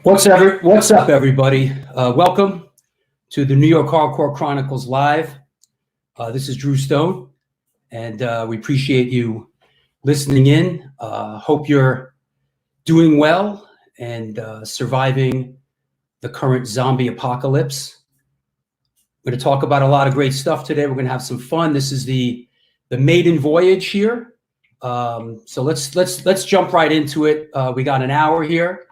What's up, everybody? Welcome to the New York Hardcore Chronicles Live. This is Drew Stone, and we appreciate you listening in. Hope you're doing well and surviving the current zombie apocalypse. We're going to talk about a lot of great stuff today. We're going to have some fun. This is the maiden voyage here. So let's jump right into it. We got an hour here.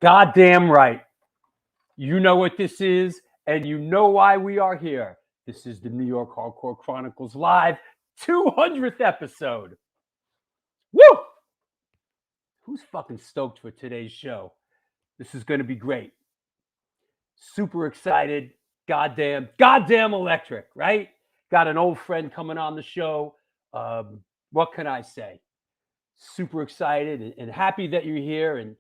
Goddamn right. You know what this is, and you know why we are here. This is the New York Hardcore Chronicles Live 200th episode. Woo! Who's fucking stoked for today's show? This is going to be great. Super excited. Goddamn electric, right? Got an old friend coming on the show. What can I say? Super excited and happy that you're here, and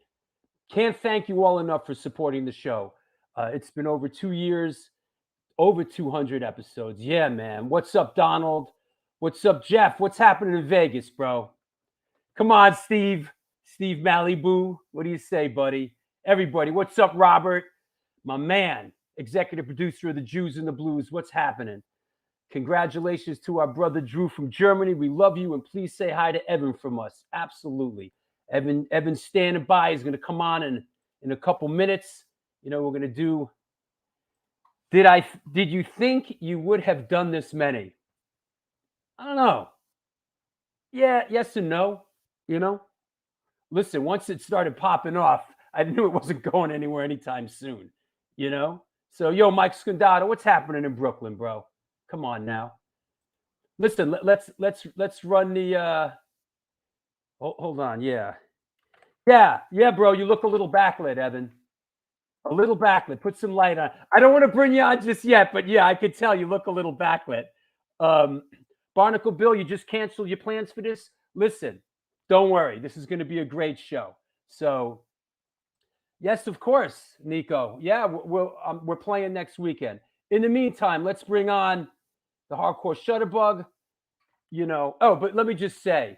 can't thank you all enough for supporting the show. It's been over 2 years, over 200 episodes. Yeah, man. What's up, Donald? What's up, Jeff? What's happening in Vegas, bro? Come on, Steve. Steve Malibu. What do you say, buddy? Everybody. What's up, Robert? My man, executive producer of the Jews and the Blues. What's happening? Congratulations to our brother Drew from Germany. We love you, and please say hi to Evan from us. Absolutely. Evan's standing by. He's going to come on in a couple minutes. You know, we're going to do. Did you think you would have done this many? I don't know. Yeah, yes and no. You know, listen, once it started popping off, I knew it wasn't going anywhere anytime soon. You know, so yo, Mike Scandato, what's happening in Brooklyn, bro? Come on now. Listen, let's run the. Hold on, yeah, bro. You look a little backlit, Evan. A little backlit. Put some light on. I don't want to bring you on just yet, but yeah, I could tell you look a little backlit. Barnacle Bill, you just canceled your plans for this? Listen, don't worry. This is going to be a great show. So, yes, of course, Nico. Yeah, we're playing next weekend. In the meantime, let's bring on the Hardcore Shutterbug. You know, but let me just say,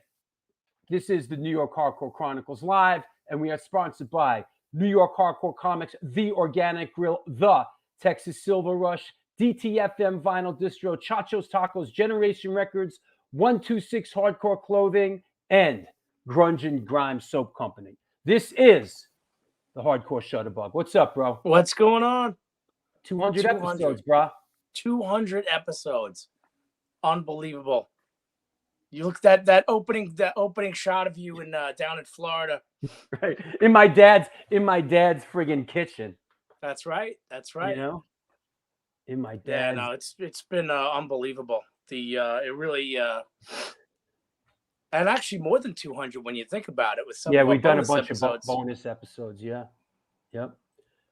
this is the New York Hardcore Chronicles Live, and we are sponsored by New York Hardcore Comics, The Organic Grill, The Texas Silver Rush, DTFM Vinyl Distro, Chacho's Tacos, Generation Records, 126 Hardcore Clothing, and Grunge and Grime Soap Company. This is the Hardcore Shutterbug. What's up, bro? What's going on? 200 episodes, bro. 200 episodes. Unbelievable. You look that opening shot of you in down in Florida. Right. In my dad's friggin' kitchen. That's right. You know? In my dad's. Yeah, no, it's been unbelievable. It really and actually more than 200 when you think about it with some we've done a bunch of bonus episodes, yeah. Yep.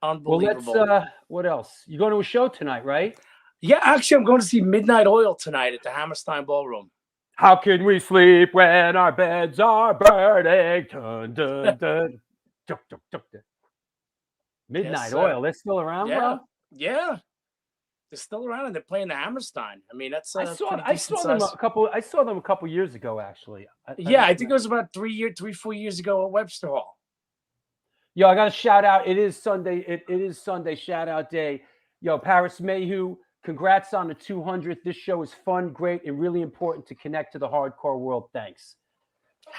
Unbelievable. Well, let's what else? You're going to a show tonight, right? Yeah, actually I'm going to see Midnight Oil tonight at the Hammerstein Ballroom. How can we sleep when our beds are burning? Dun, dun, dun. Duk, duk, duk, duk. Midnight Oil, they're still around, bro? Yeah. They're still around and they're playing the Hammerstein. I mean, that's I saw them a couple years ago, actually. I think it was about 3-4 years ago at Webster Hall. Yo, I got to shout out. It is Sunday. It is Sunday shout out day. Yo, Paris Mayhew, congrats on the 200th. This show is fun, great, and really important to connect to the hardcore world. Thanks.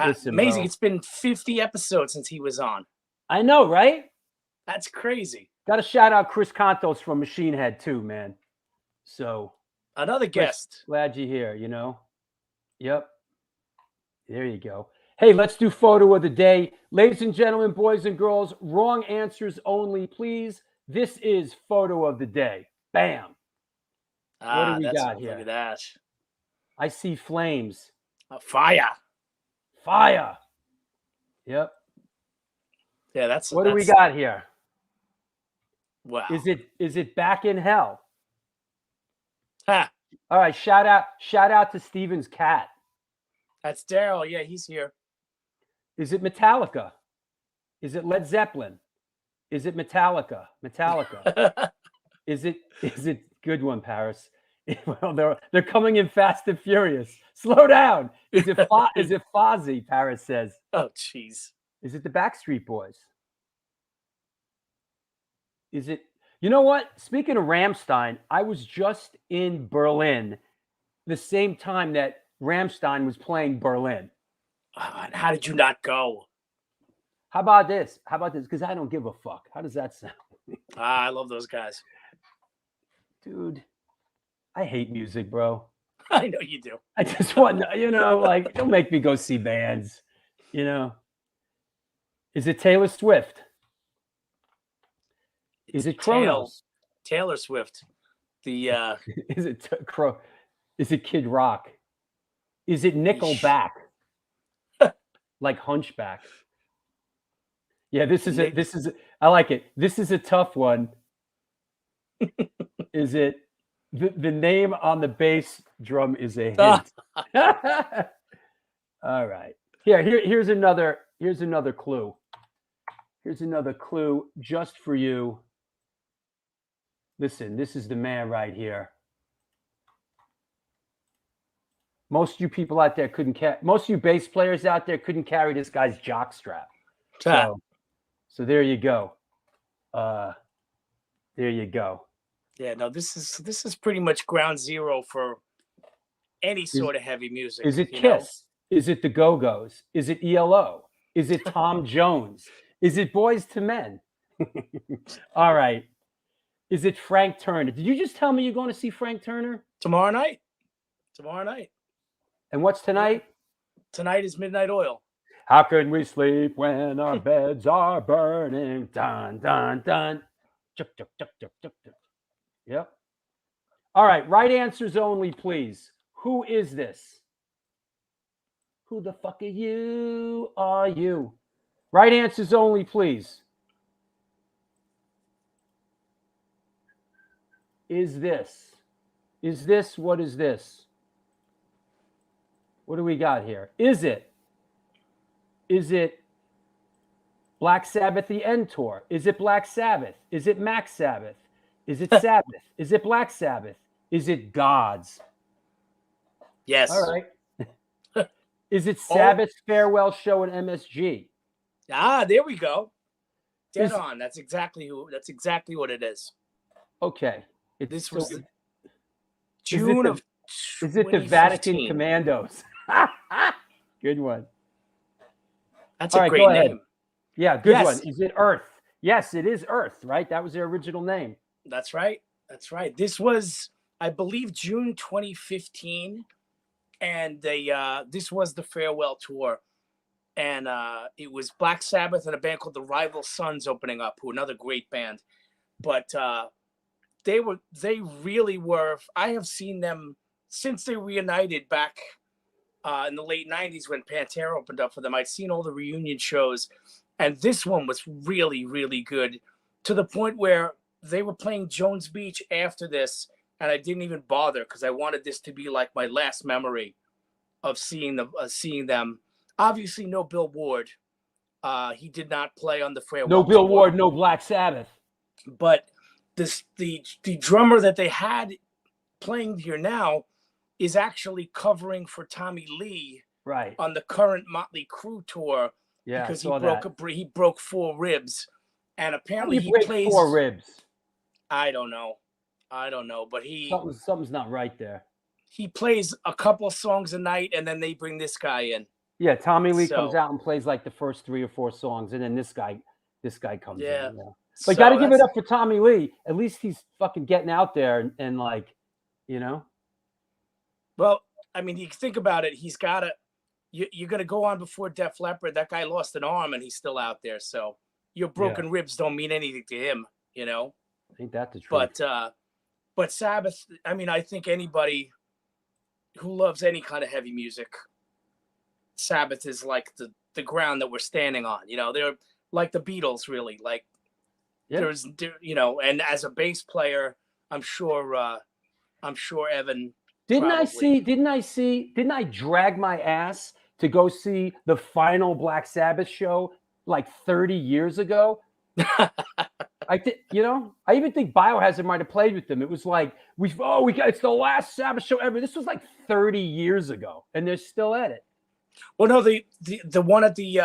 Listen, amazing. Bro. It's been 50 episodes since he was on. I know, right? That's crazy. Got to shout out Chris Contos from Machine Head too, man. So another guest. Glad you're here, you know. Yep. There you go. Hey, let's do photo of the day. Ladies and gentlemen, boys and girls, wrong answers only, please. This is photo of the day. Bam. What do we got here? Look at that. I see flames. Fire. Yep. Yeah, what do we got here? Wow. Is it back in hell? Ha. All right, shout out to Steven's cat. That's Daryl. Yeah, he's here. Is it Metallica? Is it Led Zeppelin? Is it Metallica? Is it good one, Paris? Well, they're coming in fast and furious. Slow down. Is it Fozzy? Paris says. Oh, jeez. Is it the Backstreet Boys? Is it? You know what? Speaking of Rammstein, I was just in Berlin the same time that Rammstein was playing Berlin. Oh, and how did you not go? How about this? Because I don't give a fuck. How does that sound? I love those guys. Dude, I hate music, bro. I know you do. I just want, like, don't make me go see bands, you know. Is it Taylor Swift? Is it Chronicles? Taylor Swift. The Is it Kid Rock? Is it Nickelback? Like Hunchback? Yeah, I like it. This is a tough one. Is it the name on the bass drum is a hint? All right. Here's another clue. Here's another clue just for you. Listen, this is the man right here. Most of you people out there most of you bass players out there couldn't carry this guy's jock strap. So there you go. There you go. Yeah, no, this is pretty much ground zero for any sort of heavy music. Is it you know? Kiss? Is it the Go-Go's? Is it ELO? Is it Tom Jones? Is it Boys to Men? All right. Is it Frank Turner? Did you just tell me you're going to see Frank Turner? Tomorrow night. Tomorrow night. And what's tonight? Tonight is Midnight Oil. How can we sleep when our beds are burning? Dun, dun, dun. Chuk, chuk, chuk, chuk, chuk, chuk. Yep. All right. Right answers only, please. Who is this? Who the fuck are you? Right answers only, please. Is this? What is this? What do we got here? Is it Black Sabbath, the End Tour? Is it Black Sabbath? Is it Max Sabbath? Is it Sabbath? Is it Black Sabbath? Is it Gods? Yes. All right. Is it Sabbath's farewell show at MSG? Ah, there we go. Dead on. That's exactly what it is. Okay. This was June of. Is it the Vatican Commandos? Good one. That's a great name. Yeah, good one. Is it Earth? Yes, it is Earth, right? That was their original name. That's right. This was, I believe, June 2015, and this was the farewell tour, and it was Black Sabbath and a band called the Rival Sons opening up, who another great band, but they really were. I have seen them since they reunited back in the late 90s when Pantera opened up for them. I'd seen all the reunion shows, and this one was really, really good, to the point where they were playing Jones Beach after this, and I didn't even bother because I wanted this to be like my last memory of seeing them. Obviously, no Bill Ward. He did not play on the farewell. No Bill Ward, no Black Sabbath. But the drummer that they had playing here now is actually covering for Tommy Lee, right, on the current Motley Crue tour. Yeah, because he broke 4 ribs, and apparently he plays 4 ribs. I don't know, but something's not right there. He plays a couple of songs a night, and then they bring this guy in. Yeah, Tommy Lee comes out and plays like the first 3 or 4 songs, and then this guy comes in. Yeah. But got to give it up for Tommy Lee. At least he's fucking getting out there and like, you know. Well, I mean, you think about it. He's got to. You're going to go on before Def Leppard. That guy lost an arm, and he's still out there. So your broken ribs don't mean anything to him, you know. Ain't that the truth? But Sabbath. I mean, I think anybody who loves any kind of heavy music, Sabbath is like the ground that we're standing on. You know, they're like the Beatles, really. Like there's, you know, and as a bass player, I'm sure Evan. Didn't I drag my ass to go see the final Black Sabbath show like 30 years ago? I even think Biohazard might have played with them. It was like it's the last Sabbath show ever. This was like 30 years ago, and they're still at it. Well, no, the one at the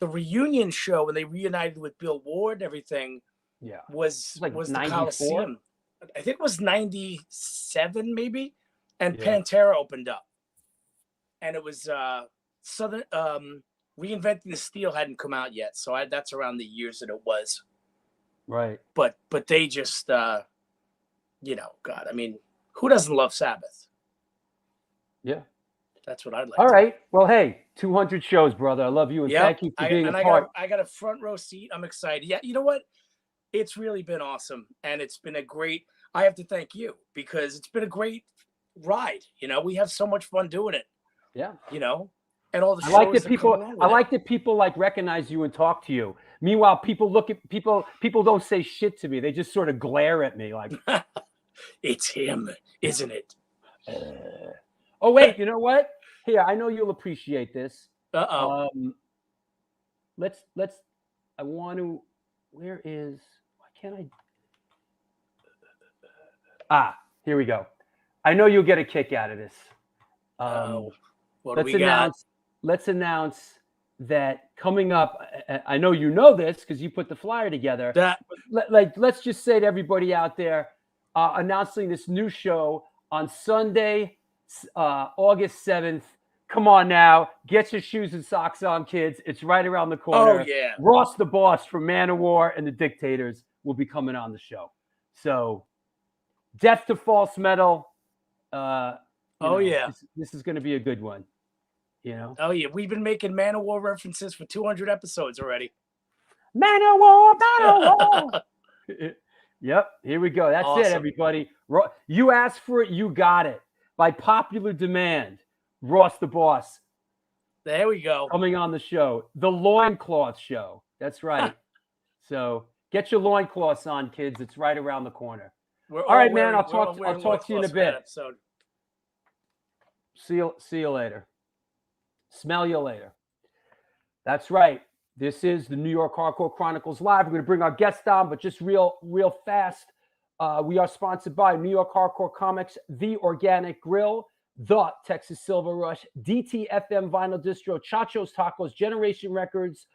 reunion show when they reunited with Bill Ward and everything, was the Coliseum. I think it was 97 maybe, and Pantera opened up, and it was Southern Reinventing the Steel hadn't come out yet, so that's around the years that it was. Right. But they just God, I mean, who doesn't love Sabbath? Yeah. That's what I'd like. All right. Well, hey, 200 shows, brother. I love you, and thank you for being a part. I got a front row seat. I'm excited. Yeah, you know what? It's really been awesome, and it's been I have to thank you because it's been a great ride. You know, we have so much fun doing it. Yeah. You know, and all the shows I like that people like recognize you and talk to you. Meanwhile, people don't say shit to me. They just sort of glare at me like, it's him, isn't it? Oh, wait, you know what? Here, I know you'll appreciate this. Let's I want to, why can't I? Here we go. I know you'll get a kick out of this. What do we got? Let's announce that coming up, I know you know this because you put the flyer together. Let's just say to everybody out there, announcing this new show on Sunday, August 7th. Come on now. Get your shoes and socks on, kids. It's right around the corner. Oh, yeah. Ross the Boss from Manowar and the Dictators will be coming on the show. So, Death to False Metal. This is going to be a good one. You know? Oh, yeah. We've been making Manowar references for 200 episodes already. Manowar. Yep. Here we go. That's Awesome. it, everybody. You asked for it. You got it. By popular demand, Ross the Boss. There we go. Coming on the show. The Loincloth Show. That's right. So get your loincloths on, kids. It's right around the corner. All right, man. I'll talk to you in a bit. See you later. Smell you later. That's right. This is the New York Hardcore Chronicles Live. We're going to bring our guest on, but just real fast. We are sponsored by New York Hardcore Comics, The Organic Grill, The Texas Silver Rush, DTFM Vinyl Distro, Chacho's Tacos, Generation Records,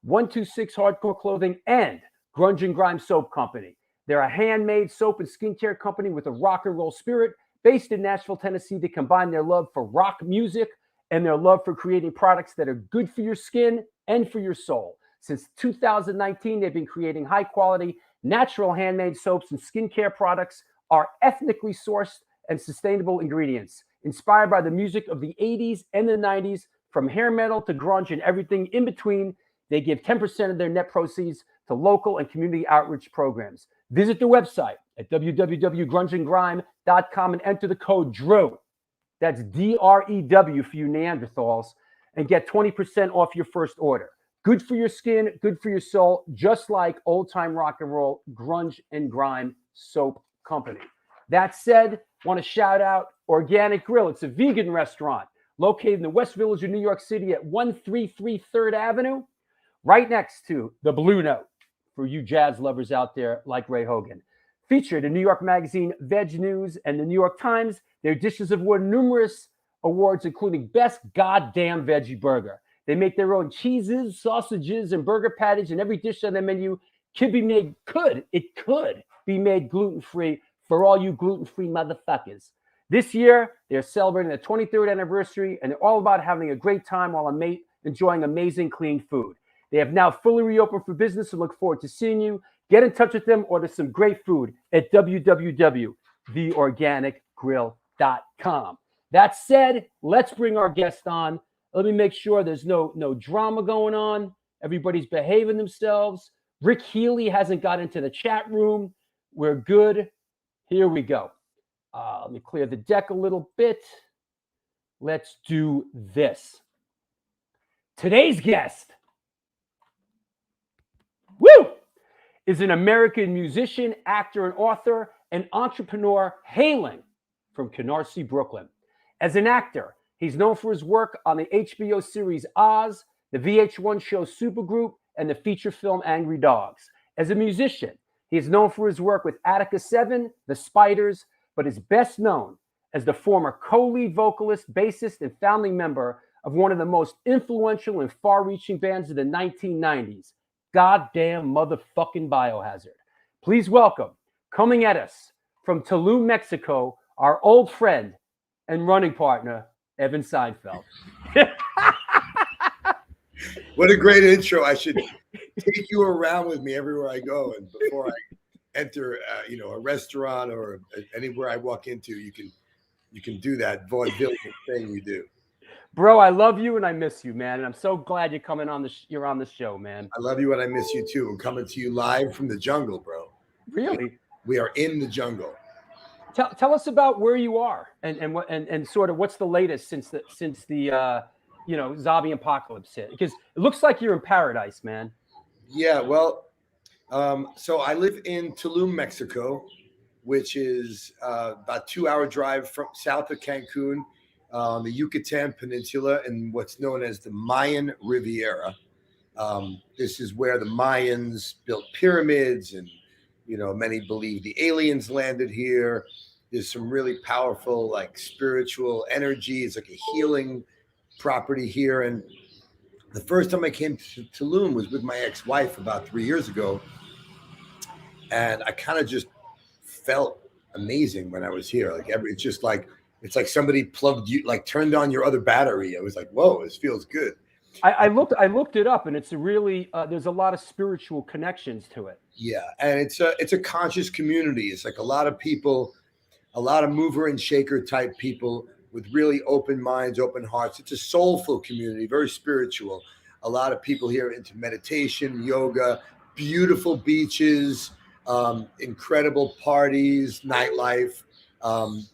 126 Hardcore Clothing, and Grunge and Grime Soap Company. They're a handmade soap and skincare company with a rock and roll spirit based in Nashville, Tennessee. They combine their love for rock music and their love for creating products that are good for your skin and for your soul. Since 2019, they've been creating high-quality, natural handmade soaps and skincare products are ethnically sourced and sustainable ingredients, inspired by the music of the 80s and the 90s, from hair metal to grunge and everything in between. They give 10% of their net proceeds to local and community outreach programs. Visit their website at www.grungeandgrime.com and enter the code DREW. That's DREW for you Neanderthals, and get 20% off your first order. Good for your skin, good for your soul, just like old-time rock and roll Grunge and Grime Soap Company. That said, want to shout out Organic Grill. It's a vegan restaurant located in the West Village of New York City at 133 3rd Avenue, right next to the Blue Note, for you jazz lovers out there like Ray Hogan. Featured in New York Magazine, Veg News, and the New York Times, their dishes have won numerous awards, including Best Goddamn Veggie Burger. They make their own cheeses, sausages, and burger patties, and every dish on their menu could be made gluten-free for all you gluten-free motherfuckers. This year, they're celebrating their 23rd anniversary, and they're all about having a great time while enjoying amazing clean food. They have now fully reopened for business and look forward to seeing you. Get in touch with them. Order some great food at www.theorganicgrill.com. That said, let's bring our guest on. Let me make sure there's no drama going on. Everybody's behaving themselves. Rick Healy hasn't got into the chat room. We're good. Here we go. Let me clear the deck a little bit. Let's do this. Today's guest, is an American musician, actor, and author, and entrepreneur hailing from Canarsie, Brooklyn. As an actor, he's known for his work on the HBO series Oz, the VH1 show Supergroup, and the feature film Angry Dogs. As a musician, he is known for his work with Attica 7, The Spiders, but is best known as the former co-lead vocalist, bassist, and founding member of one of the most influential and far-reaching bands of the 1990s, Goddamn Motherfucking Biohazard. Please welcome, coming at us from Tulum, Mexico, our old friend and running partner, Evan Seinfeld. What a great intro. I should take you around with me everywhere I go. And before I enter, a restaurant or anywhere I walk into, you can do that vaudevillian thing you do. Bro, I love you and I miss you, man. And I'm so glad you're coming you're on the show, man. I love you and I miss you too. I'm coming to you live from the jungle, bro. Really? We are in the jungle. Tell us about where you are and sort of what's the latest since the zombie apocalypse hit, because it looks like you're in paradise, man. Yeah, well, so I live in Tulum, Mexico, which is about 2-hour drive from south of Cancun, on the Yucatan Peninsula and what's known as the Mayan Riviera. This is where the Mayans built pyramids, and many believe the aliens landed here. There's some really powerful, like, spiritual energy. It's like a healing property here. And the first time I came to Tulum was with my ex-wife about 3 years ago. And I kind of just felt amazing when I was here. Like it's just like it's like somebody plugged you, like turned on your other battery. I was like, whoa, this feels good. I looked it up, and it's a really there's a lot of spiritual connections to it. Yeah, and it's a conscious community. It's like a lot of people, a lot of mover and shaker type people with really open minds, open hearts. It's a soulful community, very spiritual. A lot of people here into meditation, yoga, beautiful beaches, incredible parties, nightlife.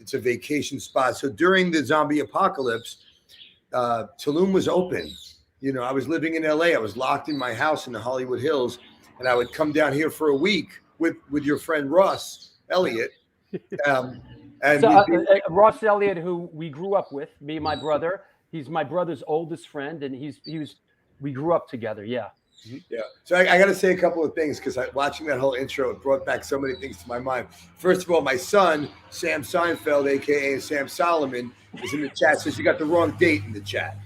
It's a vacation spot. So during the zombie apocalypse, Tulum was open. You know, I was living in LA. I was locked in my house in the Hollywood Hills, and I would come down here for a week with your friend Ross Elliott. And so, Ross Elliott, who we grew up with, me and my brother. He's my brother's oldest friend, and we grew up together. Yeah. Yeah. So I got to say a couple of things because watching that whole intro, it brought back so many things to my mind. First of all, my son, Sam Seinfeld, a.k.a. Sam Solomon, is in the chat. Says you got the wrong date in the chat.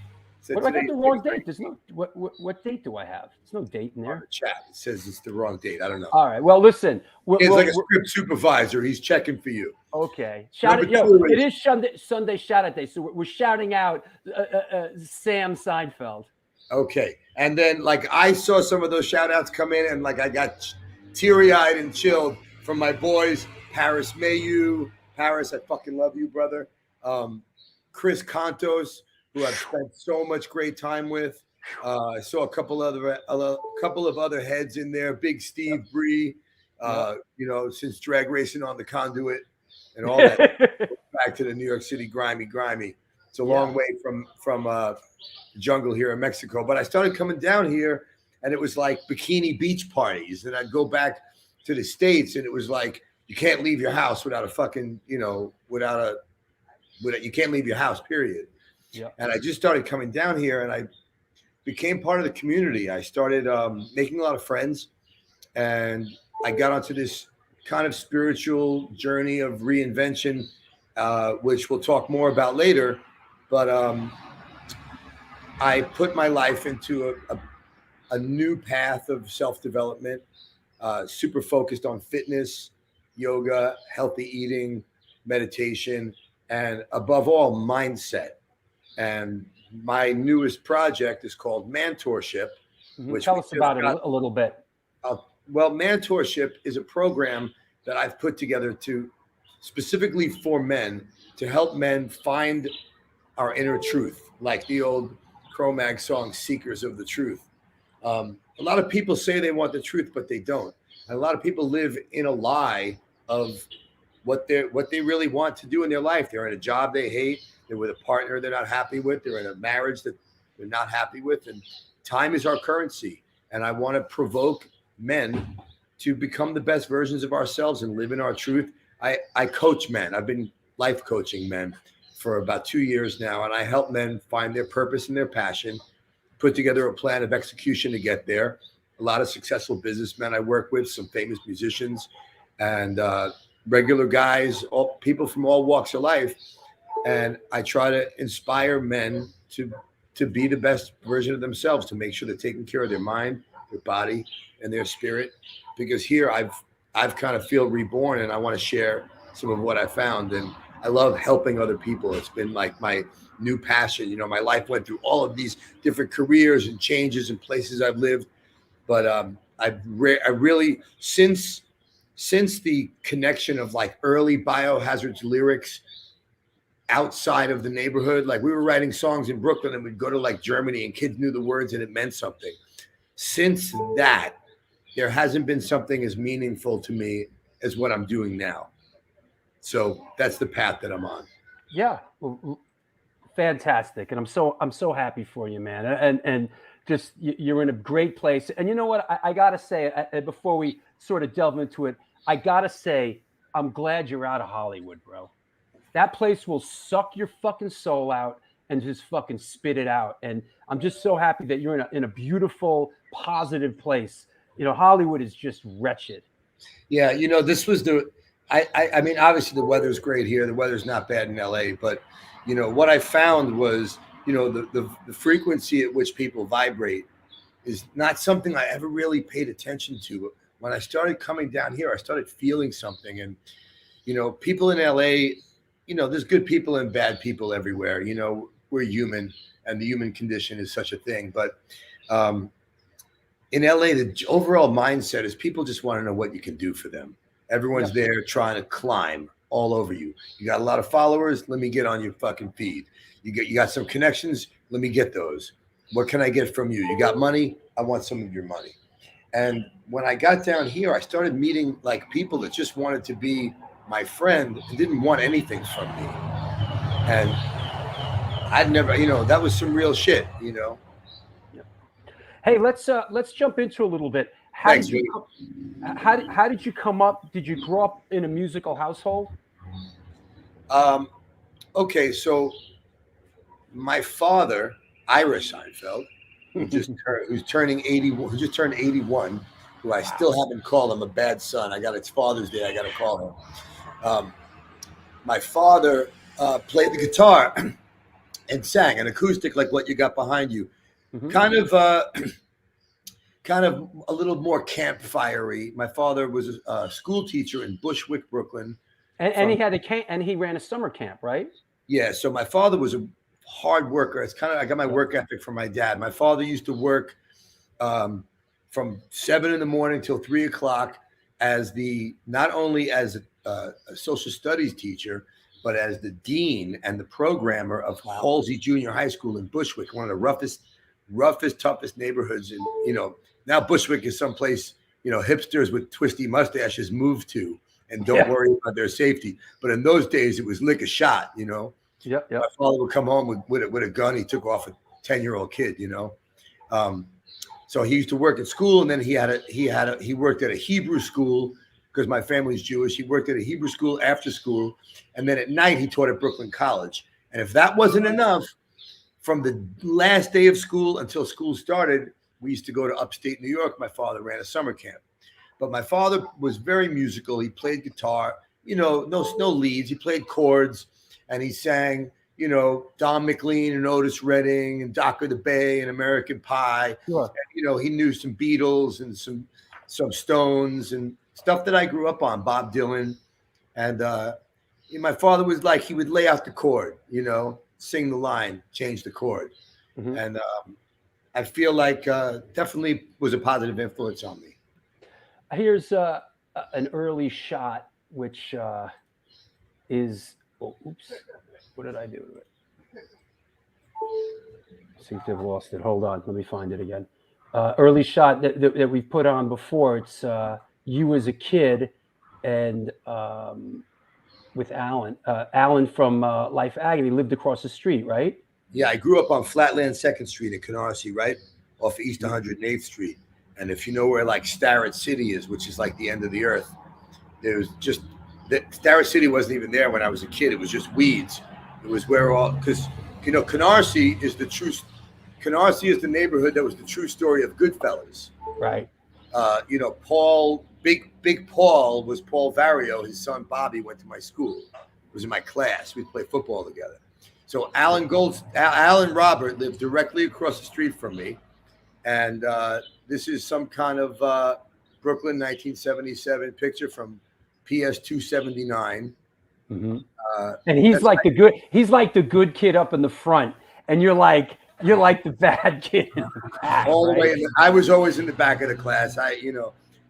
What do I got the wrong date? There's no what date do I have? There's no date in there. On the chat, it says it's the wrong date. I don't know. All right. Well, listen. It's like a script supervisor. He's checking for you. Okay. It is Sunday shout out day, so we're shouting out Sam Seinfeld. Okay. And then like I saw some of those shout outs come in, and like I got teary-eyed and chilled from my boys, Paris Mayu. Paris, I fucking love you, brother. Chris Contos, who I've spent so much great time with. I saw a couple of other heads in there. Big Steve Bree, you know, since drag racing on the Conduit and all that. Back to the New York City grimy. It's a long way from the jungle here in Mexico. But I started coming down here, and it was like bikini beach parties. And I'd go back to the States, and it was like you can't leave your house without a fucking, you know, you can't leave your house, period. Yeah. And I just started coming down here, and I became part of the community. I started making a lot of friends, and I got onto this kind of spiritual journey of reinvention, which we'll talk more about later. But I put my life into a new path of self-development, super focused on fitness, yoga, healthy eating, meditation, and above all, mindset. And my newest project is called Mentorship. Which tell us about it a little bit. Well, Mentorship is a program that I've put together specifically for men, to help men find our inner truth, like the old Cro-Mag song, Seekers of the Truth. A lot of people say they want the truth, but they don't. And a lot of people live in a lie of what they really want to do in their life. They're in a job they hate. They're with a partner they're not happy with. They're in a marriage that they're not happy with. And time is our currency. And I want to provoke men to become the best versions of ourselves and live in our truth. I coach men. I've been life coaching men for about 2 years now. And I help men find their purpose and their passion, put together a plan of execution to get there. A lot of successful businessmen I work with, some famous musicians, and regular guys, people from all walks of life. And I try to inspire men to be the best version of themselves, to make sure they're taking care of their mind, their body, and their spirit. Because here I've kind of feel reborn, and I want to share some of what I found. And I love helping other people. It's been like my new passion. You know, my life went through all of these different careers and changes and places I've lived. But I really, since the connection of like early Biohazard's lyrics outside of the neighborhood, like we were writing songs in Brooklyn and we'd go to like Germany and kids knew the words and it meant something. Since that, there hasn't been something as meaningful to me as what I'm doing now. So that's the path that I'm on. Yeah. Well, fantastic. And I'm so happy for you, man. And just, you're in a great place. And you know what, I gotta say, before we sort of delve into it, I gotta say, I'm glad you're out of Hollywood, bro. That place will suck your fucking soul out and just fucking spit it out. And I'm just so happy that you're in a beautiful, positive place. You know, Hollywood is just wretched. Yeah, you know, this was I mean, obviously the weather's great here. The weather's not bad in LA, but you know, what I found was, you know, the frequency at which people vibrate is not something I ever really paid attention to. When I started coming down here, I started feeling something. And people in LA, there's good people and bad people everywhere. We're human, and the human condition is such a thing. But in LA, the overall mindset is people just want to know what you can do for them. Everyone's there trying to climb all over you. You got a lot of followers. Let me get on your fucking feed. You got some connections. Let me get those. What can I get from you? You got money? I want some of your money. And when I got down here, I started meeting like people that just wanted to be my friend and didn't want anything from me. And I'd never, that was some real shit, Hey, let's jump into a little bit. How did you come up? Did you grow up in a musical household? Okay, so my father, Irish Seinfeld, who's turning 81, who just turned 81, who I still haven't called him a bad son. It's Father's Day. I got to call him. My father played the guitar and sang an acoustic like what you got behind you. Mm-hmm. Kind of a little more campfire-y. My father was a school teacher in Bushwick, Brooklyn. And he had and he ran a summer camp, right? Yeah. So my father was a hard worker. I got my work ethic from my dad. My father used to work from 7 a.m. till 3 o'clock as not only as a social studies teacher, but as the dean and the programmer of Halsey Junior High School in Bushwick, one of the roughest, toughest neighborhoods. And now Bushwick is someplace hipsters with twisty mustaches move to and don't worry about their safety. But in those days, it was lick a shot. Yep. My father would come home with a gun. He took off a 10-year-old kid. So he used to work at school, and then he worked at a Hebrew school because my family's Jewish. He worked at a Hebrew school after school, and then at night he taught at Brooklyn College. And if that wasn't enough, from the last day of school until school started, we used to go to upstate New York. My father ran a summer camp, but my father was very musical. He played guitar, no leads. He played chords, and he sang, Don McLean and Otis Redding and Doc of the Bay and American Pie. Sure. And, he knew some Beatles and some Stones and stuff that I grew up on, Bob Dylan. And my father was like, he would lay out the chord, sing the line, change the chord. Mm-hmm. And I feel like definitely was a positive influence on me. Here's an early shot, which is, oops, what did I do with it? Seems to have lost it. Hold on, let me find it again. Early shot that we've put on before. It's you as a kid and with Alan. Alan from Life Agony lived across the street, right? Yeah, I grew up on Flatland 2nd Street in Canarsie, right off East 108th Street. And if you know where like Starrett City is, which is like the end of the earth, there's just Starrett City wasn't even there when I was a kid. It was just weeds. It was where because Canarsie is Canarsie is the neighborhood that was the true story of Goodfellas. Right. Paul, Big Paul was Paul Vario. His son Bobby went to my school. Was in my class. We played football together. So Alan Robert lived directly across the street from me. And this is some kind of Brooklyn 1977 picture from PS 279. Mm-hmm. And he's like the good kid up in the front, and you're like the bad kid in the back. All the way. I was always in the back of the class.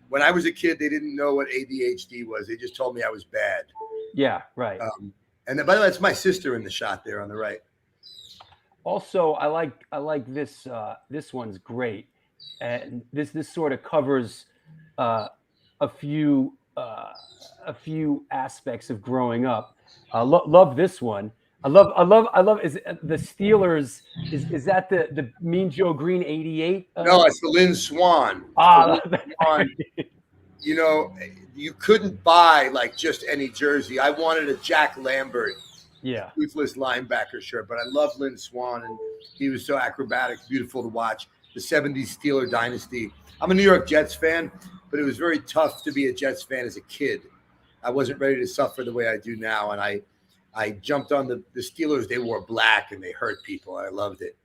When I was a kid, they didn't know what ADHD was. They just told me I was bad. Yeah, right. And by the way, that's my sister in the shot there on the right. Also, I like this. This one's great, and this sort of covers a few aspects of growing up. Love this one. I love. Is the Steelers? Is that the Mean Joe Green '88? No, it's the Lynn Swan. Swan. You couldn't buy like just any jersey. I wanted a Jack Lambert, toothless linebacker shirt, but I love Lynn Swan, and he was so acrobatic, beautiful to watch. The '70s Steeler dynasty. I'm a New York Jets fan, but it was very tough to be a Jets fan as a kid. I wasn't ready to suffer the way I do now, and I jumped on the Steelers. They wore black and they hurt people. I loved it.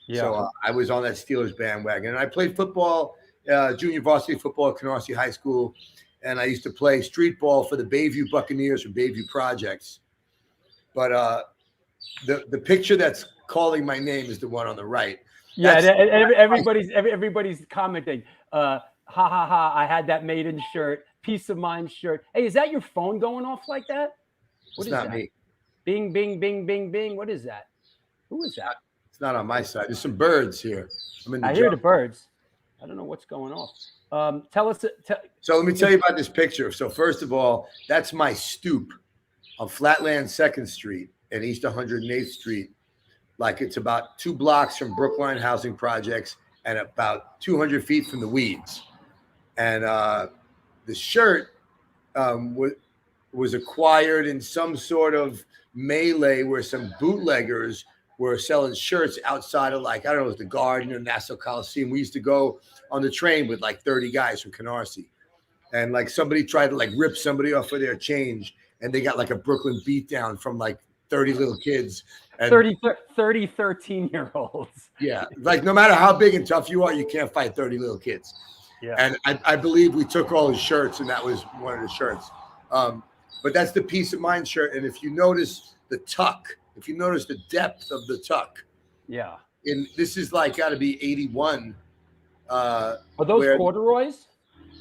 Yeah. So I was on that Steelers bandwagon, and I played football, junior varsity football at Canarsie High School. and I used to play street ball for the Bayview Buccaneers from Bayview Projects. But the picture that's calling my name is the one on the right. Yeah, everybody's commenting. Ha ha ha! I had that Maiden shirt, Peace of Mind shirt. Hey, is that your phone going off like that? What It's is not that? me. Bing, bing, bing, bing, bing. What is that? Who is that? It's not on my side. There's some birds here. I hear the birds. I don't know what's going off. Tell us. So let me tell you about this picture. So first of all, that's my stoop on Flatland 2nd Street and East 108th Street. Like it's about 2 blocks from Brookline housing projects and about 200 feet from the weeds. And the shirt was acquired in some sort of melee where some bootleggers were selling shirts outside of, like, I don't know, it was the Garden or Nassau Coliseum. We used to go on the train with like 30 guys from Canarsie. And like somebody tried to like rip somebody off of their change, and they got like a Brooklyn beatdown from like 30 little kids. And 30 13-year-olds. Yeah. Like no matter how big and tough you are, you can't fight 30 little kids. Yeah. And I believe we took all his shirts, and that was one of the shirts. But that's the Peace of Mind shirt. And if you notice the tuck, if you notice the depth of the tuck, yeah. and this is like got to be 81. Are those corduroys?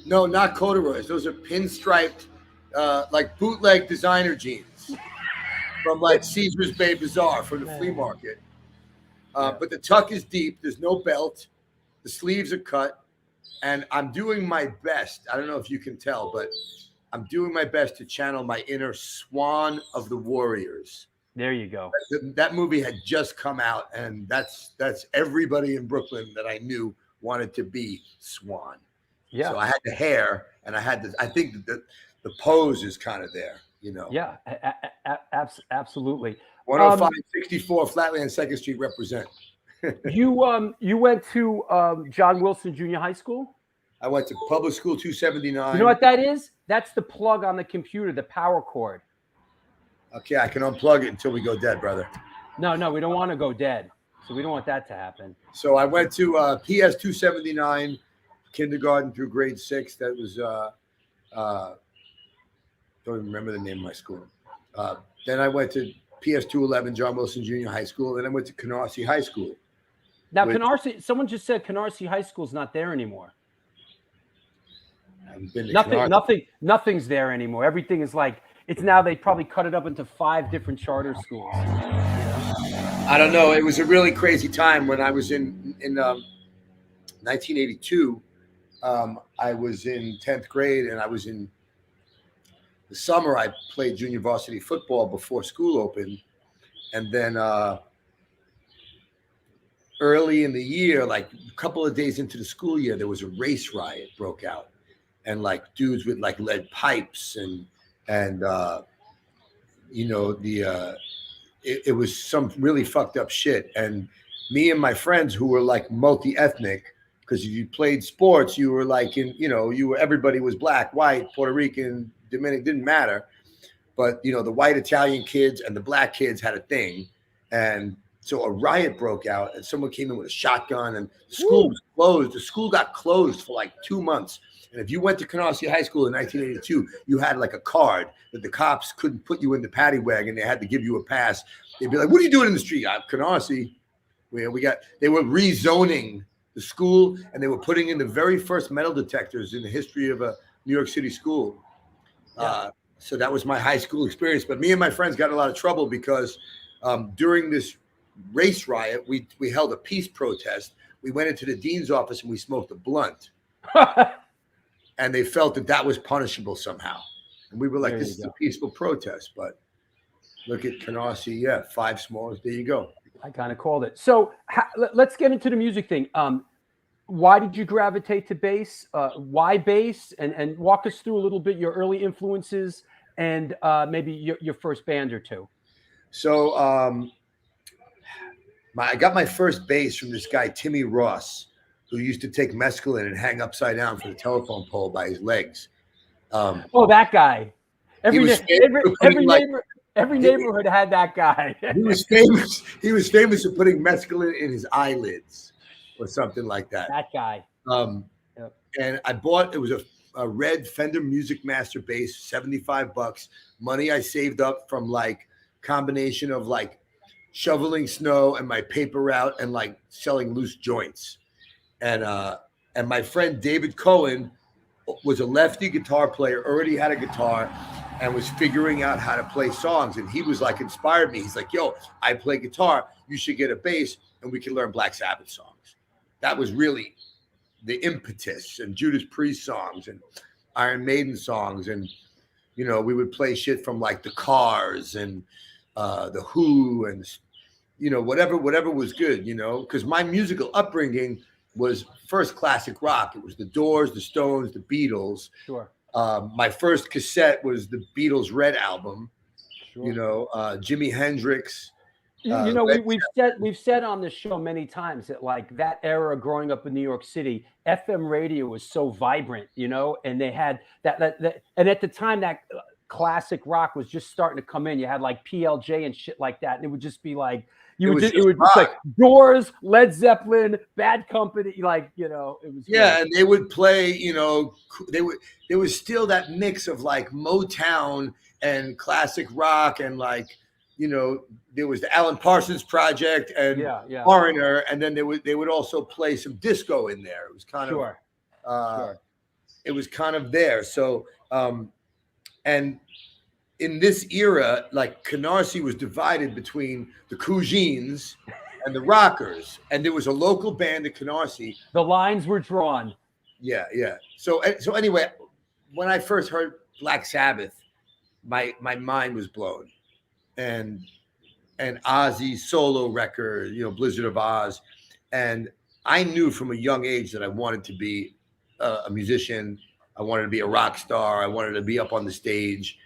No, not corduroys. Those are pinstriped, like bootleg designer jeans from like Caesar's Bay Bazaar from the flea market. But the tuck is deep. There's no belt. The sleeves are cut. And I'm doing my best. I don't know if you can tell, but I'm doing my best to channel my inner Swan of the Warriors. There you go. That movie had just come out, and that's everybody in Brooklyn that I knew wanted to be Swan. Yeah. So I had the hair, and I had I think the pose is kind of there, you know. Yeah, absolutely. 105 64 Flatland 2nd Street represent. You went to John Wilson Junior High School? I went to Public School 279. You know what that is? That's the plug on the computer, the power cord. Okay, I can unplug it until we go dead, brother. No, we don't want to go dead. So we don't want that to happen. So I went to PS 279, kindergarten through grade 6. That was don't even remember the name of my school. Then I went to PS 211, John Wilson Junior High School. Then I went to Canarsie High School. Now, Canarsie, someone just said Canarsie High School's not there anymore. I haven't been to Nothing's there anymore. Everything is like, it's now, they probably cut it up into 5 different charter schools. I don't know. It was a really crazy time when I was in 1982. I was in 10th grade, and I was in the summer. I played junior varsity football before school opened. And then early in the year, like a couple of days into the school year, there was a race riot broke out. And like dudes with like lead pipes and you know, it was some really fucked up shit. And me and my friends who were like multi-ethnic, because if you played sports, you were like in, you know, everybody was black, white, Puerto Rican, Dominican, didn't matter. But, you know, the white Italian kids and the black kids had a thing. And so a riot broke out, and someone came in with a shotgun, and the school was closed. The school got closed for like 2 months. And if you went to Canarsie High School in 1982, you had like a card that the cops couldn't put you in the paddy wagon. They had to give you a pass. They'd be like, "What are you doing in the street?" "I'm Canarsie." They were rezoning the school, and they were putting in the very first metal detectors in the history of a New York City school. So that was my high school experience. But me and my friends got in a lot of trouble because during this race riot, we held a peace protest. We went into the dean's office and we smoked a blunt. And they felt that was punishable somehow. And we were like, this is a peaceful protest. But look at Canarsie. Yeah, 5 smalls. There you go. I kind of called it. So let's get into the music thing. Why did you gravitate to bass? Why bass? And walk us through a little bit your early influences and maybe your first band or two. So I got my first bass from this guy, Timmy Ross, who used to take mescaline and hang upside down for the telephone pole by his legs. That guy. Every neighborhood had that guy. He was famous. He was famous for putting mescaline in his eyelids or something like that. That guy. And I bought, it was a a red Fender Music Master bass, $75. Money I saved up from like combination of like shoveling snow and my paper route and like selling loose joints. And my friend David Cohen was a lefty guitar player, already had a guitar and was figuring out how to play songs. And he was like, inspired me. He's like, yo, I play guitar. You should get a bass and we can learn Black Sabbath songs. That was really the impetus, and Judas Priest songs and Iron Maiden songs. And, you know, we would play shit from like the Cars and the Who and, you know, whatever was good, you know, because my musical upbringing was first classic rock. It was the Doors, the Stones, the Beatles. Sure. My first cassette was the Beatles' Red album. Sure. You know, Jimi Hendrix. You know, we've said on the show many times that like that era growing up in New York City, FM radio was so vibrant, you know, and they had that and at the time that classic rock was just starting to come in. You had like PLJ and shit like that, and it would just be like it would just like Doors, Led Zeppelin, Bad Company, like, you know, it was great. And they would play, you know, there was still that mix of like Motown and classic rock and like, you know, there was the Alan Parsons Project and Foreigner, and then they would also play some disco in there. It was kind of it was kind of there. So and in this era, like Canarsie was divided between the Cougines and the Rockers, and there was a local band in Canarsie. The lines were drawn. Yeah. So anyway, when I first heard Black Sabbath, my mind was blown. And Ozzy's solo record, you know, Blizzard of Oz. And I knew from a young age that I wanted to be a musician. I wanted to be a rock star. I wanted to be up on the stage.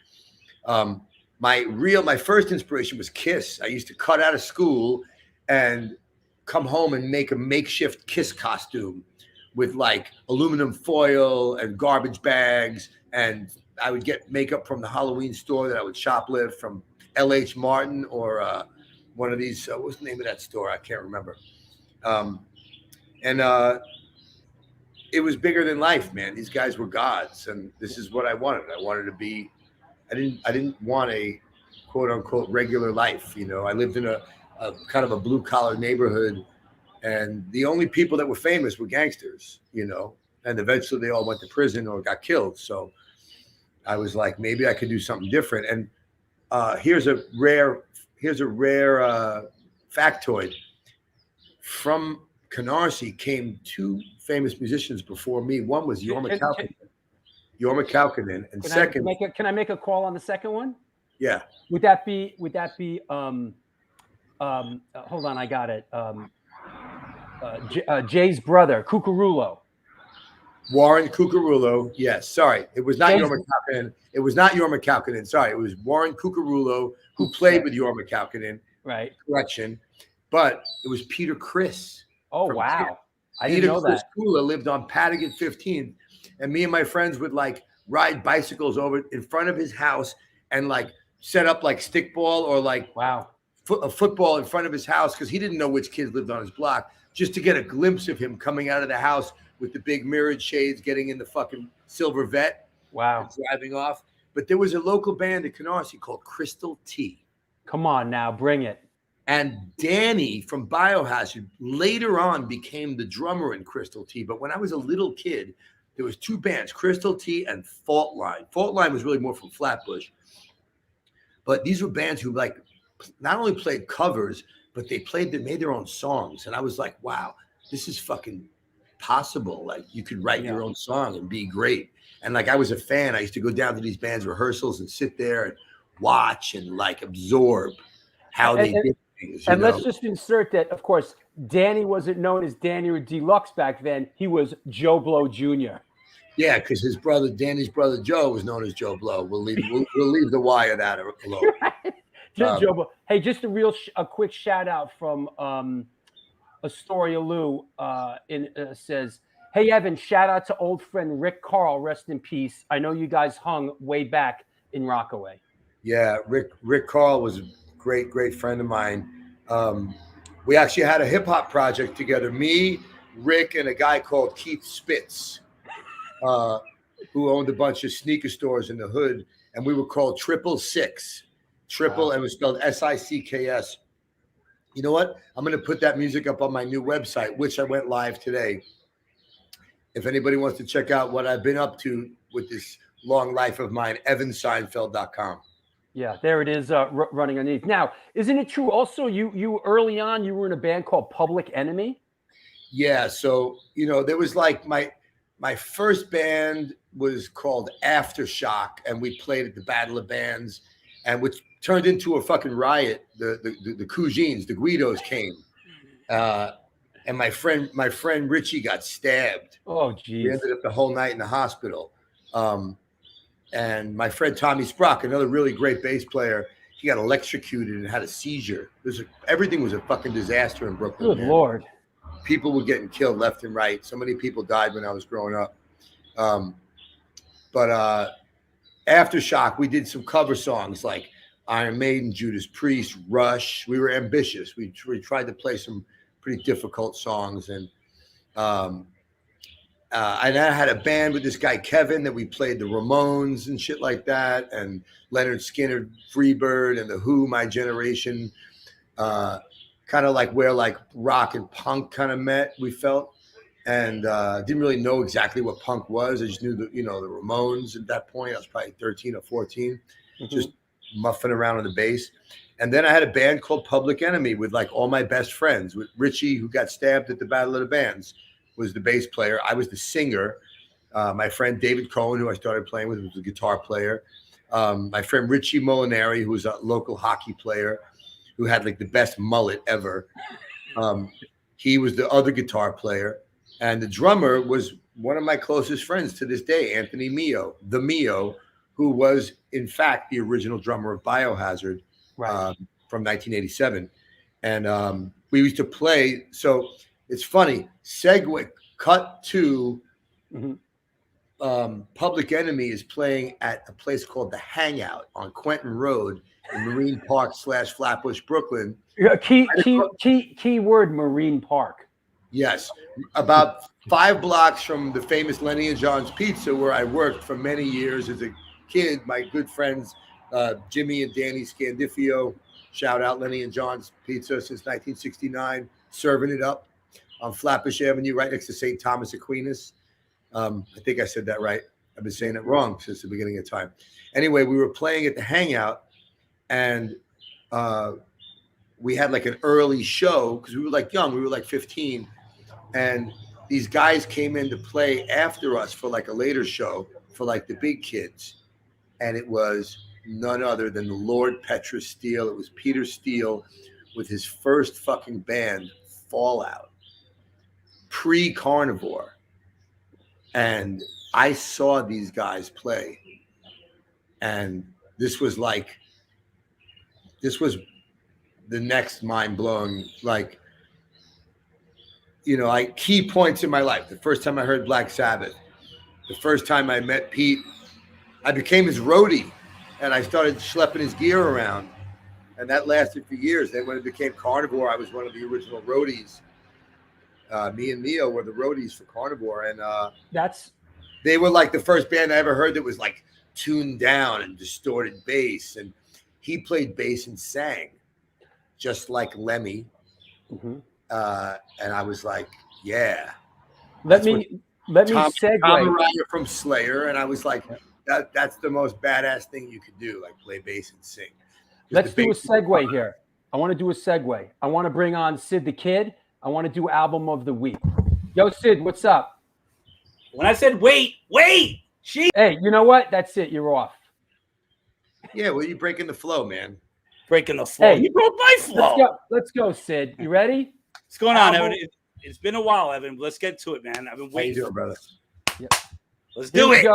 My first inspiration was Kiss. I used to cut out of school and come home and make a makeshift Kiss costume with like aluminum foil and garbage bags. And I would get makeup from the Halloween store that I would shoplift from L.H. Martin or one of these, what's the name of that store? I can't remember. It was bigger than life, man. These guys were gods, and this is what I wanted. I wanted to be, I didn't want a quote unquote regular life. You know, I lived in a kind of a blue collar neighborhood, and the only people that were famous were gangsters, you know, and eventually they all went to prison or got killed. So I was like, maybe I could do something different. And here's a rare factoid. From Canarsie came two famous musicians before me. One was Jorma Kaukonen, and second. Can I make a call on the second one? Yeah. Would that be? Hold on, I got it. Jay's brother, Cucurulo. Warren Cucurulo, yes. Sorry, it was not Jorma Kaukonen. It was not Jorma Kaukonen. Sorry, it was Warren Cucurulo who played with Jorma Kaukonen. Right. Correction, but it was Peter Criss. Oh wow, I didn't know that. Peter Criss lived on Paddock 15th, and me and my friends would like ride bicycles over in front of his house and like set up like stickball or like a football in front of his house because he didn't know which kids lived on his block, just to get a glimpse of him coming out of the house with the big mirrored shades, getting in the fucking silver vet. Wow. Driving off. But there was a local band in Canarsie called Crystal T. Come on now, bring it. And Danny from Biohazard later on became the drummer in Crystal T. But when I was a little kid, there was two bands, Crystal T and Fault Line. Fault Line was really more from Flatbush. But these were bands who like not only played covers, but they made their own songs. And I was like, wow, this is fucking possible. Like you could write your own song and be great. And like I was a fan. I used to go down to these bands rehearsals and sit there and watch and like absorb how they did things. And let's just insert that, of course, Danny wasn't known as Danny Deluxe back then. He was Joe Blow Jr. Yeah, because his brother, Danny's brother Joe, was known as Joe Blow. We'll leave the why of that alone. Right. Joe Blow. Hey, just a quick shout out from Astoria Lou says, hey, Evan, shout out to old friend Rick Carl, rest in peace. I know you guys hung way back in Rockaway. Yeah, Rick Carl was a great friend of mine. We actually had a hip hop project together, me, Rick, and a guy called Keith Spitz. who owned a bunch of sneaker stores in the hood, and we were called Triple Six. Triple, Wow. and it was spelled SICKS. You know what? I'm going to put that music up on my new website, which I went live today. If anybody wants to check out what I've been up to with this long life of mine, evanseinfeld.com. Yeah, there it is, running underneath. Now, isn't it true also you early on, you were in a band called Public Enemy? Yeah, so, there was like my first band was called Aftershock, and we played at the Battle of Bands, and which turned into a fucking riot. The Cougines, the Guidos came. And my friend Richie got stabbed. Oh, We geez. ended up the whole night in the hospital. And my friend Tommy Sprock, another really great bass player, he got electrocuted and had a seizure. Everything was a fucking disaster in Brooklyn. Good man. Lord. People were getting killed left and right. So many people died when I was growing up. But Aftershock, we did some cover songs like Iron Maiden, Judas Priest, Rush. We were ambitious. We tried to play some pretty difficult songs. And I had a band with this guy, Kevin, that we played the Ramones and shit like that. And Leonard Skinner, Freebird, and The Who, My Generation. Kind of like where like rock and punk kind of met, we felt. And didn't really know exactly what punk was. I just knew the Ramones at that point. I was probably 13 or 14, just muffing around on the bass. And then I had a band called Public Enemy with like all my best friends. With Richie, who got stabbed at the Battle of the Bands, was the bass player. I was the singer. My friend David Cohen, who I started playing with, was the guitar player. My friend Richie Molinari, who was a local hockey player, who had like the best mullet ever. He was the other guitar player. And the drummer was one of my closest friends to this day, Anthony Mio, who was, in fact, the original drummer of Biohazard from 1987. And we used to play. So it's funny. Segue, cut to Public Enemy is playing at a place called The Hangout on Quentin Road in Marine Park / Flatbush, Brooklyn. Key word, Marine Park. Yes, about 5 blocks from the famous Lenny and John's Pizza, where I worked for many years as a kid. My good friends, Jimmy and Danny Scandifio, shout out Lenny and John's Pizza since 1969, serving it up on Flatbush Avenue, right next to St. Thomas Aquinas. I think I said that right. I've been saying it wrong since the beginning of time. Anyway, we were playing at the Hangout, and we had like an early show because we were like young. We were like 15. And these guys came in to play after us for like a later show for like the big kids. And it was none other than the Lord Petra Steele. It was Peter Steele with his first fucking band, Fallout, pre-Carnivore. And I saw these guys play. And this was the next mind-blowing, like, key points in my life. The first time I heard Black Sabbath, the first time I met Pete, I became his roadie, and I started schlepping his gear around, and that lasted for years. Then when it became Carnivore, I was one of the original roadies. Me and Neo were the roadies for Carnivore, and they were like the first band I ever heard that was like tuned down and distorted bass, and he played bass and sang just like Lemmy. And I was like, yeah. Let me segue. Tom Araya from Slayer, and I was like, that's the most badass thing you could do, like play bass and sing. Let's do a segue here. I want to do a segue. I want to bring on Sid the Kid. I want to do album of the week. Yo, Sid, what's up? When I said wait, hey, you know what? That's it. You're off. Yeah, well, you're breaking the flow, man. Breaking the flow. Hey, you broke my flow. Let's go, Sid. You ready? What's going on, Evan? It's been a while, Evan. Let's get to it, man. I've been waiting. How you doing, brother? Yep. Let's do it.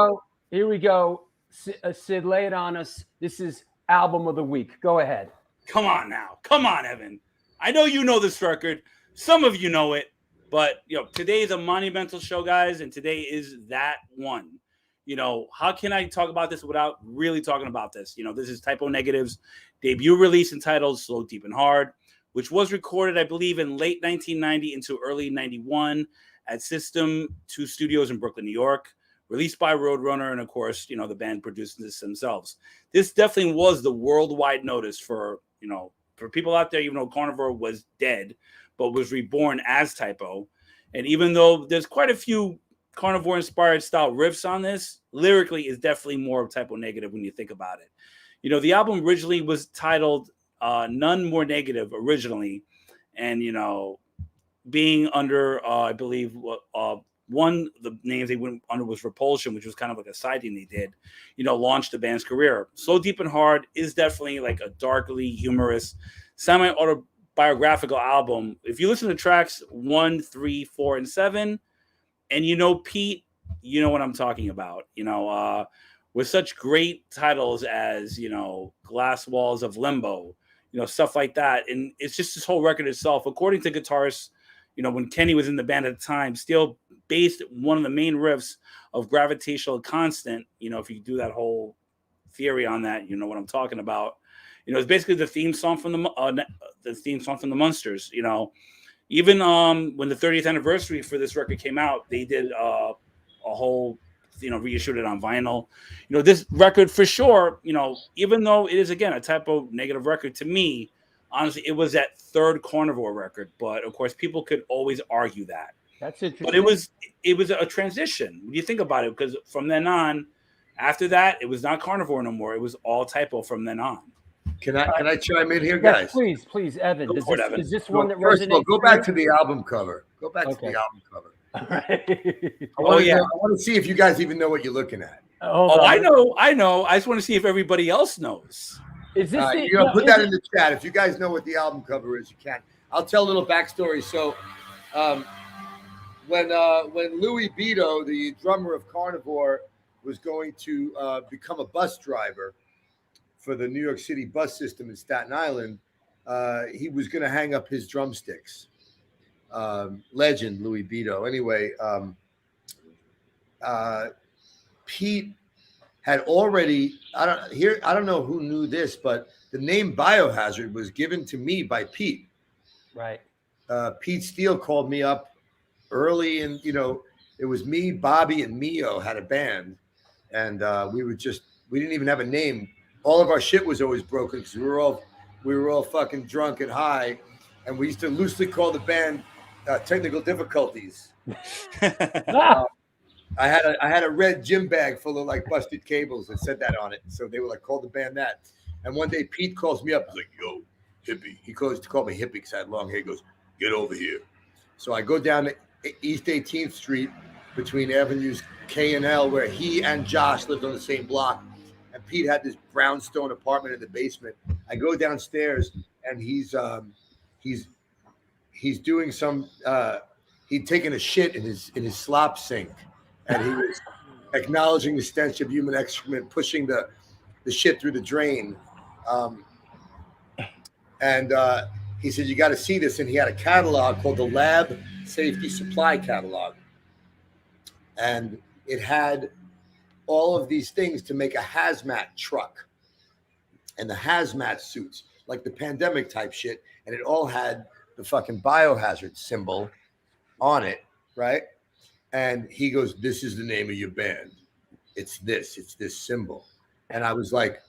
Here we go. Sid, lay it on us. This is album of the week. Go ahead. Come on now. Come on, Evan. I know you know this record. Some of you know it, but today is a monumental show, guys, and today is that one. How can I talk about this without really talking about this? This is Typo Negative's debut release entitled Slow, Deep, and Hard, which was recorded, I believe, in late 1990 into early 91 at System 2 Studios in Brooklyn, New York, released by Roadrunner, and of course, the band produced this themselves. This definitely was the worldwide notice for people out there, even though Carnivore was dead, but was reborn as Typo. And even though there's quite a few Carnivore-inspired style riffs on this, lyrically is definitely more of Typo Negative when you think about it. The album originally was titled None More Negative originally, and being under I believe one of the names they went under was Repulsion, which was kind of like a side thing they did, launched the band's career. Slow, Deep, and Hard is definitely like a darkly humorous, semi-autobiographical album. If you listen to tracks 1, 3, 4, and 7, and Pete, you know what I'm talking about, with such great titles as, Glass Walls of Limbo, stuff like that. And it's just this whole record itself, according to guitarists, when Kenny was in the band at the time, Steele based one of the main riffs of Gravitational Constant. If you do that whole theory on that, you know what I'm talking about. It's basically the theme song from the Munsters. Even when the 30th anniversary for this record came out, they did a whole, reissued it on vinyl. This record for sure, even though it is, again, a Typo Negative record, to me, honestly, it was that third Carnivore record. But of course, people could always argue that. That's interesting. But it was a transition when you think about it, because from then on, after that, it was not Carnivore no more. It was all Typo from then on. Can I chime in here, Yes, guys? please, Evan. Evan. Is this one that First of all, resonates? go back to the album cover. Go back to the album cover. All right. I want to see if you guys even know what you're looking at. I know. I just want to see if everybody else knows. Is this put that in the chat. If you guys know what the album cover is, you can. I'll tell a little backstory. So, when Louis Beto, the drummer of Carnivore, was going to become a bus driver for the New York City bus system in Staten Island, he was going to hang up his drumsticks. Legend Louis Beto. Anyway, Pete had already, I don't know who knew this, but the name Biohazard was given to me by Pete. Right. Pete Steele called me up early, and it was me, Bobby, and Mio had a band, and we didn't even have a name. All of our shit was always broken because we were all fucking drunk and high, and we used to loosely call the band Technical Difficulties. I had a red gym bag full of like busted cables that said that on it, so they were like, call the band that. And one day Pete calls me up, he's like, "Yo, hippie." He called me hippie because I had long hair. He goes, "Get over here." So I go down to East 18th Street between Avenues K and L, where he and Josh lived on the same block. And Pete had this brownstone apartment in the basement. I go downstairs, and he's doing some. He'd taken a shit in his slop sink, and he was acknowledging the stench of human excrement, pushing the shit through the drain. And he said, "You got to see this." And he had a catalog called the Lab Safety Supply Catalog, and it had all of these things to make a hazmat truck and the hazmat suits, like the pandemic type shit. And it all had the fucking Biohazard symbol on it, right? And he goes, "This is the name of your band. It's this symbol." And I was like,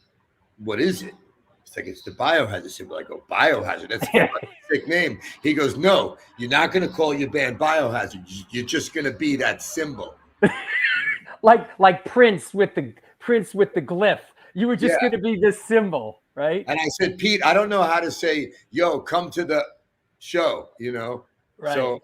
"What is it?" It's like, "It's the Biohazard symbol." I go, "Biohazard? That's a sick name." He goes, "No, you're not going to call your band Biohazard. You're just going to be that symbol." like Prince with the glyph. You were just going to be this symbol, right? And I said, "Pete, I don't know how to say, yo, come to the show, Right. So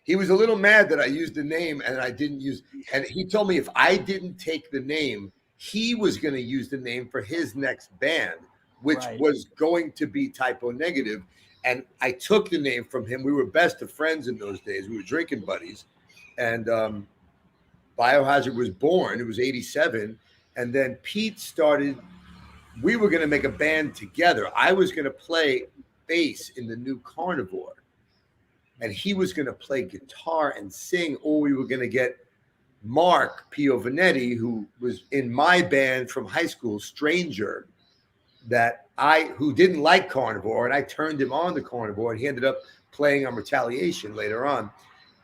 he was a little mad that I used the name and I didn't use, and he told me if I didn't take the name, he was going to use the name for his next band, which was going to be Typo Negative. And I took the name from him. We were best of friends in those days. We were drinking buddies. And Biohazard was born. It was 87. And then Pete started, we were going to make a band together. I was going to play bass in the new Carnivore. And he was going to play guitar and sing, or we were going to get Mark Pio Vanetti, who was in my band from high school, Stranger, who didn't like Carnivore, and I turned him on to Carnivore, and he ended up playing on Retaliation later on.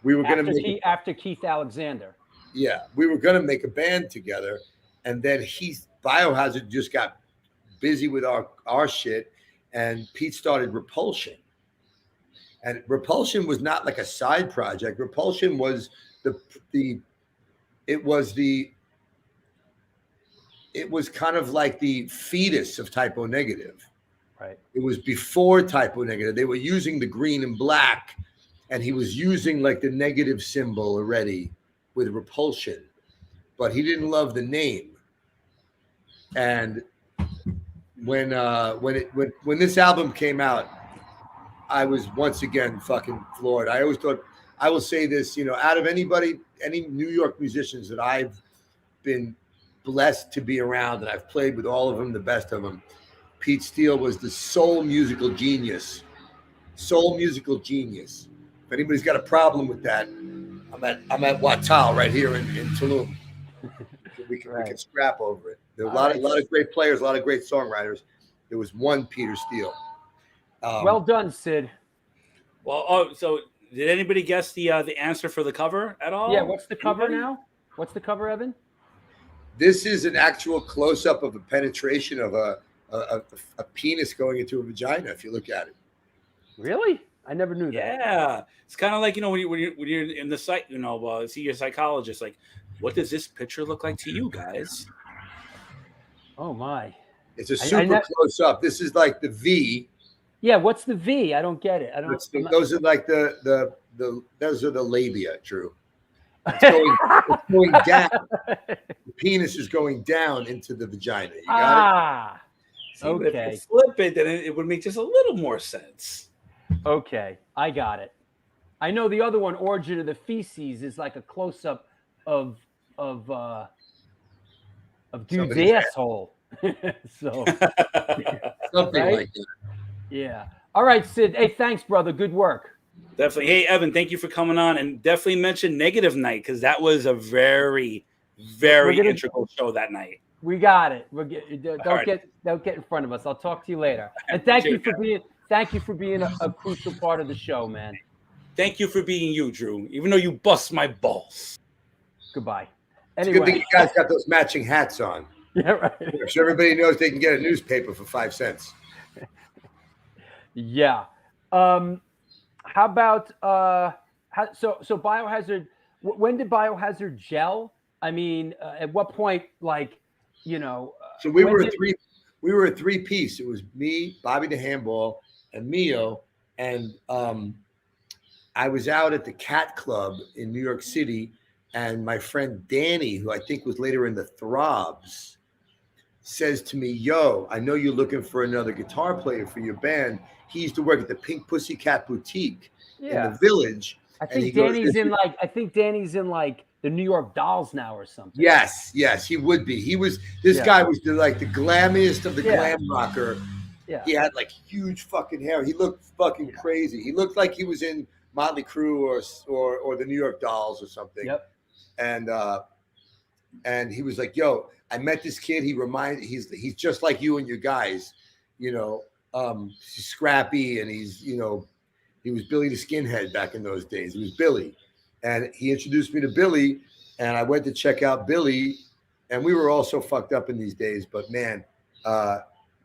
We were going to make after Keith Alexander. Yeah, we were gonna make a band together, and then Biohazard just got busy with our shit, and Pete started Repulsion. And Repulsion was not like a side project. Repulsion was it was kind of like the fetus of Type O Negative. Right. It was before Type O Negative. They were using the green and black, and he was using like the negative symbol already with Repulsion, but he didn't love the name. And when this album came out, I was once again fucking floored. I always thought, I will say this, out of any New York musicians that I've been blessed to be around, and I've played with all of them, the best of them, Pete Steele was the sole musical genius. If anybody's got a problem with that, I'm at Watal right here in Tulum. We can scrap over it. There are a lot of great players, a lot of great songwriters. There was one Peter Steele. Well done, Sid. Well, so did anybody guess the answer for the cover at all? Yeah, what's the cover now? What's the cover, Evan? This is an actual close-up of a penetration of a penis going into a vagina, if you look at it. Really? I never knew that. Yeah. It's kind of like, when you're in the site, see your psychologist, like, what does this picture look like to you guys? Oh, my. It's a super close-up. This is like the V. Yeah, what's the V? I don't get it. Those are like those are the labia, Drew. It's going down. The penis is going down into the vagina. You got it? See, okay. If you flip it, then it would make just a little more sense. Okay, I got it. I know the other one, Origin of the Feces, is like a close-up of dude's asshole. So something like that. Yeah. All right, Sid. Hey, thanks, brother. Good work. Definitely. Hey, Evan, thank you for coming on, and definitely mention Negative Night, because that was a very, very integral show that night. We got it. Don't get in front of us. I'll talk to you later. And thank you for being a crucial part of the show, man. Thank you for being you, Drew. Even though you bust my balls. Goodbye. Anyway. It's good that you guys got those matching hats on. Yeah, right. So everybody knows they can get a newspaper for 5 cents. Yeah. How about so Biohazard? When did Biohazard gel? I mean, at what point? So we were a three-piece. It was me, Bobby the Handball, and Mio. And I was out at the Cat Club in New York City, and my friend Danny, who I think was later in the Throbs, says to me, "Yo, I know you're looking for another guitar player for your band." He used to work at the Pink Pussycat Boutique in the Village. I think Danny's in the New York Dolls now or something. Yes, he would be. This guy was the glammiest of the glam rocker. Yeah. He had huge fucking hair. He looked fucking crazy. He looked like he was in Motley Crue or the New York Dolls or something. Yep. And he was like, "Yo, I met this kid. He's just like you and your guys, he's scrappy, and he was Billy the Skinhead back in those days. He was Billy." And he introduced me to Billy, and I went to check out Billy, and we were all so fucked up in these days, but man,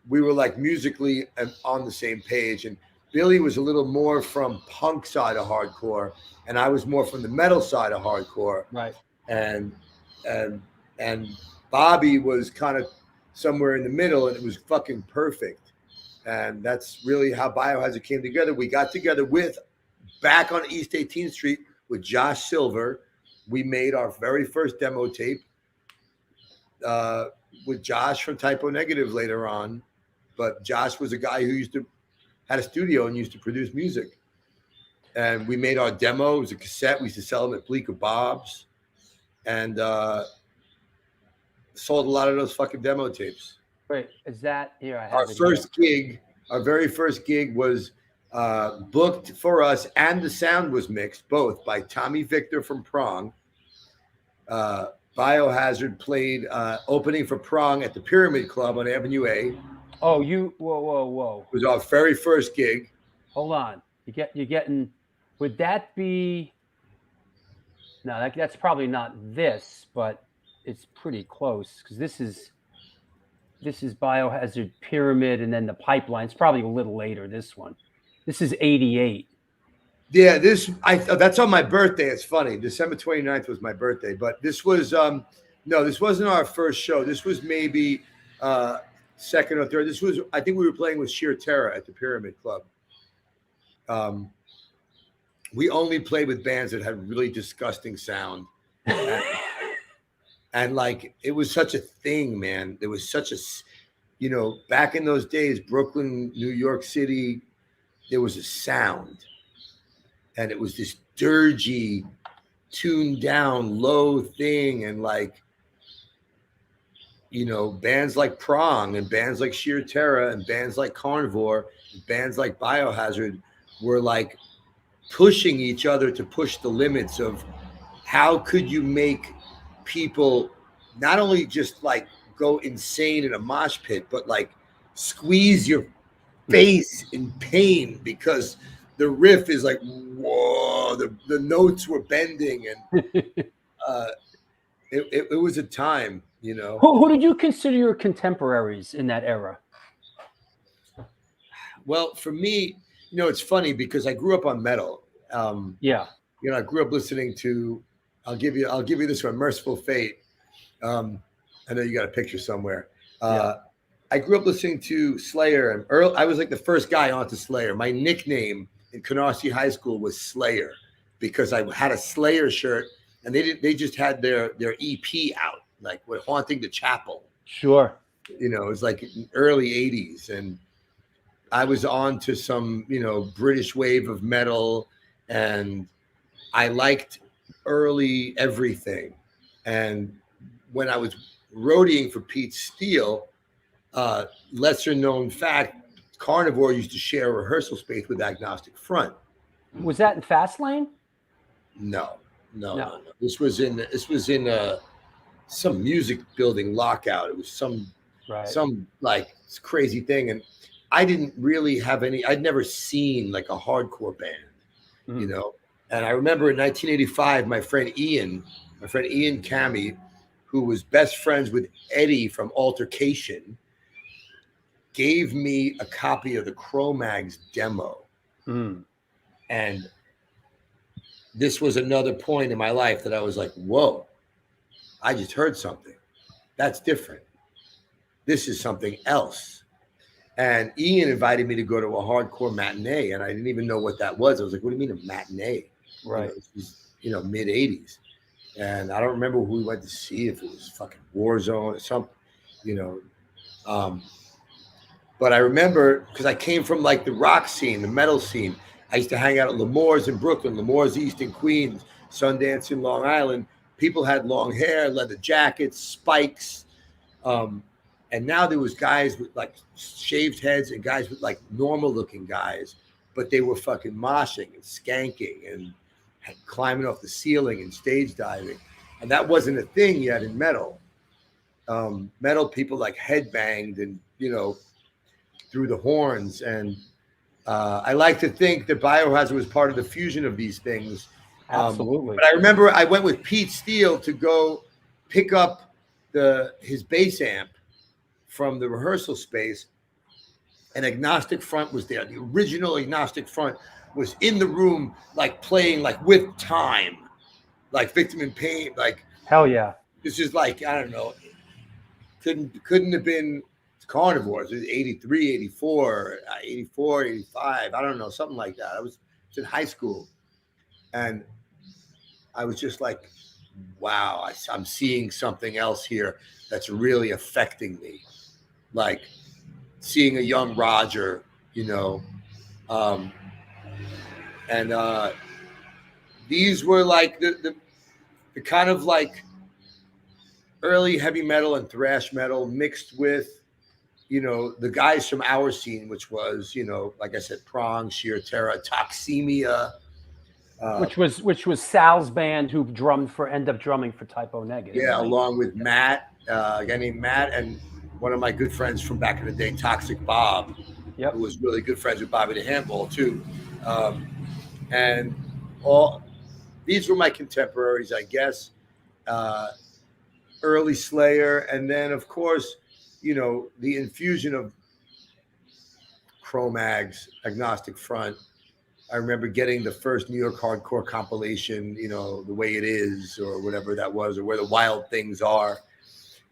we were musically on the same page. And Billy was a little more from punk side of hardcore, and I was more from the metal side of hardcore. Right. And Bobby was kind of somewhere in the middle, and it was fucking perfect. And that's really how Biohazard came together. We got together back on East 18th Street with Josh Silver. We made our very first demo tape with Josh from Type O Negative later on. But Josh was a guy who had a studio and used to produce music. And we made our demo. It was a cassette. We used to sell them at Bleecker Bob's. And sold a lot of those fucking demo tapes. Wait, is that here? Our very first gig was booked for us, and the sound was mixed, both by Tommy Victor from Prong. Biohazard played opening for Prong at the Pyramid Club on Avenue A. Oh, whoa. It was our very first gig. Hold on. You're getting, would that be No, that's probably not this, but it's pretty close because this is Biohazard Pyramid, and then the Pipeline. It's probably a little later. This one, this is '88. Yeah, that's on my birthday. It's funny. December 29th was my birthday, but this was no, this wasn't our first show. This was maybe second or third. This was, I think we were playing with Sheer Terror at the Pyramid Club. We only played with bands that had really disgusting sound. And like, it was such a thing, man. There was such a, you know, back in those days, Brooklyn, New York City, there was a sound. And it was this dirgy, tuned down, low thing. And like, you know, bands like Prong and bands like Sheer Terror and bands like Carnivore, and bands like Biohazard were like pushing each other to push the limits of how could you make people not only just like go insane in a mosh pit, but like squeeze your face in pain because the riff is like, whoa, the notes were bending. And it was a time, you know. Who did you consider your contemporaries in that era? Well, for me, you know, it's funny because I grew up on metal. Yeah. You know, I grew up listening to, I'll give you this one, Merciful Fate. I know you got a picture somewhere. I grew up listening to Slayer, and I was like the first guy onto Slayer. My nickname in Canarsie High School was Slayer because I had a Slayer shirt, and they just had their EP out, like with Haunting the Chapel. Sure. You know, it was like early 80s, and I was on to some, you know, British wave of metal, and I liked early everything. And when I was roadieing for Pete Steele, lesser known fact, Carnivore used to share a rehearsal space with Agnostic Front. Was that in Fastlane? No. This was in some music building lockout. It was some like crazy thing. And I didn't really have I'd never seen like a hardcore band, you know? And I remember in 1985, my friend Ian Cammy, who was best friends with Eddie from Altercation, gave me a copy of the Cro-Mags demo. And this was another point in my life that I was like, whoa, I just heard something. That's different. This is something else. And Ian invited me to go to a hardcore matinee, and I didn't even know what that was. I was like, what do you mean a matinee? Right. You know, mid 80s. And I don't remember who we went to see, if it was fucking Warzone or something, you know. But I remember, because I came from like the rock scene, the metal scene. I used to hang out at Lemore's in Brooklyn, Lemore's East in Queens, Sundance in Long Island. People had long hair, leather jackets, spikes. And now there was guys with like shaved heads and guys with like normal looking guys, but they were fucking moshing and skanking and climbing off the ceiling and stage diving. And that wasn't a thing yet in metal. Metal people like headbanged and, you know, through the horns. And I like to think that Biohazard was part of the fusion of these things. Absolutely. But I remember I went with Pete Steele to go pick up his bass amp from the rehearsal space, and Agnostic Front was there. The original Agnostic Front was in the room, like playing like with time, like Victim in Pain, like hell yeah. This is like, I don't know, couldn't have been Carnivores. It was 83, 84, 84, 85. I don't know, something like that. I was in high school, and I was just like, wow, I'm seeing something else here that's really affecting me. Like seeing a young Roger, you know, and these were like the kind of like early heavy metal and thrash metal mixed with, you know, the guys from our scene, which was, you know, like I said, Prong, Sheer Terror, Toxemia, which was Sal's band, who ended up drumming for Type O Negative. Yeah, right? along with Matt, a guy named Matt, and one of my good friends from back in the day, Toxic Bob, who was really good friends with Bobby the Handball too. And these were my contemporaries, I guess. Early Slayer, and then of course, you know, the infusion of Cro-Mags, Agnostic Front. I remember getting the first New York hardcore compilation, you know, The Way It Is or whatever that was, or Where the Wild Things Are,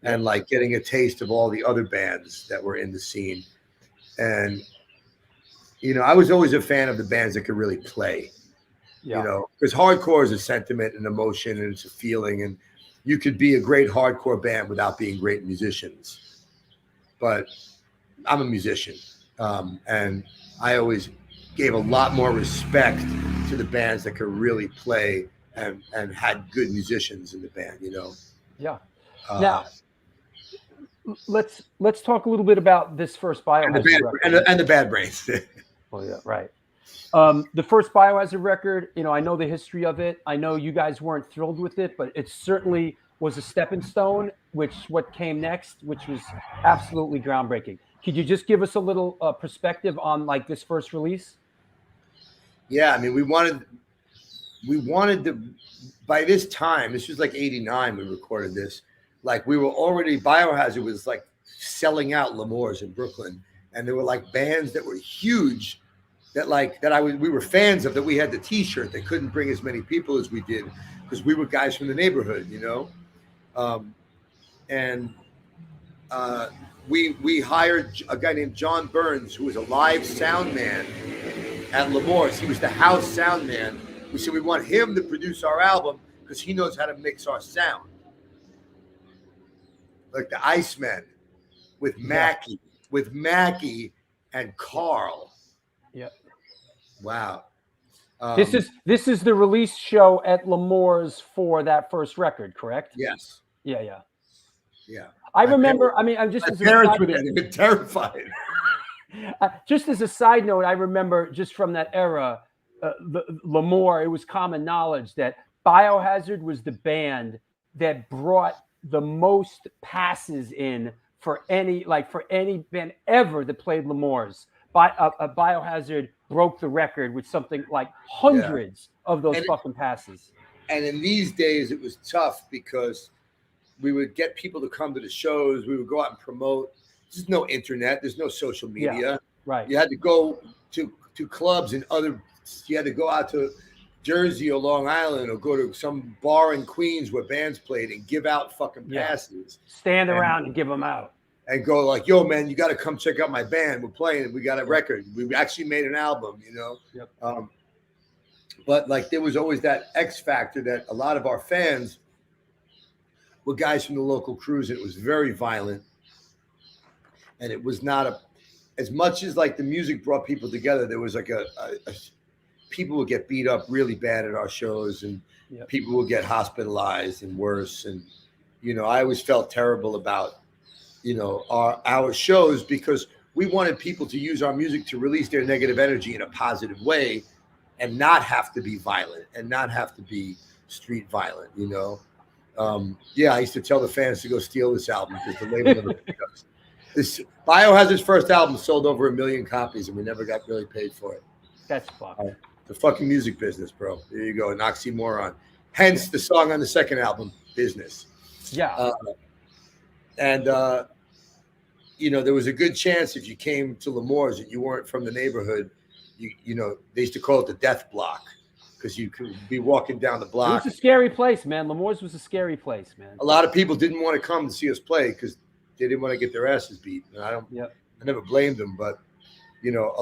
and like getting a taste of all the other bands that were in the scene. And, you know, I was always a fan of the bands that could really play, you know, because hardcore is a sentiment and emotion and it's a feeling, and you could be a great hardcore band without being great musicians. But I'm a musician, and I always gave a lot more respect to the bands that could really play and had good musicians in the band, you know? Yeah. Now, let's talk a little bit about this first Biohazard record. And the Bad Brains. Oh, yeah, right. The first Biohazard record, you know, I know the history of it. I know you guys weren't thrilled with it, but it certainly was a stepping stone, what came next, which was absolutely groundbreaking. Could you just give us a little perspective on like this first release? Yeah, I mean, we wanted to, by this time, this was like 89, we recorded this. Like we were already, Biohazard was like selling out L'Amour's in Brooklyn. And there were like bands that were huge we were fans of, that we had the t-shirt. They couldn't bring as many people as we did because we were guys from the neighborhood, you know? We hired a guy named John Burns, who was a live sound man at L'Amour's. He was the house sound man. We said we want him to produce our album because he knows how to mix our sound. Like the Icemen with Mackie, and Carl. Yep. Wow. This is the release show at L'Amour's for that first record, correct? Yes. Yeah. I remember. I mean, I'm just my parents were there. They've been terrified. Just as a side note, I remember just from that era, L'Amour. It was common knowledge that Biohazard was the band that brought the most passes in for any band ever that played L'Amour's. Biohazard broke the record with something like hundreds of those fucking passes. And in these days, it was tough because we would get people to come to the shows. We would go out and promote. There's no internet. There's no social media. Yeah, right. You had to go to clubs and you had to go out to Jersey or Long Island or go to some bar in Queens where bands played and give out fucking passes. Stand around and give them out. And go like, yo, man, you got to come check out my band. We're playing. We got a record. We actually made an album, you know? Yep. But like there was always that X factor that a lot of our fans were guys from the local crews, and it was very violent. And it was not as much as like the music brought people together, there was like people would get beat up really bad at our shows, and people would get hospitalized and worse. And, you know, I always felt terrible about, you know, our shows because we wanted people to use our music to release their negative energy in a positive way and not have to be violent and not have to be street violent, you know? I used to tell the fans to go steal this album because the label never picked us. This Biohazard's first album sold over 1 million copies and we never got really paid for it. That's fucked. The fucking music business, bro. There you go, an oxymoron. Hence the song on the second album, Business. Yeah. You know, there was a good chance if you came to L'Amour's and you weren't from the neighborhood, you know, they used to call it the death block because you could be walking down the block. It was a scary place, man. L'Amour's was a scary place, man. A lot of people didn't want to come to see us play because they didn't want to get their asses beat. And I never blamed them, but you know,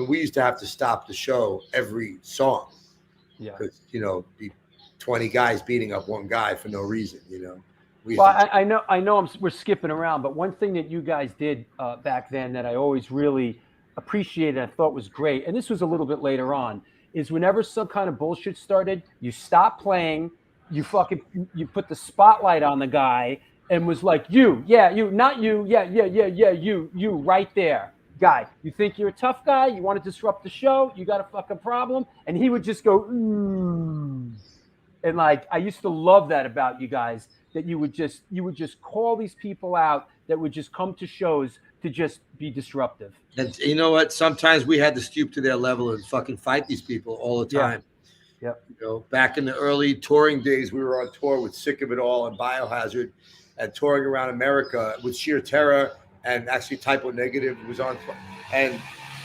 we used to have to stop the show every song. Yeah. Because, you know, be 20 guys beating up one guy for no reason, you know. I know we're skipping around, but one thing that you guys did back then that I always really appreciated and I thought was great, and this was a little bit later on, is whenever some kind of bullshit started, you stopped playing, you put the spotlight on the guy and was like, you right there. Guy, you think you're a tough guy? You want to disrupt the show? You got a fucking problem? And he would just go, ooh. And like, I used to love that about you guys, that you would just call these people out that would just come to shows to just be disruptive. And you know what? Sometimes we had to stoop to their level and fucking fight these people all the time. Yep. You know, back in the early touring days, we were on tour with Sick of It All and Biohazard, and touring around America with Sheer Terror, and actually O Negative was on, and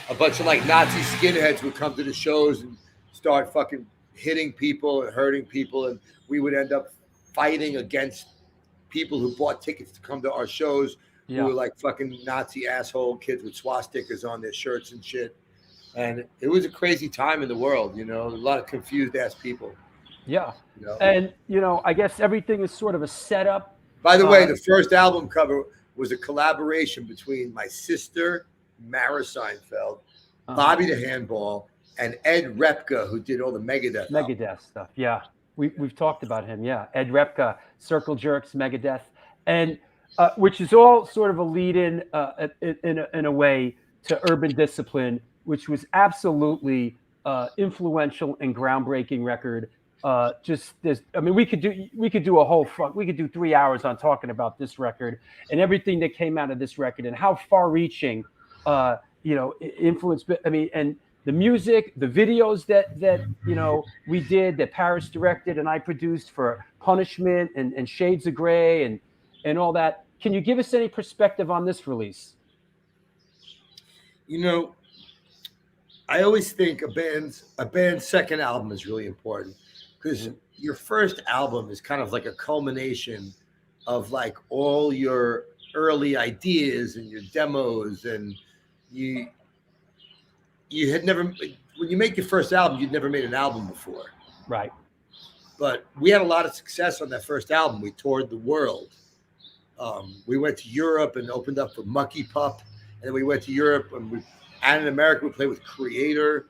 a bunch of like Nazi skinheads would come to the shows and start fucking hitting people and hurting people, and we would end up fighting against people who bought tickets to come to our shows, who were like fucking Nazi asshole kids with swastikas on their shirts and shit. And it was a crazy time in the world, you know, a lot of confused ass people. Yeah. You know? And, you know, I guess everything is sort of a setup. By the way, the first album cover was a collaboration between my sister, Mara Seinfeld, Bobby the Handball, and Ed Repka, who did all the Megadeth stuff. Yeah. We've talked about him. Yeah. Ed Repka, Circle Jerks, Megadeth, and which is all sort of a lead in a way to Urban Discipline, which was absolutely influential and groundbreaking record. We could do a whole we could do 3 hours on talking about this record and everything that came out of this record and how far-reaching, influence. I mean, and the music, the videos that we did, that Paris directed and I produced for Punishment and Shades of Grey and all that. Can you give us any perspective on this release? You know, I always think a band's second album is really important, because your first album is kind of like a culmination of like all your early ideas and your demos, and you had never, when you make your first album, you'd never made an album before. Right. But we had a lot of success on that first album. We toured the world. We went to Europe and opened up for Mucky Pup, and then we went to Europe and in America we played with Creator,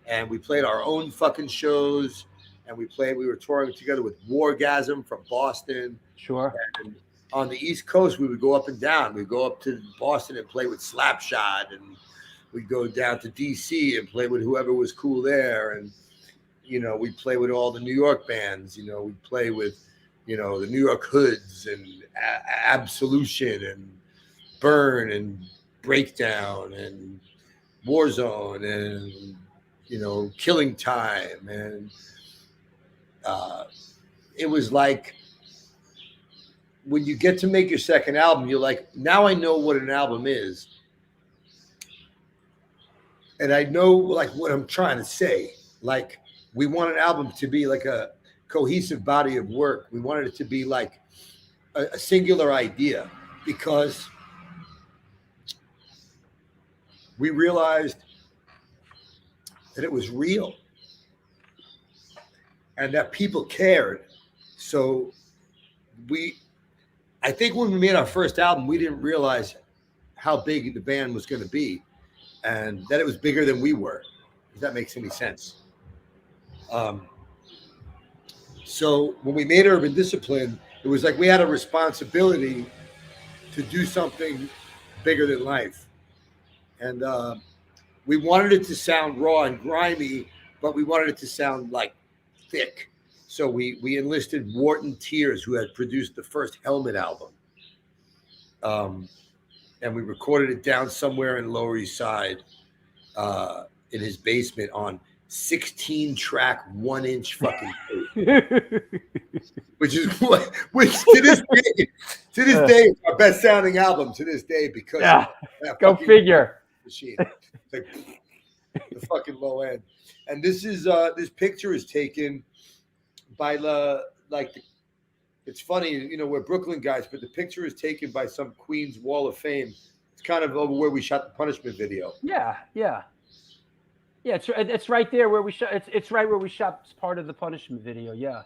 and we played our own fucking shows. And we were touring together with Wargasm from Boston. Sure. And on the East Coast, we would go up and down. We'd go up to Boston and play with Slapshot, and we'd go down to DC and play with whoever was cool there. And, you know, we'd play with all the New York bands. You know, we'd play with, you know, the New York Hoods and Absolution and Burn and Breakdown and Warzone and, you know, Killing Time. And it was like, when you get to make your second album, you're like, now I know what an album is. And I know like what I'm trying to say. Like, we want an album to be like a cohesive body of work. We wanted it to be like a singular idea, because we realized that it was real and that people cared. So I think when we made our first album, we didn't realize how big the band was going to be, and that it was bigger than we were, if that makes any sense. So when we made Urban Discipline, it was like we had a responsibility to do something bigger than life. And we wanted it to sound raw and grimy, but we wanted it to sound like thick. So we enlisted Wharton Tears, who had produced the first Helmet album. And we recorded it down somewhere in Lower East Side in his basement on 16-track 1-inch fucking tape. which to this day is our best sounding album to this day, because go figure. Machine. It's like the fucking low end. And this picture is taken by it's funny, you know, we're Brooklyn guys, but the picture is taken by some Queens Wall of Fame. It's kind of over where we shot the Punishment video. Yeah. It's right there where we shot. It's right where we shot part of the Punishment video. Yeah.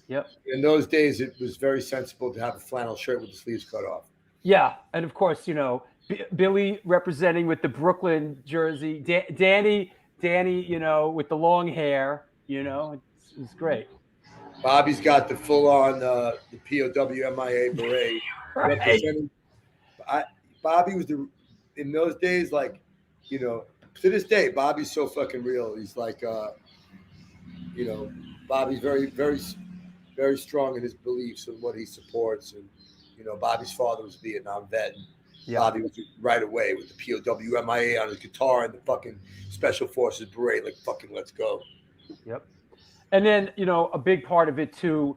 Yep. In those days, it was very sensible to have a flannel shirt with the sleeves cut off. Yeah, and of course, you know, Billy representing with the Brooklyn jersey, Danny, you know, with the long hair. You know, it's great. Bobby's got the full-on the POW MIA beret. Right. Bobby was in those days, like, you know, to this day, Bobby's so fucking real. He's like, you know, Bobby's very, very, very strong in his beliefs and what he supports. And, you know, Bobby's father was a Vietnam vet. Yeah. Bobby was right away with the POW MIA on his guitar and the fucking Special Forces beret, like, fucking let's go. Yep. And then, you know, a big part of it too,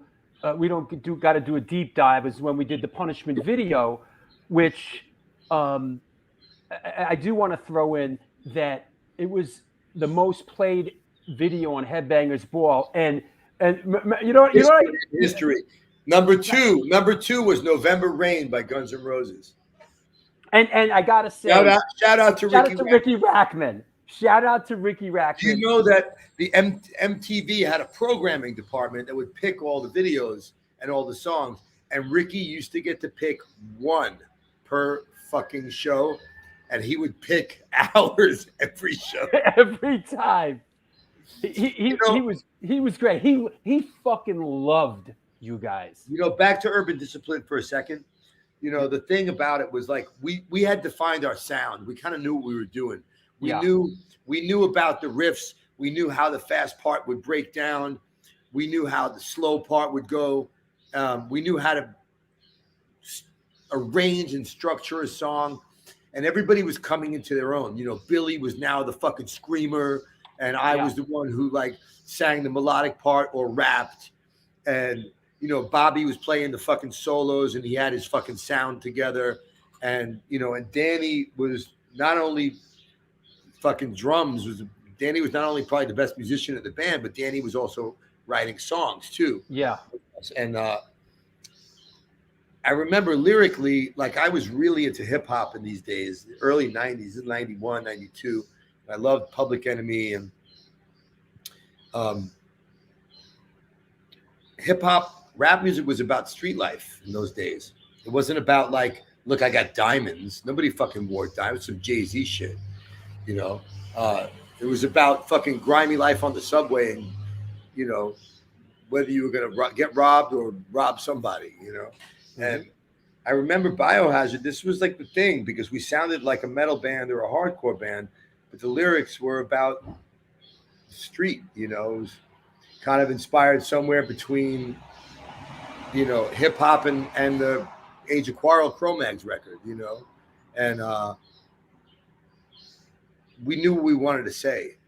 we got to do a deep dive, is when we did the punishment video, which I do want to throw in that it was the most played video on Headbangers Ball, and history. Number two was November Rain by Guns N' Roses. And I gotta say, shout out to Ricky Rackman. Shout out to Ricky Rackman. Do you know that the MTV had a programming department that would pick all the videos and all the songs, and Ricky used to get to pick one per fucking show, and he would pick hours every show. Every time. He was great. He fucking loved you guys. You know, back to Urban Discipline for a second. You know, the thing about it was like we had to find our sound. We kind of knew what we were doing. We knew about the riffs. We knew how the fast part would break down. We knew how the slow part would go. We knew how to arrange and structure a song, and everybody was coming into their own. You know, Billy was now the fucking screamer, and I was the one who like sang the melodic part or rapped, and you know, Bobby was playing the fucking solos, and he had his fucking sound together, and you know, and Danny was not only fucking drums. Danny was not only probably the best musician in the band, but Danny was also writing songs too. Yeah. And I remember lyrically, like I was really into hip hop in these days, the early 90s, 91, 92. I loved Public Enemy, and hip hop, rap music was about street life in those days. It wasn't about like, look, I got diamonds. Nobody fucking wore diamonds. Some Jay-Z shit. You know, it was about fucking grimy life on the subway, and you know, whether you were gonna get robbed or rob somebody. You know, and I remember Biohazard. This was like the thing because we sounded like a metal band or a hardcore band, but the lyrics were about the street. You know, it was kind of inspired somewhere between, you know, hip hop and the Age of Quarrel Cro-Mags record. You know, and we knew what we wanted to say.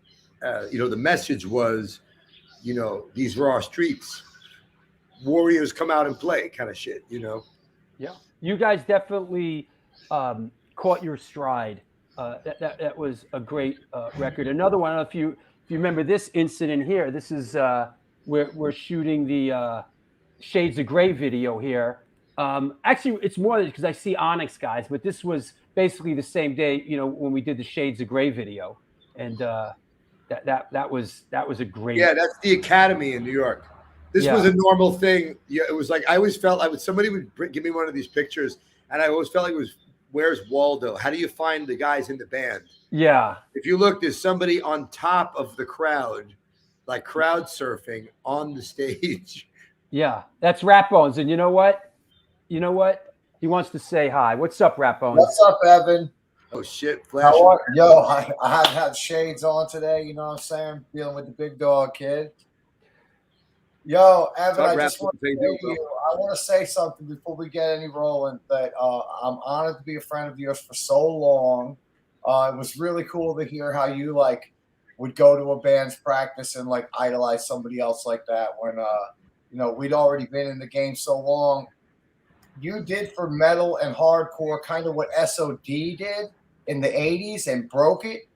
You know, the message was, you know, these were our streets. Warriors come out and play kind of shit, you know? Yeah. You guys definitely caught your stride. That was a great record. Another one, I don't know if you remember this incident here. This is we're shooting the Shades of Grey video here. Actually, it's more because I see Onyx guys, but this was basically the same day, you know, when we did the Shades of Grey video, and that was a great. Yeah, that's the Academy in New York. This was a normal thing. Yeah, it was like I always felt somebody would give me one of these pictures, and I always felt like it was, where's Waldo? How do you find the guys in the band? Yeah. If you look, there's somebody on top of the crowd, like crowd surfing on the stage. Yeah, that's Rat Bones, and you know what? He wants to say hi. What's up, Rat Bones? What's up, Evan? Oh, shit. Yo, I had shades on today. You know what I'm saying? Dealing with the big dog kid. Yo, Evan, I just want to say something before we get any rolling. That I'm honored to be a friend of yours for so long. It was really cool to hear how you like would go to a band's practice and like idolize somebody else like that when you know, we'd already been in the game so long. You did for metal and hardcore kind of what SOD did in the 80s and broke it.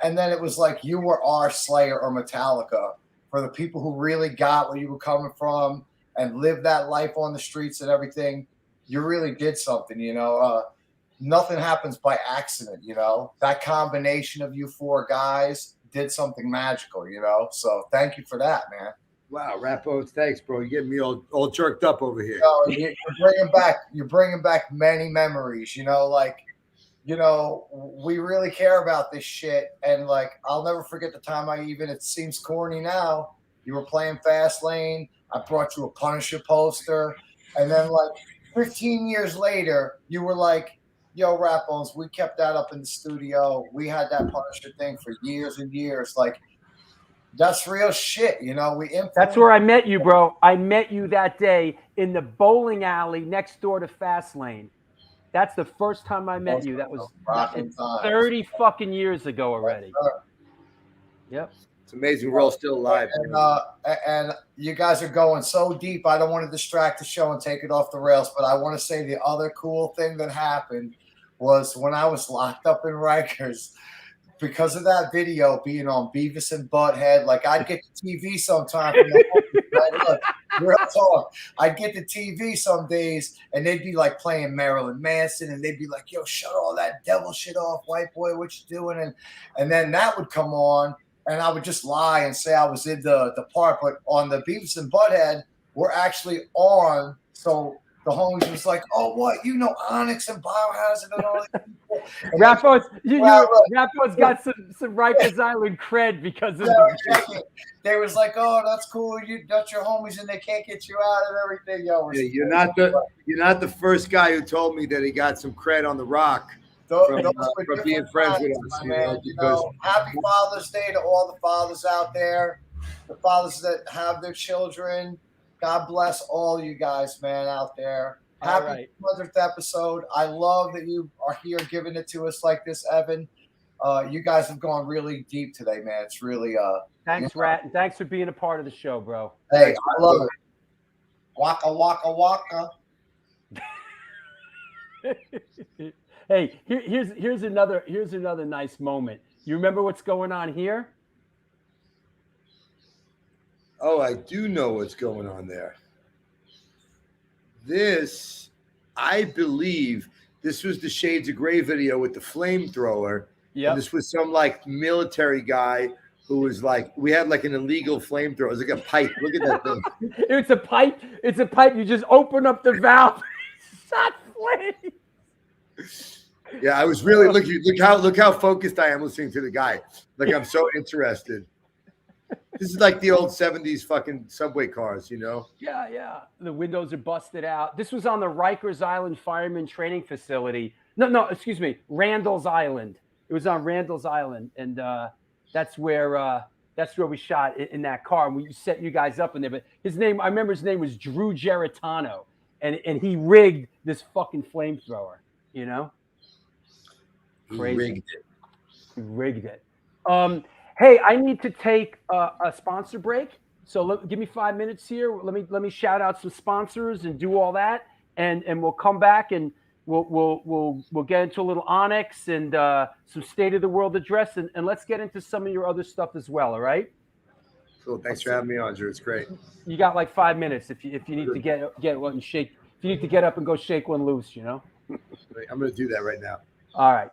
And then it was like you were our Slayer or Metallica for the people who really got where you were coming from and lived that life on the streets and everything. You really did something, you know. Nothing happens by accident, you know. That combination of you four guys did something magical, you know. So thank you for that, man. Wow, Rappo, thanks, bro. You're getting me all jerked up over here. You're bringing back many memories. You know, like, you know, we really care about this shit, and like, I'll never forget the time it seems corny now. You were playing Fast Lane. I brought you a Punisher poster, and then like 15 years later, you were like, "Yo, Rat Bones, we kept that up in the studio. We had that Punisher thing for years and years." Like. That's real shit, you know. That's where I met you, bro. I met you that day in the bowling alley next door to Fast Lane. That's the first time I met you. That was 30 fucking years ago already. Yep. It's amazing we're all still alive. And you guys are going so deep. I don't want to distract the show and take it off the rails, but I want to say the other cool thing that happened was when I was locked up in Rikers, because of that video being on Beavis and Butthead, like I'd get the TV sometime from the home, right? Look, real talk. I'd get the TV some days and they'd be like playing Marilyn Manson and they'd be like, yo, shut all that devil shit off, white boy, what you doing? And then that would come on and I would just lie and say I was in the part. But on the Beavis and Butthead, we're actually on. So the homies was like, oh, what? You know Onyx and Biohazard and all that. Rappo's got some Rikers Island cred because of they was like, oh, that's cool. That's your homies and they can't get you out and everything. Yo, yeah, you're not the first guy who told me that he got some cred on the Rock from being friends with us. Happy Father's Day to all the fathers out there, the fathers that have their children. God bless all you guys, man, out there. Happy 100th episode. I love that you are here giving it to us like this, Evan. You guys have gone really deep today, man. It's really thanks, Rat, and thanks for being a part of the show, bro. Hey, I love it. Waka waka waka. Hey, here's another nice moment. You remember what's going on here? Oh, I do know what's going on there. This, I believe, this was the Shades of Grey video with the flamethrower. Yeah. This was some like military guy who was like, we had like an illegal flamethrower. It was like a pipe. Look at that thing. It's a pipe. It's a pipe. You just open up the valve. Shot flame. Yeah, I was really look how focused I am listening to the guy. Like I'm so interested. This is like the old 70s fucking subway cars, you know? Yeah, yeah. The windows are busted out. This was on the Rikers Island Fireman Training Facility. No, excuse me, Randall's Island. It was on Randall's Island, and that's where we shot in that car. And we set you guys up in there. But I remember his name was Drew Geritano, and he rigged this fucking flamethrower, you know? Crazy. He rigged it. Hey, I need to take a sponsor break. So give me 5 minutes here. Let me shout out some sponsors and do all that, and we'll come back and we'll get into a little Onyx and some state of the world address, and let's get into some of your other stuff as well. All right. Cool. Thanks for having me on, Drew. It's great. You got like 5 minutes if you need to get one and shake. If you need to get up and go shake one loose, you know. I'm going to do that right now. All right.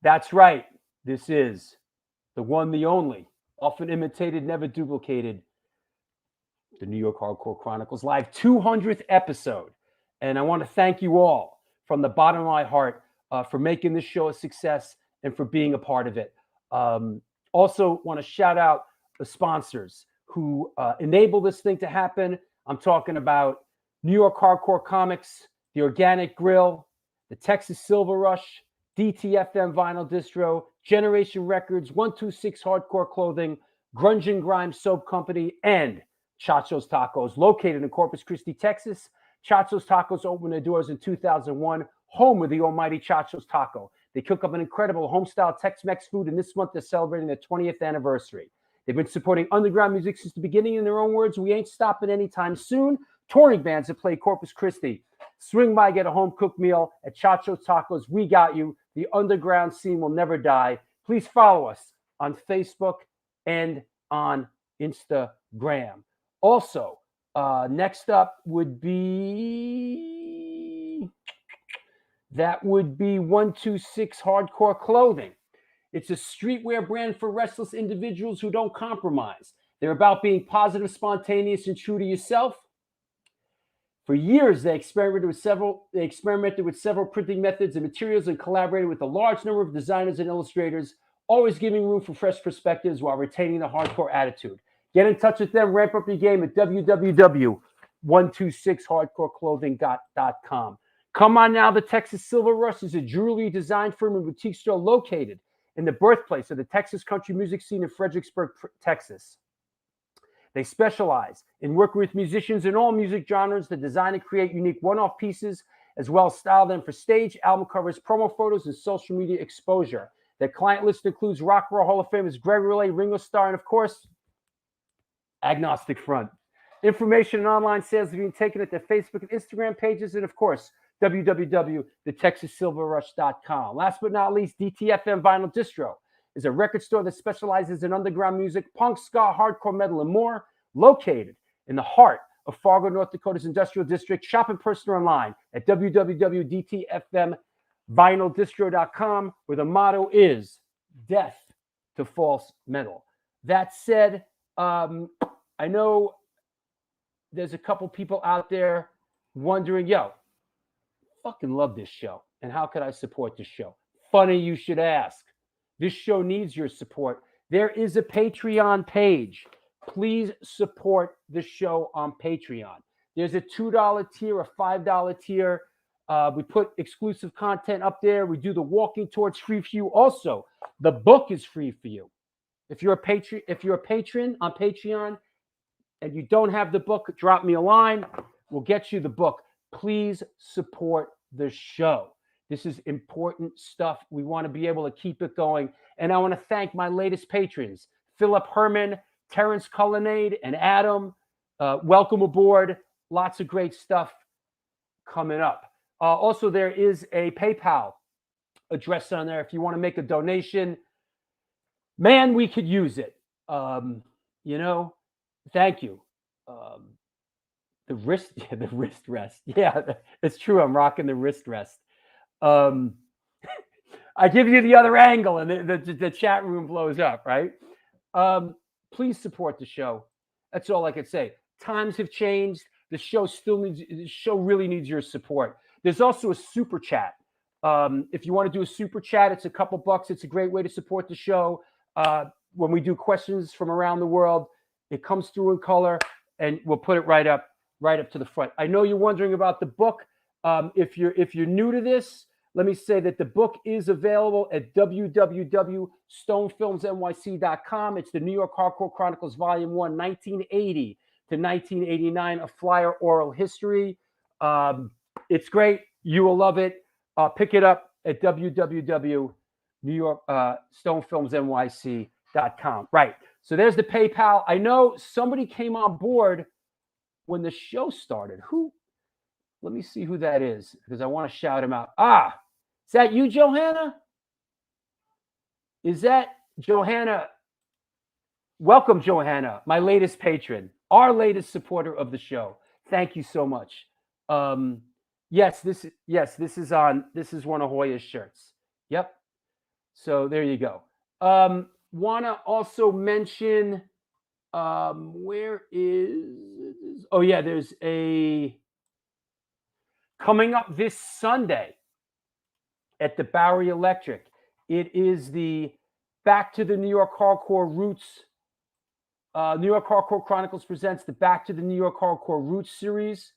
That's right. This is the one, the only, often imitated, never duplicated, the New York Hardcore Chronicles Live 200th episode. And I want to thank you all from the bottom of my heart for making this show a success and for being a part of it. Also want to shout out the sponsors who enable this thing to happen. I'm talking about New York Hardcore Comics, The Organic Grill, the Texas Silver Rush, DTFM Vinyl Distro, Generation Records, 126 Hardcore Clothing, Grunge and Grime Soap Company, and Chacho's Tacos, located in Corpus Christi, Texas. Chacho's Tacos opened their doors in 2001, home of the almighty Chacho's Taco. They cook up an incredible home-style Tex-Mex food, and this month they're celebrating their 20th anniversary. They've been supporting underground music since the beginning. In their own words, we ain't stopping anytime soon. Touring bands that play Corpus Christi. Swing by, get a home-cooked meal at Chacho's Tacos. We got you. The underground scene will never die. Please follow us on Facebook and on Instagram. Also, next up would be 126 Hardcore Clothing. It's a streetwear brand for restless individuals who don't compromise. They're about being positive, spontaneous, and true to yourself. For years, they experimented with several printing methods and materials and collaborated with a large number of designers and illustrators, always giving room for fresh perspectives while retaining the hardcore attitude. Get in touch with them, ramp up your game at www.126hardcoreclothing.com. Come on now, the Texas Silver Rush is a jewelry design firm and boutique store located in the birthplace of the Texas country music scene in Fredericksburg, Texas. They specialize in working with musicians in all music genres to design and create unique one-off pieces, as well as style them for stage, album covers, promo photos, and social media exposure. That client list includes Rock and Roll Hall of Famers Greg Riley, Ringo Starr, and of course, Agnostic Front. Information and online sales are being taken at their Facebook and Instagram pages, and of course, www.thetexassilverrush.com. Last but not least, DTFM Vinyl Distro is a record store that specializes in underground music, punk, ska, hardcore metal, and more, located in the heart of Fargo, North Dakota's industrial district. Shop in person or online at www.dtfmvinyldistro.com, where the motto is death to false metal. That said, I know there's a couple people out there wondering, fucking love this show. And how could I support this show? Funny you should ask. This show needs your support. There is a Patreon page. Please support the show on Patreon. There's a $2 tier, a $5 tier. We put exclusive content up there. We do the walking tour. It's free for you. Also, the book is free for you. If you're a patron on Patreon and you don't have the book, drop me a line. We'll get you the book. Please support the show. This is important stuff. We want to be able to keep it going. And I want to thank my latest patrons, Philip Herman, Terrence Cullinade, and Adam. Welcome aboard. Lots of great stuff coming up. Also, there is a PayPal address on there. If you want to make a donation, man, we could use it. Thank you. The wrist rest. Yeah, it's true. I'm rocking the wrist rest. I give you the other angle and the chat room blows up, right? Please support the show. That's all I could say. Times have changed. The show really needs your support. There's also a super chat. If you want to do a super chat, it's a couple bucks. It's a great way to support the show. When we do questions from around the world, it comes through in color, and we'll put it right up to the front. I know you're wondering about the book. If you're new to this, let me say that the book is available at www.stonefilmsnyc.com. It's the New York Hardcore Chronicles Volume 1, 1980 to 1989, a flyer oral history. It's great. You will love it. Pick it up at www.stonefilmsnyc.com. Right. So there's the PayPal. I know somebody came on board when the show started. Who? Let me see who that is, because I want to shout him out. Is that you, Johanna? Is that Johanna? Welcome, Johanna, my latest patron, our latest supporter of the show. Thank you so much. This is one of Hoya's shirts. Yep. So there you go. Wanna also mention there's a coming up this Sunday at the Bowery Electric. It is the Back to the New York Hardcore Roots. New York Hardcore Chronicles presents the Back to the New York Hardcore Roots series.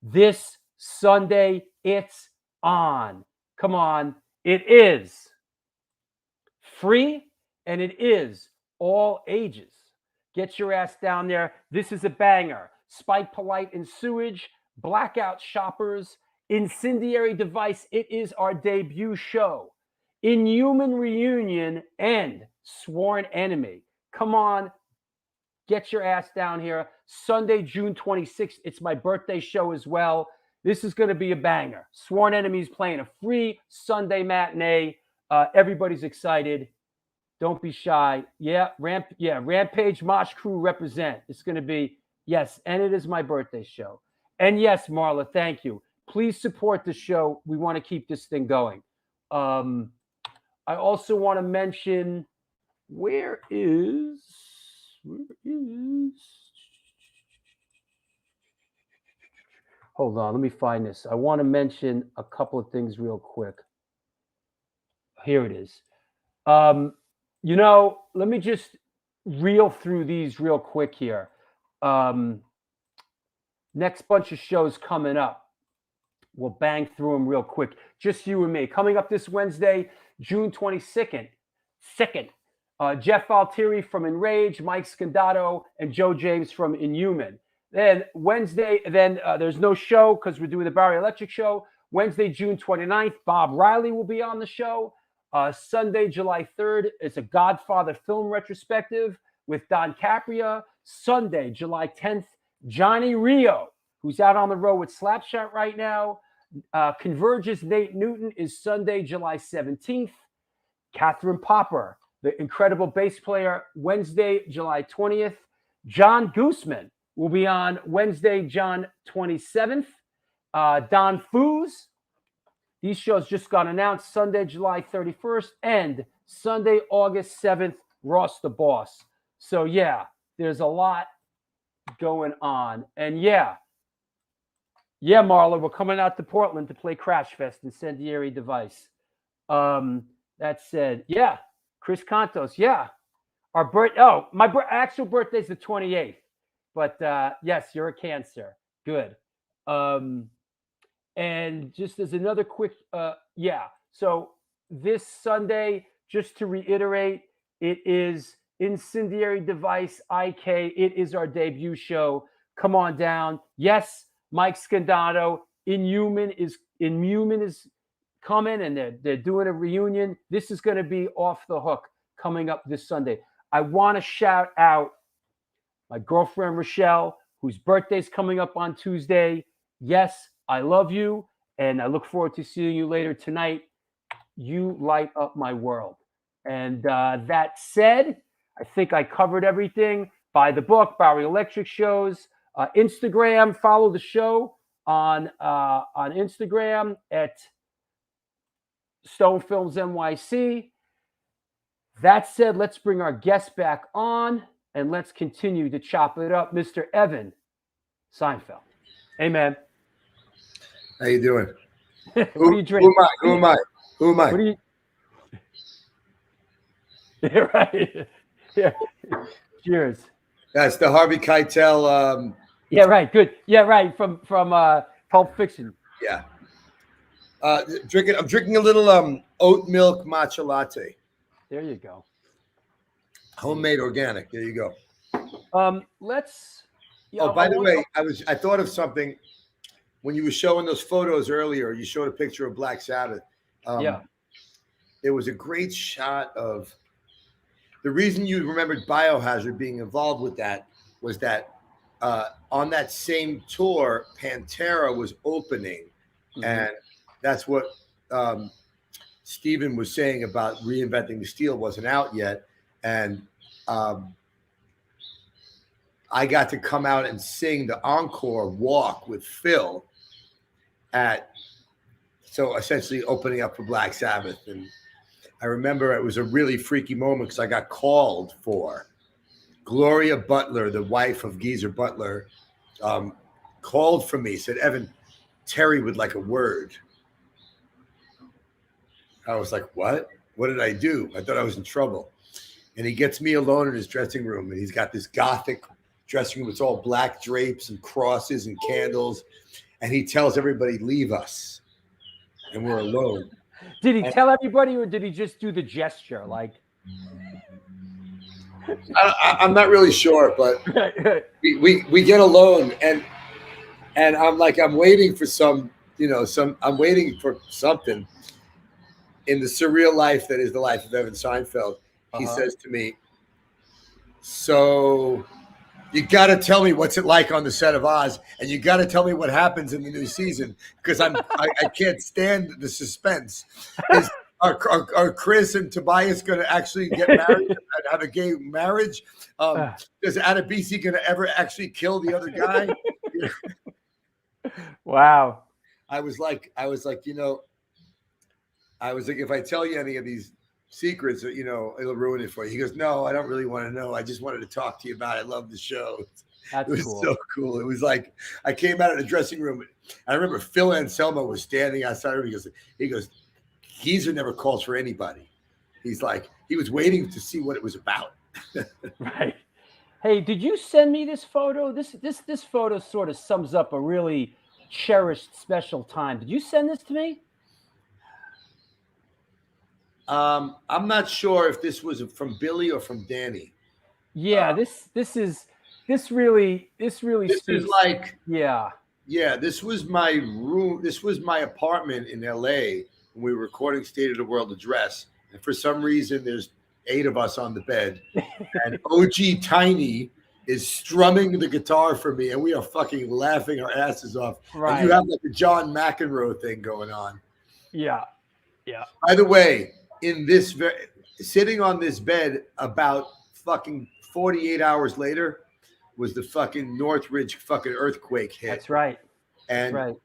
This Sunday, it's on. Come on. It is free and it is all ages. Get your ass down there. This is a banger. Spike Polite and Sewage, Blackout Shoppers, Incendiary Device. It is our debut show. Inhuman Reunion and Sworn Enemy. Come on. Get your ass down here. Sunday, June 26th. It's my birthday show as well. This is going to be a banger. Sworn Enemy's playing a free Sunday matinee. Everybody's excited. Don't be shy. Rampage Mosh Crew represent. It's going to be, yes, and it is my birthday show. And yes, Marla, thank you. Please support the show. We want to keep this thing going. I also want to mention, where is... Hold on, let me find this. I want to mention a couple of things real quick. Here it is. Let me just reel through these real quick here. Next bunch of shows coming up. We'll bang through them real quick. Just you and me. Coming up this Wednesday, June 22nd. Jeff Altieri from Enrage, Mike Scandato, and Joe James from Inhuman. Then Wednesday, there's no show because we're doing the Bowery Electric show. Wednesday, June 29th, Bob Riley will be on the show. Sunday, July 3rd, is a Godfather film retrospective with Don Capria. Sunday, July 10th, Johnny Rio, who's out on the road with Slapshot right now. Converge's Nate Newton is Sunday, July 17th. Catherine Popper, the incredible bass player, Wednesday, July 20th. John Gooseman will be on Wednesday, John 27th. Don Foos. These shows just got announced. Sunday, July 31st, and Sunday, August 7th, Ross the Boss. So, yeah, there's a lot going on. And, yeah, Marla, we're coming out to Portland to play Crash Fest Incendiary Device. That said, yeah, Chris Contos, yeah. My actual birthday's the 28th. But, yes, you're a Cancer. Good. And just as another quick, so this Sunday, just to reiterate, it is Incendiary Device IK. It is our debut show. Come on down. Yes, Mike Scandato, Inhuman is coming, and they're doing a reunion. This is going to be Off the Hook coming up this Sunday. I want to shout out my girlfriend Rochelle, whose birthday's coming up on Tuesday. Yes, I love you, and I look forward to seeing you later tonight. You light up my world. And that said, I think I covered everything. Buy the book, Bowery Electric shows, Instagram. Follow the show on Instagram at Stone Films NYC. That said, let's bring our guest back on, and let's continue to chop it up. Mr. Evan Seinfeld. Hey, man. How you doing? What are you drinking? Who am I? What are you? Yeah, right. Yeah. Cheers. That's the Harvey Keitel. Yeah, right. Good. Yeah, right. From Pulp Fiction. Yeah. I'm drinking a little oat milk matcha latte. There you go. Homemade organic. There you go. Let's. Oh, by the way, I thought of something. When you were showing those photos earlier, you showed a picture of Black Sabbath. There was a great shot of the reason you remembered Biohazard being involved with that was that on that same tour, Pantera was opening. Mm-hmm. And that's what Stephen was saying about Reinventing the Steel wasn't out yet. And I got to come out and sing the encore walk with Phil so essentially opening up for Black Sabbath. And I remember it was a really freaky moment because I got called for Gloria Butler, the wife of Geezer Butler, called for me, said, Evan, Terry would like a word. I was like, what? What did I do? I thought I was in trouble. And he gets me alone in his dressing room, and he's got this gothic dressing room. It's all black drapes and crosses and candles. And he tells everybody, leave us. And we're alone. Did he tell everybody, or did he just do the gesture? Like, I'm not really sure, but we get alone, and I'm like, I'm waiting for I'm waiting for something in the surreal life that is the life of Evan Seinfeld. He says to me, so you got to tell me what's it like on the set of Oz, and you got to tell me what happens in the new season, because I can't stand the suspense. Are Chris and Tobias going to actually get married and have a gay marriage? Is Adebisi going to ever actually kill the other guy? Wow. I was like, if I tell you any of these secrets, it'll ruin it for you. He goes, no, I don't really want to know. I just wanted to talk to you about it. I love the show. That's it was cool. So cool. It was like I came out of the dressing room. I remember Phil Anselmo was standing outside. He goes, Geezer never calls for anybody. He's like, he was waiting to see what it was about. Right. Hey, did you send me this photo? This photo sort of sums up a really cherished special time. Did you send this to me? I'm not sure if this was from Billy or from Danny. Yeah, this really speaks. Is like, yeah, this was my room. This was my apartment in LA when we were recording State of the World Address. And for some reason, there's 8 of us on the bed. And OG Tiny is strumming the guitar for me, and we are fucking laughing our asses off. Right. And you have like a John McEnroe thing going on. Yeah. Yeah. By the way, in this sitting on this bed about fucking 48 hours later was the fucking Northridge fucking earthquake hit. That's right. And That's right.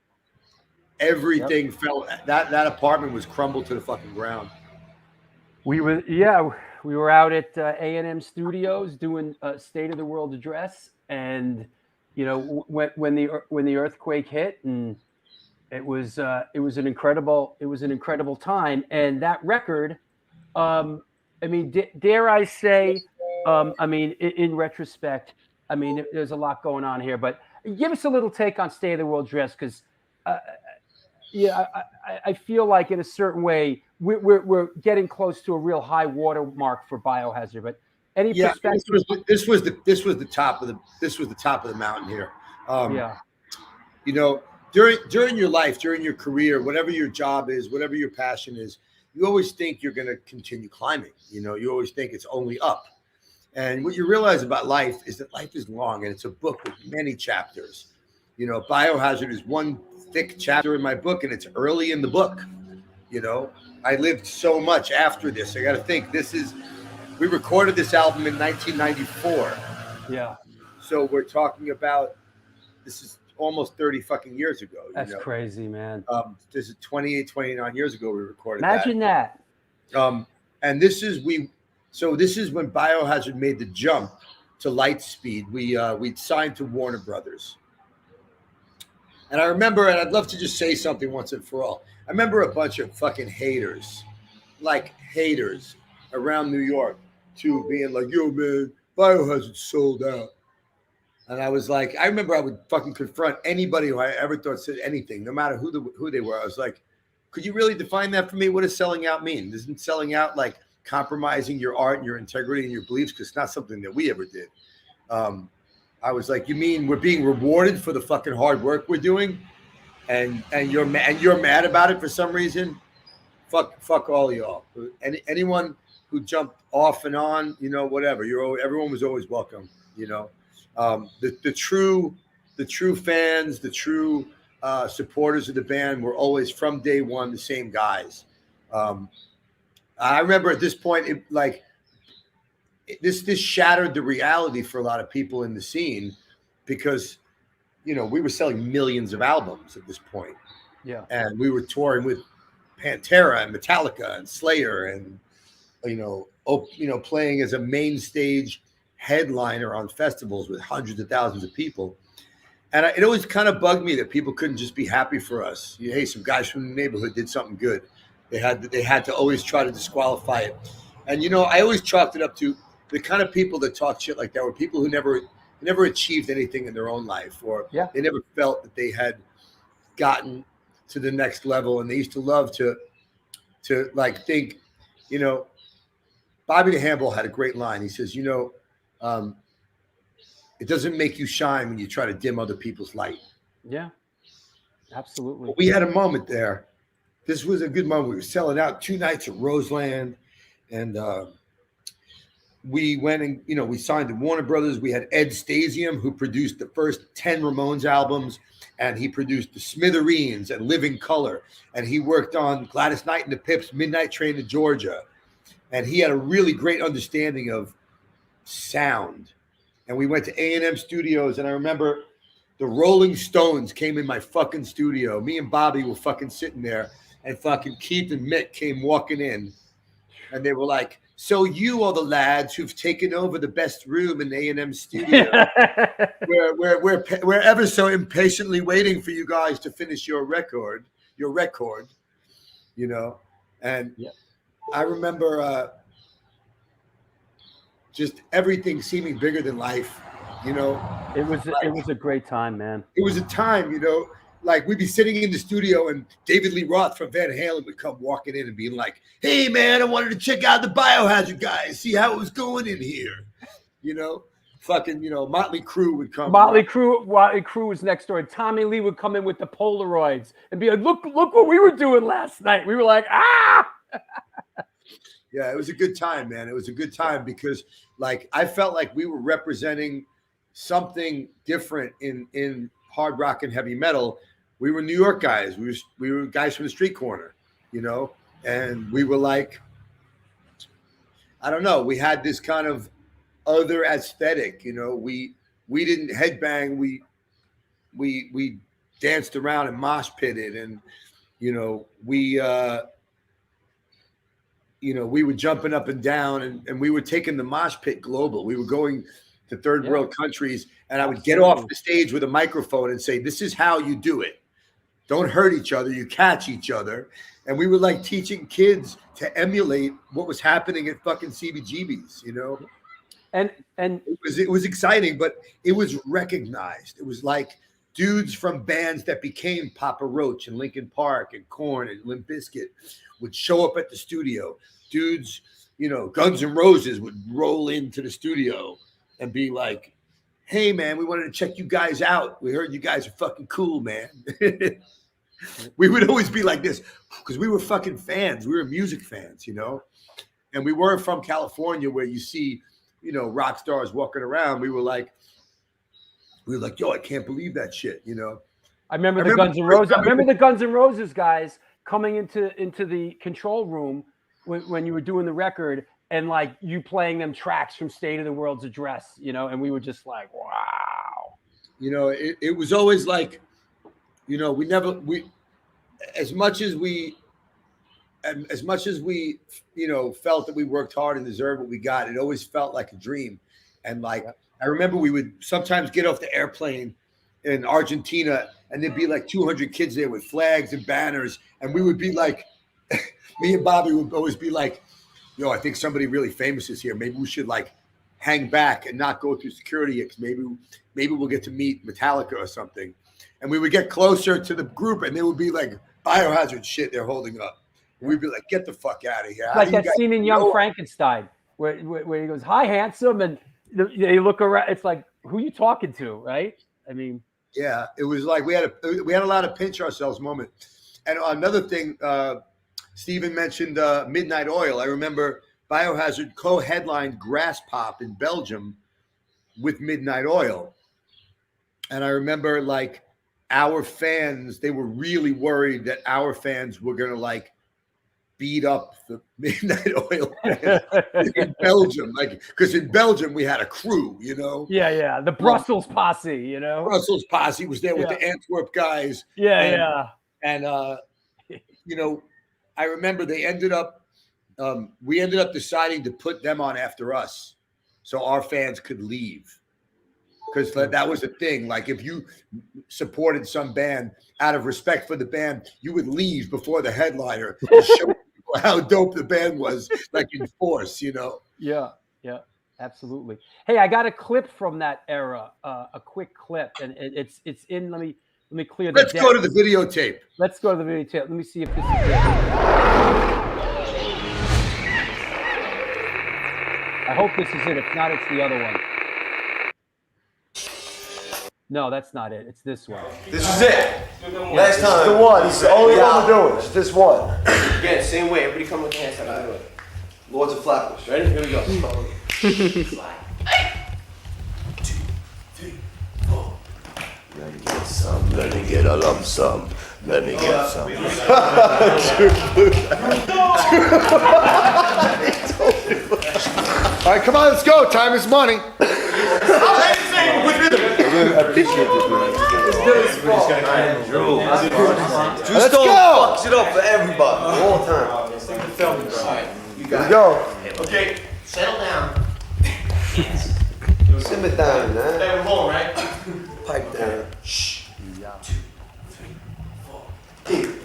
everything fell. That apartment was crumbled to the fucking ground. We were out at A&M Studios doing a State of the World address, and you know when the earthquake hit, and it was an incredible time. And that record, I mean, dare I say, I mean, in retrospect, I mean, there's a lot going on here, but give us a little take on State of the World address, because I feel like in a certain way we're getting close to a real high water mark for Biohazard. But any perspective? This was the top of the mountain here. You know, during your life, during your career, whatever your job is, whatever your passion is, you always think you're going to continue climbing. You know, you always think it's only up. And what you realize about life is that life is long, and it's a book with many chapters. You know, Biohazard is one thick chapter in my book, and it's early in the book. You know, I lived so much after this. I got to think, we recorded this album in 1994. Yeah. So we're talking about, this is almost 30 fucking years ago. That's crazy, man. This is 28, 29 years ago we recorded Imagine that. And this is when Biohazard made the jump to Lightspeed. We'd signed to Warner Brothers. And I remember, and I'd love to just say something once and for all. I remember a bunch of fucking haters around New York too, being like, yo, man, Biohazard sold out. And I was like, I remember I would fucking confront anybody who I ever thought said anything, no matter who they were. I was like, could you really define that for me? What does selling out mean? Isn't selling out like compromising your art and your integrity and your beliefs? Because it's not something that we ever did. I was like, you mean we're being rewarded for the fucking hard work we're doing, and you're mad about it for some reason? Fuck all y'all. Anyone who jumped off and on, you know, whatever. Everyone was always welcome. You know, the true fans, the true supporters of the band were always from day one the same guys. I remember at this point, this shattered the reality for a lot of people in the scene, because, you know, we were selling millions of albums at this point. Yeah. And we were touring with Pantera and Metallica and Slayer, and, playing as a main stage headliner on festivals with hundreds of thousands of people. And it always kind of bugged me that people couldn't just be happy for us. Hey, some guys from the neighborhood did something good. They had to always try to disqualify it. And, you know, I always chalked it up to the kind of people that talk shit like that were people who never achieved anything in their own life, or they never felt that they had gotten to the next level. And they used to love to like think, you know, Bobby the Handball had a great line. He says, you know, it doesn't make you shine when you try to dim other people's light. Yeah, absolutely. We had a moment there. This was a good moment. We were selling out 2 nights at Roseland, and we went and, you know, we signed to Warner Brothers. We had Ed Stasium, who produced the first 10 Ramones albums, and he produced The Smithereens and Living Color, and he worked on Gladys Knight and the Pips' Midnight Train to Georgia, and he had a really great understanding of sound. And we went to A&M Studios, and I remember the Rolling Stones came in my fucking studio. Me and Bobby were fucking sitting there, and fucking Keith and Mick came walking in, and they were like, so you are the lads who've taken over the best room in A&M studio. we're ever so impatiently waiting for you guys to finish your record, you know? And I remember just everything seeming bigger than life, you know? It was a great time, man. It was a time, you know, like we'd be sitting in the studio and David Lee Roth from Van Halen would come walking in and being like, hey man, I wanted to check out the Biohazard guys, see how it was going in here. You know, fucking, you know, Motley Crue would come. Motley Crue was next door, and Tommy Lee would come in with the Polaroids and be like, look what we were doing last night. We were like, ah. Yeah, it was a good time, man. It was a good time because, like, I felt like we were representing something different in hard rock and heavy metal. We were New York guys. We were guys from the street corner, you know, and we were like, I don't know. We had this kind of other aesthetic, you know. We didn't headbang. We danced around and mosh pitted, and you know we were jumping up and down, and we were taking the mosh pit global. We were going to third world countries, and I would get off the stage with a microphone and say, "This is how you do it. Don't hurt each other. You catch each other." And we were like teaching kids to emulate what was happening at fucking CBGB's, you know. And it was exciting, but it was recognized. It was like dudes from bands that became Papa Roach and Linkin Park and Korn and Limp Bizkit would show up at the studio. Dudes, you know, Guns N' Roses would roll into the studio and be like, "Hey, man, we wanted to check you guys out. We heard you guys are fucking cool, man." We would always be like this because we were fucking fans. We were music fans, you know, and we weren't from California where you see, you know, rock stars walking around. We were like, yo, I can't believe that shit, you know. I remember the Guns N' Roses. I remember the Guns N' Roses guys coming into the control room when you were doing the record, and like you playing them tracks from State of the World's Address, you know, and we were just like, wow. You know, it was always like, you know, as much as we, you know, felt that we worked hard and deserved what we got, it always felt like a dream. And like, I remember we would sometimes get off the airplane in Argentina and there'd be like 200 kids there with flags and banners. And we would be like, me and Bobby would always be like, yo, I think somebody really famous is here. Maybe we should like hang back and not go through security. Cause maybe we'll get to meet Metallica or something. And we would get closer to the group and there would be like Biohazard shit they're holding up. And we'd be like, get the fuck out of here. Like that scene in Young Frankenstein where he goes, "Hi, handsome." And you look around, it's like, who are you talking to, right? I mean, yeah, it was like we had a lot of pinch ourselves moment. And another thing, Stephen mentioned Midnight Oil. I remember Biohazard co-headlined Grass Pop in Belgium with Midnight Oil. And I remember like our fans, they were really worried that our fans were going to like beat up the Midnight Oil fans in Belgium. Like, because in Belgium we had a crew, you know? Yeah. The Brussels posse, you know? Brussels posse was there with the Antwerp guys. And you know, I remember they ended up, we ended up deciding to put them on after us so our fans could leave. Because that was the thing. Like, if you supported some band out of respect for the band, you would leave before the headliner to show people how dope the band was, like in force, you know? Yeah, absolutely. Hey, I got a clip from that era, a quick clip, and it's in. Let me clear the. Let's go to the videotape. Let's go to the videotape. Let me see if this is it. I hope this is it. If not, it's the other one. No, that's not it. It's this one. This is it. Last time. This is the one. This is the only one we're doing. It's this one. Again, same way. Everybody come with your hands up. Do it. Lords of Flatbush. Ready? Here we go. 1, 2, 3, 4. Let me get some. Let me get a lump sum. Let me get some. All right, come on, let's go. Time is money. I appreciate this, man. Let's go. Fucks it up for everybody all the time. Let's go. Okay, settle down. Simmer down, man. Stay with home, right? Pipe down. Shh. 2, 3, 4.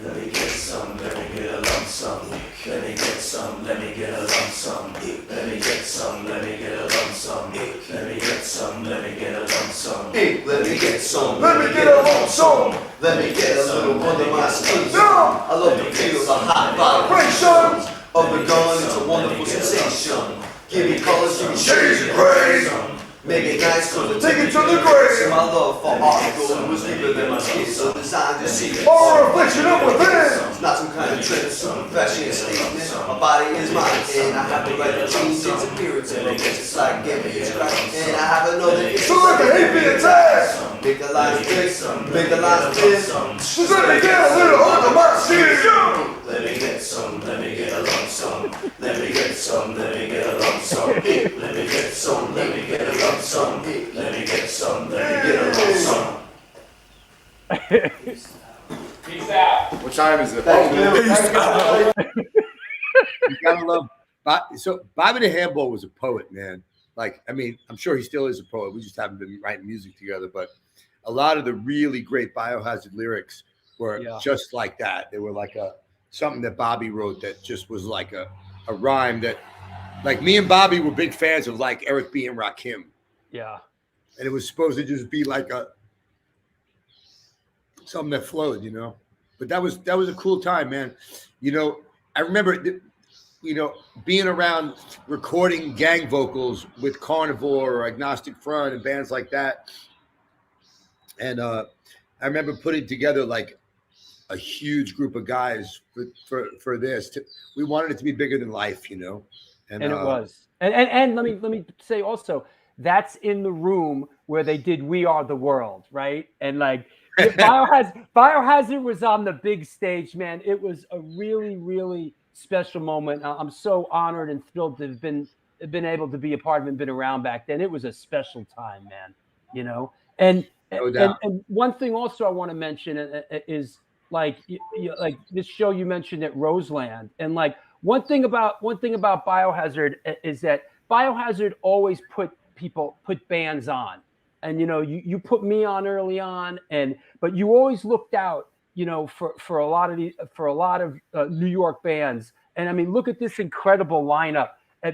Let me get some. Let me get a lump sum. Let me get some. Let me get a lump sum. Let me get some. Let me get a lump sum. Let me get some. Let me get a lump sum. Let me get some. Let me get a lump sum. Let me get a little under my skin. I love to feel the hot vibrations of the gun. It's a wonderful sensation. Give me colors, give me shades of gray. Make it nice, so take it to the grave. My love for art was deeper than my skin, so designed to see it. Or a reflection of within. It's not some kind of trip, some fashion statement. My body is mine, and I have the right to change its appearance. And it's like giving it crack, and I have another. So let the hate be attacked. Make the lines big, make the lines big. So let me get a little under my skin. Let me get some, let me get a lump sum. Let me get some, let me get a lump sum. Let me get some, let me get a lump sum. Let me get some, let me get a lump sum. Peace out. What time is it? You gotta love. So Bobby the Handball was a poet, man. Like, I mean, I'm sure he still is a poet. We just haven't been writing music together. But a lot of the really great Biohazard lyrics were just like that. They were like something that Bobby wrote that just was like a rhyme that, like, me and Bobby were big fans of, like, Eric B. and Rakim. Yeah. And it was supposed to just be like something that flowed, you know. But that was a cool time, man. You know, I remember, being around recording gang vocals with Carnivore or Agnostic Front and bands like that. And I remember putting together like a huge group of guys for this. We wanted it to be bigger than life, you know. And it was. And let me say also, that's in the room where they did We Are the World, right? And like Biohazard was on the big stage, man. It was a really, really special moment. I'm so honored and thrilled to have been able to be a part of it and been around back then. It was a special time, man, you know? And one thing also I want to mention is like this show you mentioned at Roseland. And like one thing about Biohazard is that Biohazard always put bands on. And, you know, you put me on early on, but you always looked out, you know, for a lot of New York bands. And I mean, look at this incredible lineup.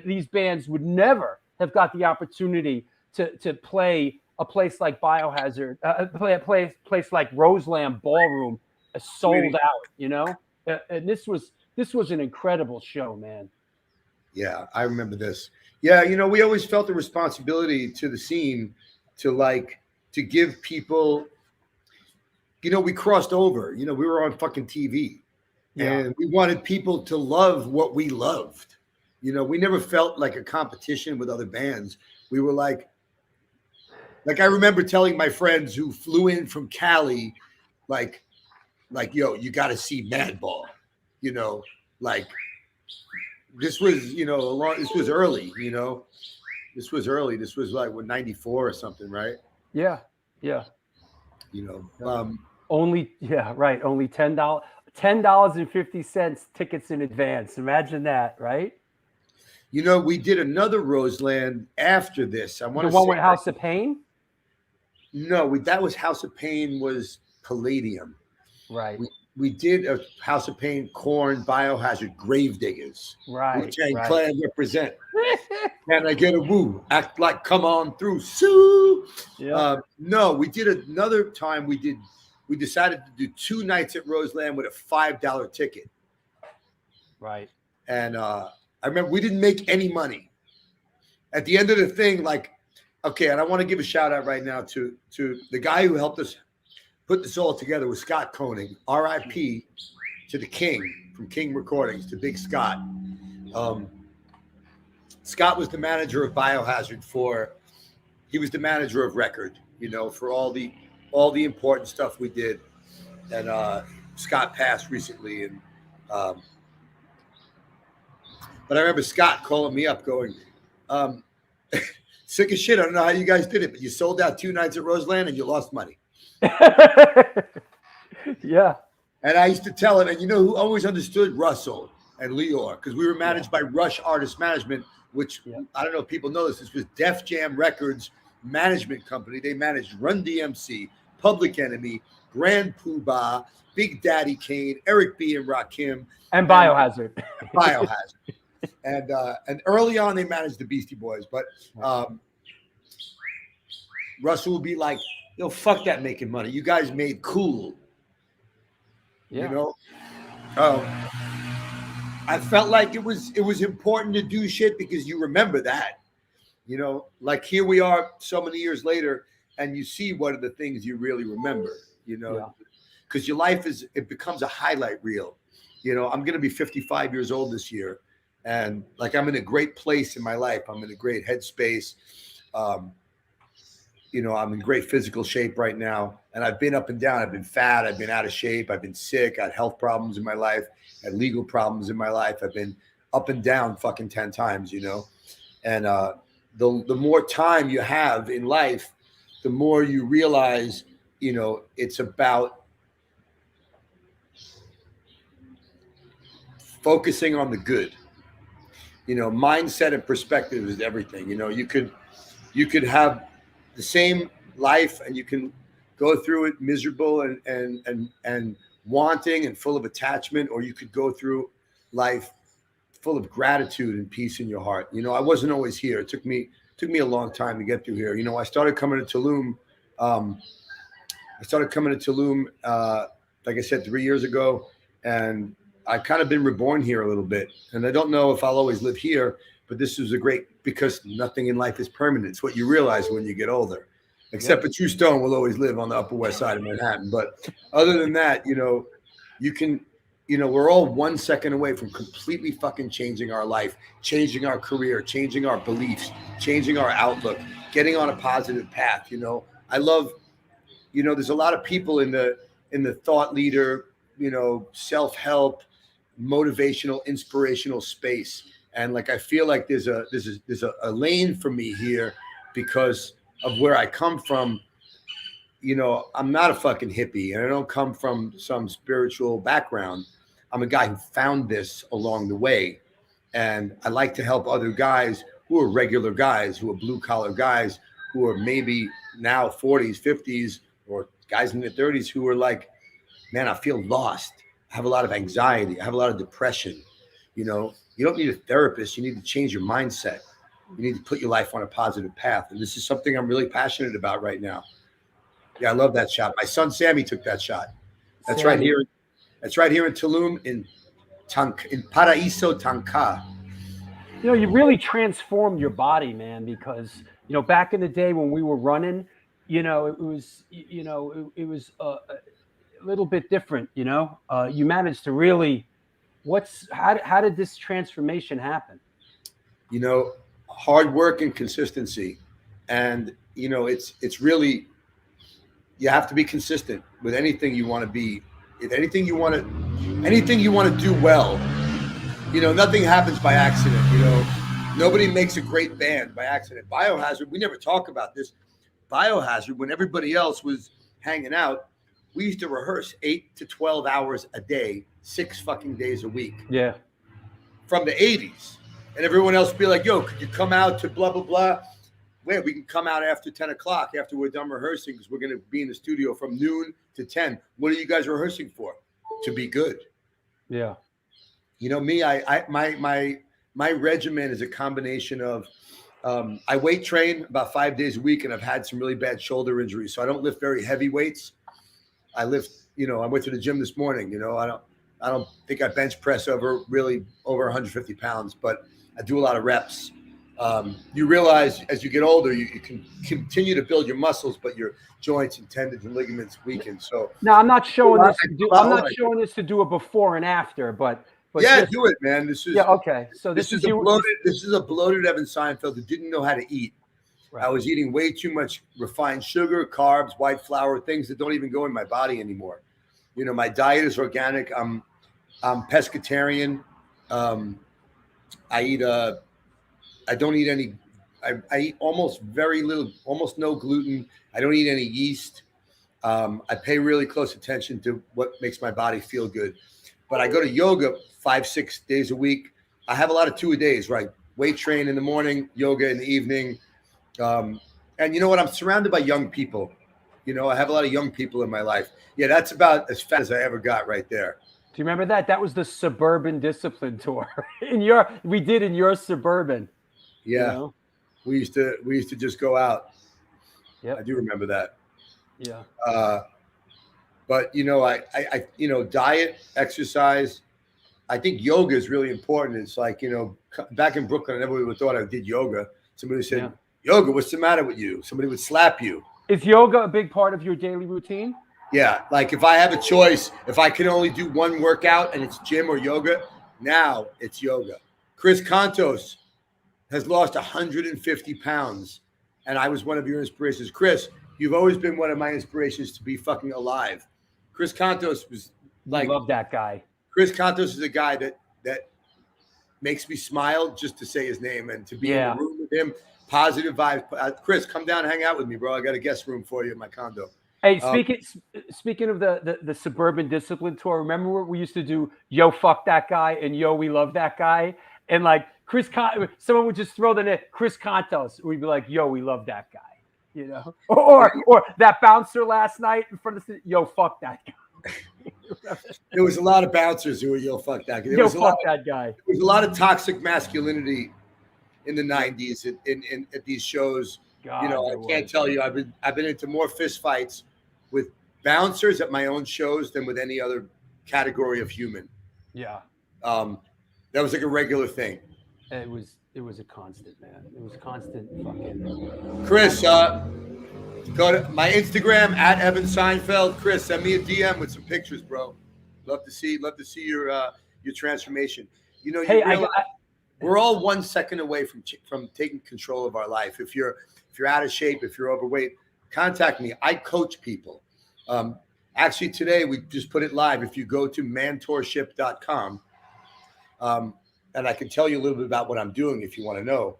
These bands would never have got the opportunity to play a place like Biohazard, play a place like Roseland Ballroom, sold out, you know. And this was an incredible show, man. Yeah, I remember this. Yeah, you know, we always felt the responsibility to the scene to give people, you know, we crossed over, you know, we were on fucking TV and we wanted people to love what we loved. You know, we never felt like a competition with other bands. We were like I remember telling my friends who flew in from Cali, like, yo, you got to see Madball, you know, like this was, you know, this was early, you know. This was early. This was like 94 or something, right? Yeah, yeah. You know, only $10.50 tickets in advance. Imagine that, right? You know, we did another Roseland after this. I want to the one with House of Pain. No, that was House of Pain was Palladium, right? We did a House of Pain, Korn, Biohazard, Gravediggers. Right. Wu-Tang Clan represent. Can I get a woo? Act like come on through. Sue. Yeah. No, we did another time. We decided to do 2 nights at Roseland with a $5 ticket. Right. And I remember we didn't make any money. At the end of the thing, like, okay, and I want to give a shout out right now to the guy who helped us put this all together was Scott Koenig, R.I.P. to the King from King Recordings, to Big Scott. Scott was the manager of Biohazard he was the manager of Record, you know, for all the important stuff we did. And Scott passed recently, and but I remember Scott calling me up going, sick as shit, I don't know how you guys did it, but you sold out 2 nights at Roseland and you lost money. Yeah. And I used to tell him, and you know who always understood? Russell and Leor, because we were managed by Rush Artist Management, which I don't know if people know this. This was Def Jam Records management company. They managed Run DMC, Public Enemy, Grand Poobah, Big Daddy Kane, Eric B. and Rakim, and Biohazard. And early on they managed the Beastie Boys, but Russell would be like, yo, fuck that making money. You guys made cool. Yeah. You know? I felt like it was important to do shit because you remember that. You know, like here we are so many years later, and you see what are the things you really remember, you know, because your life it becomes a highlight reel. You know, I'm going to be 55 years old this year, and like I'm in a great place in my life. I'm in a great headspace. You know, I'm in great physical shape right now, and I've been up and down. I've been fat. I've been out of shape. I've been sick. I had health problems in my life. I had legal problems in my life. I've been up and down fucking 10 times, you know, and the more time you have in life, the more you realize, you know, it's about focusing on the good. You know, mindset and perspective is everything. You know, you could have the same life and you can go through it miserable and wanting and full of attachment, or you could go through life full of gratitude and peace in your heart. You know, I wasn't always here. It took me a long time to get through here. You know, I started coming to Tulum. Like I said, 3 years ago, and I've kind of been reborn here a little bit. And I don't know if I'll always live here, but this was because nothing in life is permanent. It's what you realize when you get older. Except for True Stone will always live on the Upper West Side of Manhattan. But other than that, you know, we're all 1 second away from completely fucking changing our life, changing our career, changing our beliefs, changing our outlook, getting on a positive path. You know, I love, you know, there's a lot of people in the thought leader, you know, self-help, motivational, inspirational space. And like, I feel like there's a lane for me here because of where I come from. You know, I'm not a fucking hippie and I don't come from some spiritual background. I'm a guy who found this along the way. And I like to help other guys who are regular guys, who are blue collar guys, who are maybe now 40s, 50s, or guys in their 30s who are like, man, I feel lost. I have a lot of anxiety. I have a lot of depression. You know, you don't need a therapist. You need to change your mindset. You need to put your life on a positive path. And this is something I'm really passionate about right now. Yeah, I love that shot. My son Sammy took that shot. That's right here. That's right here in Tulum, in Paraíso Tanca. You know, you really transformed your body, man, because, you know, back in the day when we were running, you know, it was a little bit different, you know. You managed to really, how did this transformation happen? You know, hard work and consistency. And, you know, it's really, you have to be consistent with anything you want to be. If anything you want to do well, you know, nothing happens by accident. You know, nobody makes a great band by accident. Biohazard, we never talk about this. Biohazard, when everybody else was hanging out, we used to rehearse 8 to 12 hours a day, 6 fucking days a week. Yeah. From the 80s. And everyone else would be like, yo, could you come out to blah, blah, blah? Where we can come out after 10 o'clock after we're done rehearsing, because we're going to be in the studio from noon to 10. What are you guys rehearsing for? To be good. Yeah. You know, me, my regimen is a combination of, I weight train about 5 days a week, and I've had some really bad shoulder injuries. So I don't lift very heavy weights. I lift, you know, I went to the gym this morning, you know, I don't think I bench press over 150 pounds, but I do a lot of reps. You realize as you get older, you can continue to build your muscles, but your joints and tendons and ligaments weaken. So now I'm not showing this. I'm not showing this to do a before and after, but yeah, do it, man. This is okay. So this is a bloated Evan Seinfeld who didn't know how to eat. Right. I was eating way too much refined sugar, carbs, white flour, things that don't even go in my body anymore. You know, my diet is organic. I'm pescatarian. I don't eat any. I eat almost very little, almost no gluten. I don't eat any yeast. I pay really close attention to what makes my body feel good. But I go to yoga 5-6 days a week. I have a lot of 2-a-days, right? Weight train in the morning, yoga in the evening. And you know what? I'm surrounded by young people. You know, I have a lot of young people in my life. Yeah, that's about as fat as I ever got right there. Do you remember that? That was the Suburban Discipline Tour. We did in your Suburban. Yeah, you know? we used to just go out. Yeah, I do remember that. Yeah. But you know, I you know, diet, exercise. I think yoga is really important. It's like, you know, back in Brooklyn, I never even thought I did yoga. Somebody would say, yoga, what's the matter with you? Somebody would slap you. Is yoga a big part of your daily routine? Yeah, like if I have a choice, if I can only do one workout and it's gym or yoga, now it's yoga. Chris Contos has lost 150 pounds, and I was one of your inspirations. Chris, you've always been one of my inspirations to be fucking alive. Chris Contos was like, I love that guy. Chris Contos is a guy that makes me smile just to say his name and to be in the room with him. Positive vibes. Chris, come down and hang out with me, bro. I got a guest room for you in my condo. Hey, speaking of the Suburban Discipline Tour, remember what we used to do? Yo, fuck that guy, and yo, we love that guy. And like someone would just throw the name Chris Contos. We'd be like, yo, we love that guy. You know, or that bouncer last night in front of the yo, fuck that guy. There was a lot of bouncers who were yo, fuck that guy. Yo, fuck that guy. There was a lot of toxic masculinity in the 90s in at these shows. God, you know, I can't tell you. I've been into more fist fights with bouncers at my own shows than with any other category of human. Yeah. That was like a regular thing. It was a constant, man. It was constant fucking. Chris, go to my Instagram at Evan Seinfeld. Chris, send me a DM with some pictures, bro. Love to see your transformation. You know, we're all 1 second away from taking control of our life. If you're out of shape, if you're overweight, contact me. I coach people. Actually, today we just put it live. If you go to mentorship.com, and I can tell you a little bit about what I'm doing if you want to know.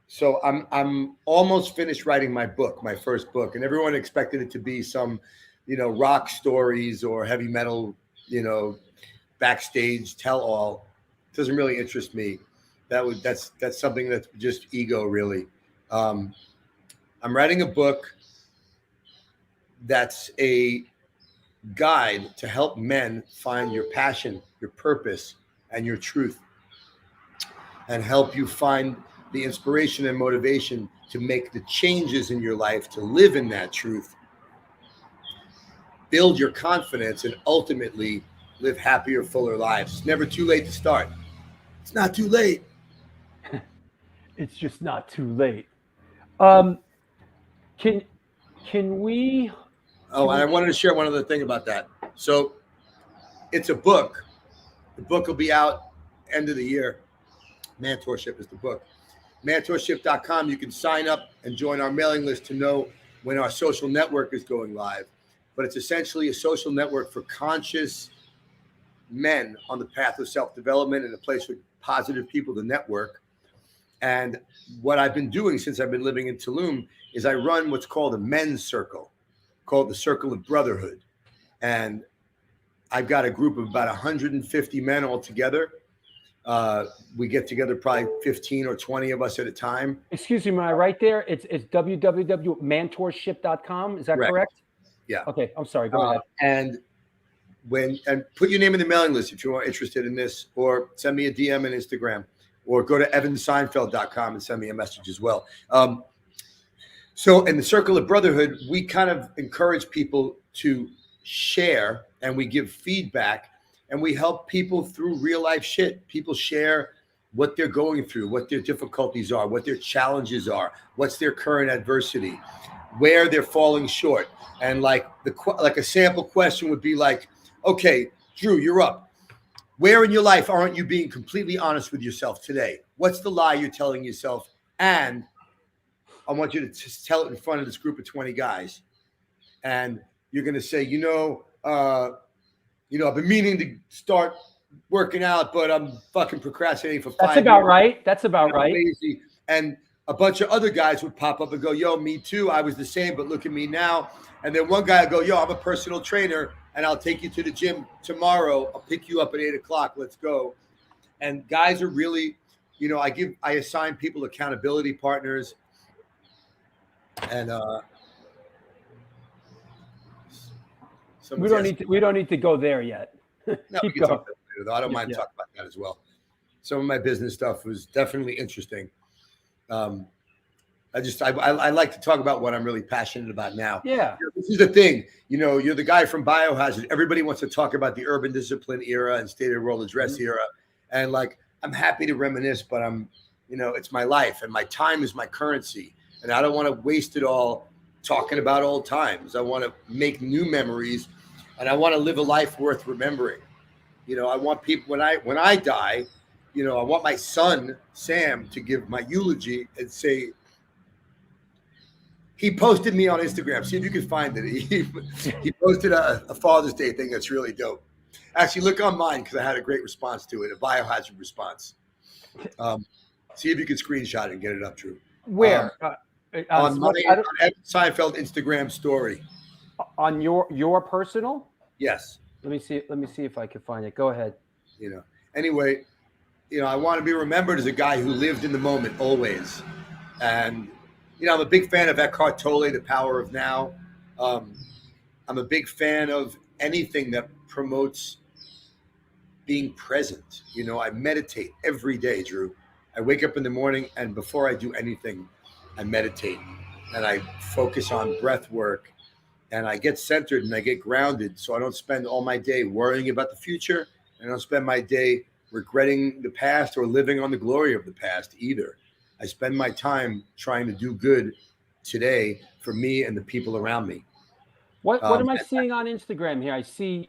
So I'm almost finished writing my book, my first book, and everyone expected it to be some, rock stories or heavy metal, backstage tell all. It doesn't really interest me. That's something that's just ego, really. I'm writing a book that's a guide to help men find your passion, your purpose, and your truth, and help you find the inspiration and motivation to make the changes in your life, to live in that truth, build your confidence, and ultimately live happier, fuller lives. It's never too late to start. It's not too late. It's just not too late. Can we? Oh, and I wanted to share one other thing about that. So it's a book. The book will be out end of the year. Mentorship is the book. Mentorship.com. You can sign up and join our mailing list to know when our social network is going live. But it's essentially a social network for conscious men on the path of self-development and a place for positive people to network. And what I've been doing since I've been living in Tulum is I run what's called a men's circle, called the Circle of Brotherhood. And I've got a group of about 150 men all together. We get together probably 15 or 20 of us at a time. Excuse me, am I right there? It's www.mentorship.com. Is that correct? Yeah. Okay, I'm sorry. Go ahead. And put your name in the mailing list if you are interested in this, or send me a DM on Instagram, or go to evanseinfeld.com and send me a message as well. So in the Circle of Brotherhood, we kind of encourage people to share, and we give feedback, and we help people through real life shit. People share what they're going through, what their difficulties are, what their challenges are, what's their current adversity, where they're falling short. And like a sample question would be like, okay, Drew, you're up. Where in your life aren't you being completely honest with yourself today? What's the lie you're telling yourself? And I want you to just tell it in front of this group of 20 guys. And you're going to say, I've been meaning to start working out, but I'm fucking procrastinating for 5 years. That's about right. That's about right. Lazy. And a bunch of other guys would pop up and go, yo, me too. I was the same, but look at me now. And then one guy would go, yo, I'm a personal trainer, and I'll take you to the gym tomorrow. I'll pick you up at 8:00. Let's go. And guys are really, I assign people accountability partners. And we don't need to go there yet. No, we can talk about that later, though. I don't mind talking about that as well. Some of my business stuff was definitely interesting. I like to talk about what I'm really passionate about now. Yeah. This is the thing, you're the guy from Biohazard. Everybody wants to talk about the urban discipline era and state of the world address era. And like, I'm happy to reminisce, but I'm You know, it's my life, and my time is my currency. And I don't want to waste it all talking about old times. I want to make new memories, and I want to live a life worth remembering. You know, I want people when I die, you know, I want my son Sam to give my eulogy and say, he posted me on Instagram. See if you can find it. He posted a Father's Day thing that's really dope. Actually, look on mine because I had a great response to it, a biohazard response. See if you can screenshot it and get it up, Drew. Where? On Seinfeld Instagram story. On your personal? Yes. Let me see if I can find it. Go ahead. You know. Anyway, you know, I want to be remembered as a guy who lived in the moment always. And you know, I'm a big fan of Eckhart Tolle, The Power of Now. I'm a big fan of anything that promotes being present. You know, I meditate every day, Drew. I wake up in the morning, and before I do anything, I meditate and I focus on breath work, and I get centered and I get grounded, so I don't spend all my day worrying about the future, and I don't spend my day regretting the past or living on the glory of the past either. I spend my time trying to do good today for me and the people around me. What am I seeing on Instagram here? I see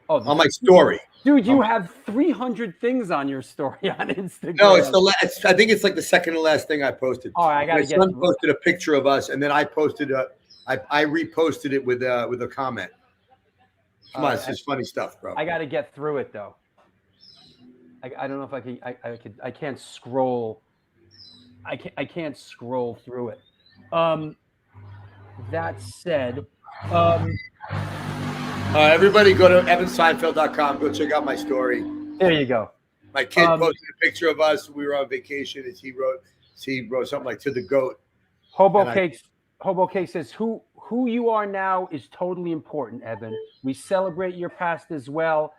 on my story. Dude, you have 300 things on your story on Instagram. No, it's the last. I think it's like the second to last thing I posted. Oh, I gotta get. My son posted a picture of us, and then I posted I reposted it with a comment. Come on, it's just funny stuff, bro. I got to get through it though. I don't know if I can. I can't scroll. I can't scroll through it. That said, everybody go to evanseinfeld.com. Go check out my story. There you go. My kid posted a picture of us. We were on vacation. As he wrote something like "to the goat." Hobo Cake says, "Who you are now is totally important, Evan. We celebrate your past as well,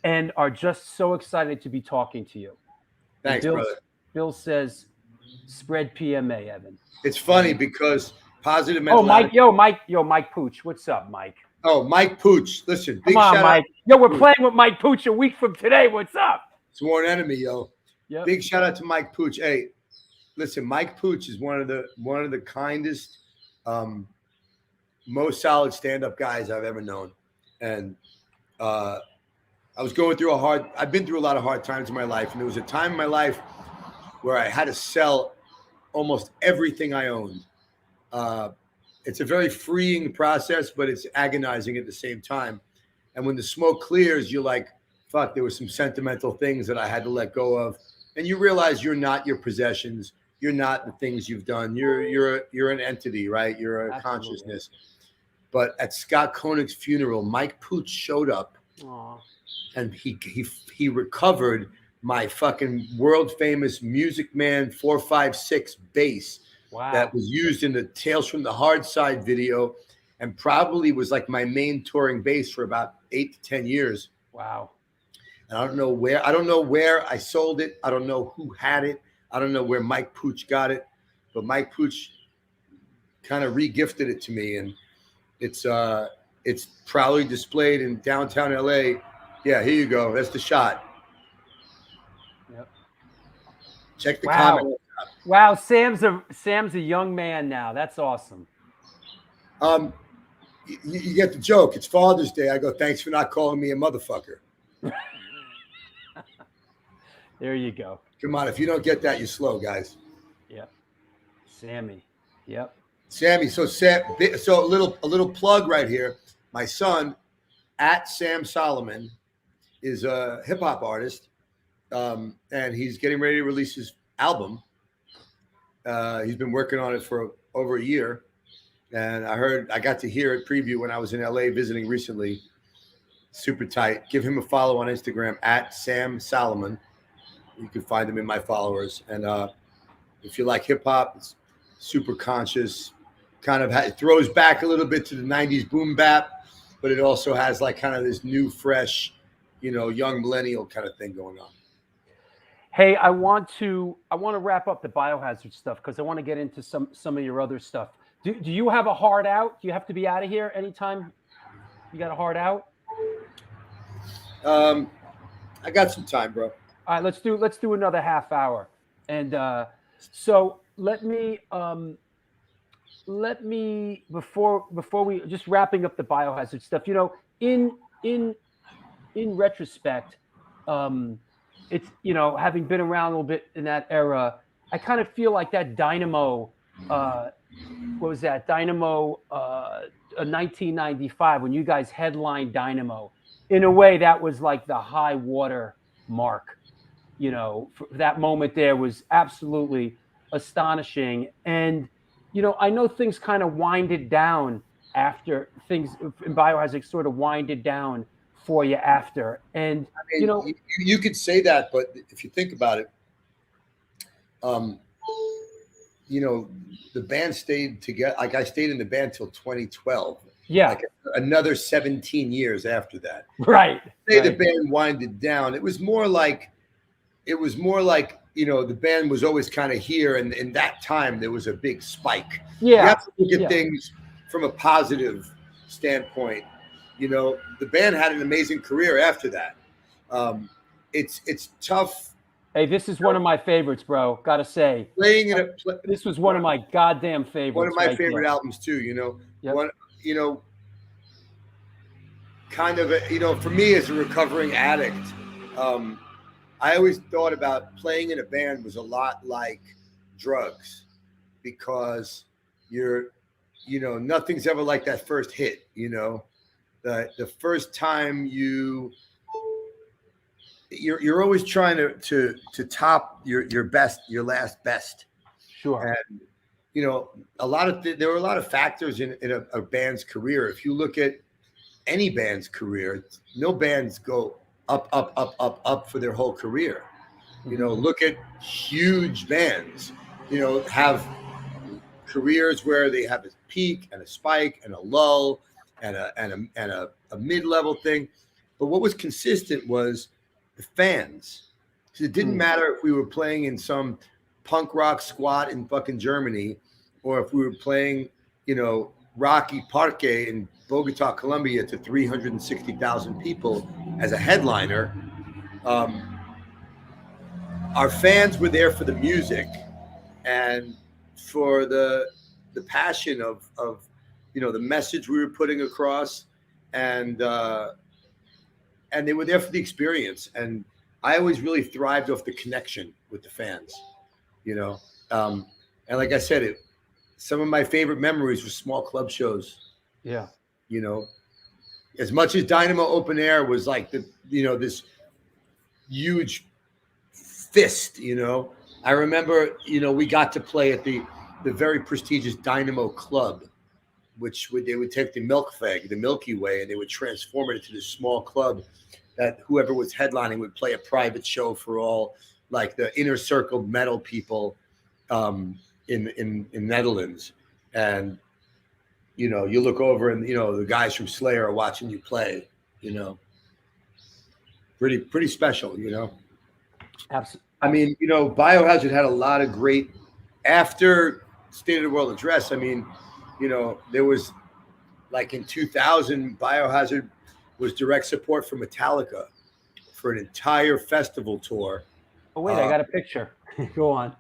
and are just so excited to be talking to you." Thanks, brother. Bill says, "Spread PMA, Evan." It's funny because positive mental. Mike Pooch. What's up, Mike? Oh, Mike Pooch. Listen, big shout Mike. Out. Yo, we're playing with Mike Pooch a week from today. What's up? Sworn enemy, yo. Yep. Big shout out to Mike Pooch. Hey, listen, Mike Pooch is one of the kindest, most solid stand-up guys I've ever known. And I was going through I've been through a lot of hard times in my life. And there was a time in my life where I had to sell almost everything I owned. It's a very freeing process, but it's agonizing at the same time. And when the smoke clears, you're like, fuck, there were some sentimental things that I had to let go of. And you realize you're not your possessions. You're not the things you've done. You're an entity, right? You're a consciousness. But at Scott Koenig's funeral, Mike Pooch showed up. Aww. And he recovered my fucking world famous Music Man 456 bass. Wow. That was used in the Tales from the Hard Side video, and probably was like my main touring bass for about 8 to 10 years. Wow. And I don't know where I sold it. I don't know who had it. I don't know where Mike Pooch got it, but Mike Pooch kind of re-gifted it to me, and it's proudly displayed in downtown LA. Yeah, here you go. That's the shot. Yep. Check the comment. Wow, Sam's a young man now. That's awesome. You get the joke. It's Father's Day. I go, thanks for not calling me a motherfucker. There you go. Come on, if you don't get that, you're slow, guys. Yep. Sammy. Yep. Sammy. So a little plug right here. My son, at Sam Solomon, is a hip hop artist, and he's getting ready to release his album. He's been working on it for over a year, and I got to hear it preview when I was in LA visiting recently. Super tight. Give him a follow on Instagram at Sam Solomon. You can find him in my followers. And if you like hip hop, it's super conscious. Kind of it throws back a little bit to the 90s boom bap, but it also has like kind of this new, fresh, young millennial kind of thing going on. Hey, I want to wrap up the biohazard stuff because I want to get into some of your other stuff. Do you have a hard out? Do you have to be out of here anytime you got a hard out? I got some time, bro. All right, let's do another half hour. And So let me before we just wrapping up the biohazard stuff. You know, in retrospect, it's, you know, having been around a little bit in that era, I kind of feel like that Dynamo. What was that? Dynamo 1995, when you guys headlined Dynamo. In a way, that was like the high water mark. You know, for that moment there was absolutely astonishing. And, you know, I know things kind of winded down after things in Biohazard sort of winded down for you after. And, I mean, you know, you could say that, but if you think about it, you know, the band stayed together. Like I stayed in the band till 2012. yeah, Like another 17 years after that. right. Say right. the band winded down. It was more like, you know, the band was always kind of here, and in that time there was a big spike. Yeah. You have to look at yeah. things from a positive standpoint. You know, the band had an amazing career after that. It's tough. Hey, this is one of my favorites, bro. Gotta say, Playing in this was one of my goddamn favorites. one of my right favorite there. albums too. You know, Yep. one, you know, kind of you know, for me as a recovering addict, I always thought about playing in a band was a lot like drugs, because you know, nothing's ever like that first hit. You know, the first time you're always trying to top your best, your last best. Sure. And you know, there were a lot of factors in a band's career. If you look at any band's career, no bands go up for their whole career. You know, look at huge bands, you know, have careers where they have a peak and a spike and a lull and a mid-level thing. But what was consistent was the fans. So it didn't matter if we were playing in some punk rock squat in fucking Germany, or if we were playing, you know, Rocky Parque in Bogota, Colombia to 360,000 people as a headliner. Our fans were there for the music and for the passion of you know, the message we were putting across, and they were there for the experience. And I always really thrived off the connection with the fans, you know. And like I said, some of my favorite memories were small club shows. Yeah. You know, as much as Dynamo Open Air was like this huge fist, you know, I remember, you know, we got to play at the very prestigious Dynamo Club, which they would take the the Milky Way, and they would transform it into this small club that whoever was headlining would play a private show for all, like the inner circle metal people in Netherlands. And you know, you look over and, you know, the guys from Slayer are watching you play, you know. Pretty special, you know. Absolutely. I mean, you know, Biohazard had a lot of great, after State of the World Address, I mean, you know, there was, like in 2000, Biohazard was direct support for Metallica for an entire festival tour. Oh, wait, I got a picture. Go on.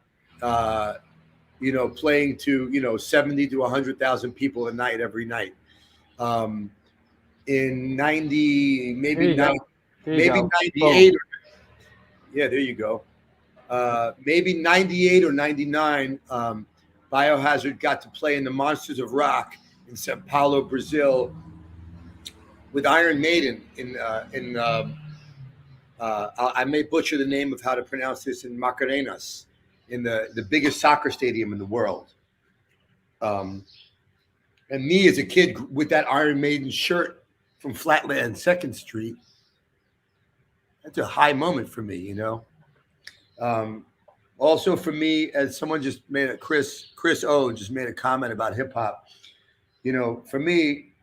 You know, playing to, you know, 70 to 100,000 people a night, every night. In 90, maybe 98. Yeah, there you go. Maybe 98 or 99, Biohazard got to play in the Monsters of Rock in Sao Paulo, Brazil, with Iron Maiden I may butcher the name of how to pronounce this, in Macarenas, in the biggest soccer stadium in the world. And me as a kid with that Iron Maiden shirt from Flatland 2nd Street, that's a high moment for me, you know. Also for me, as someone just made Chris O just made a comment about hip hop, you know, for me,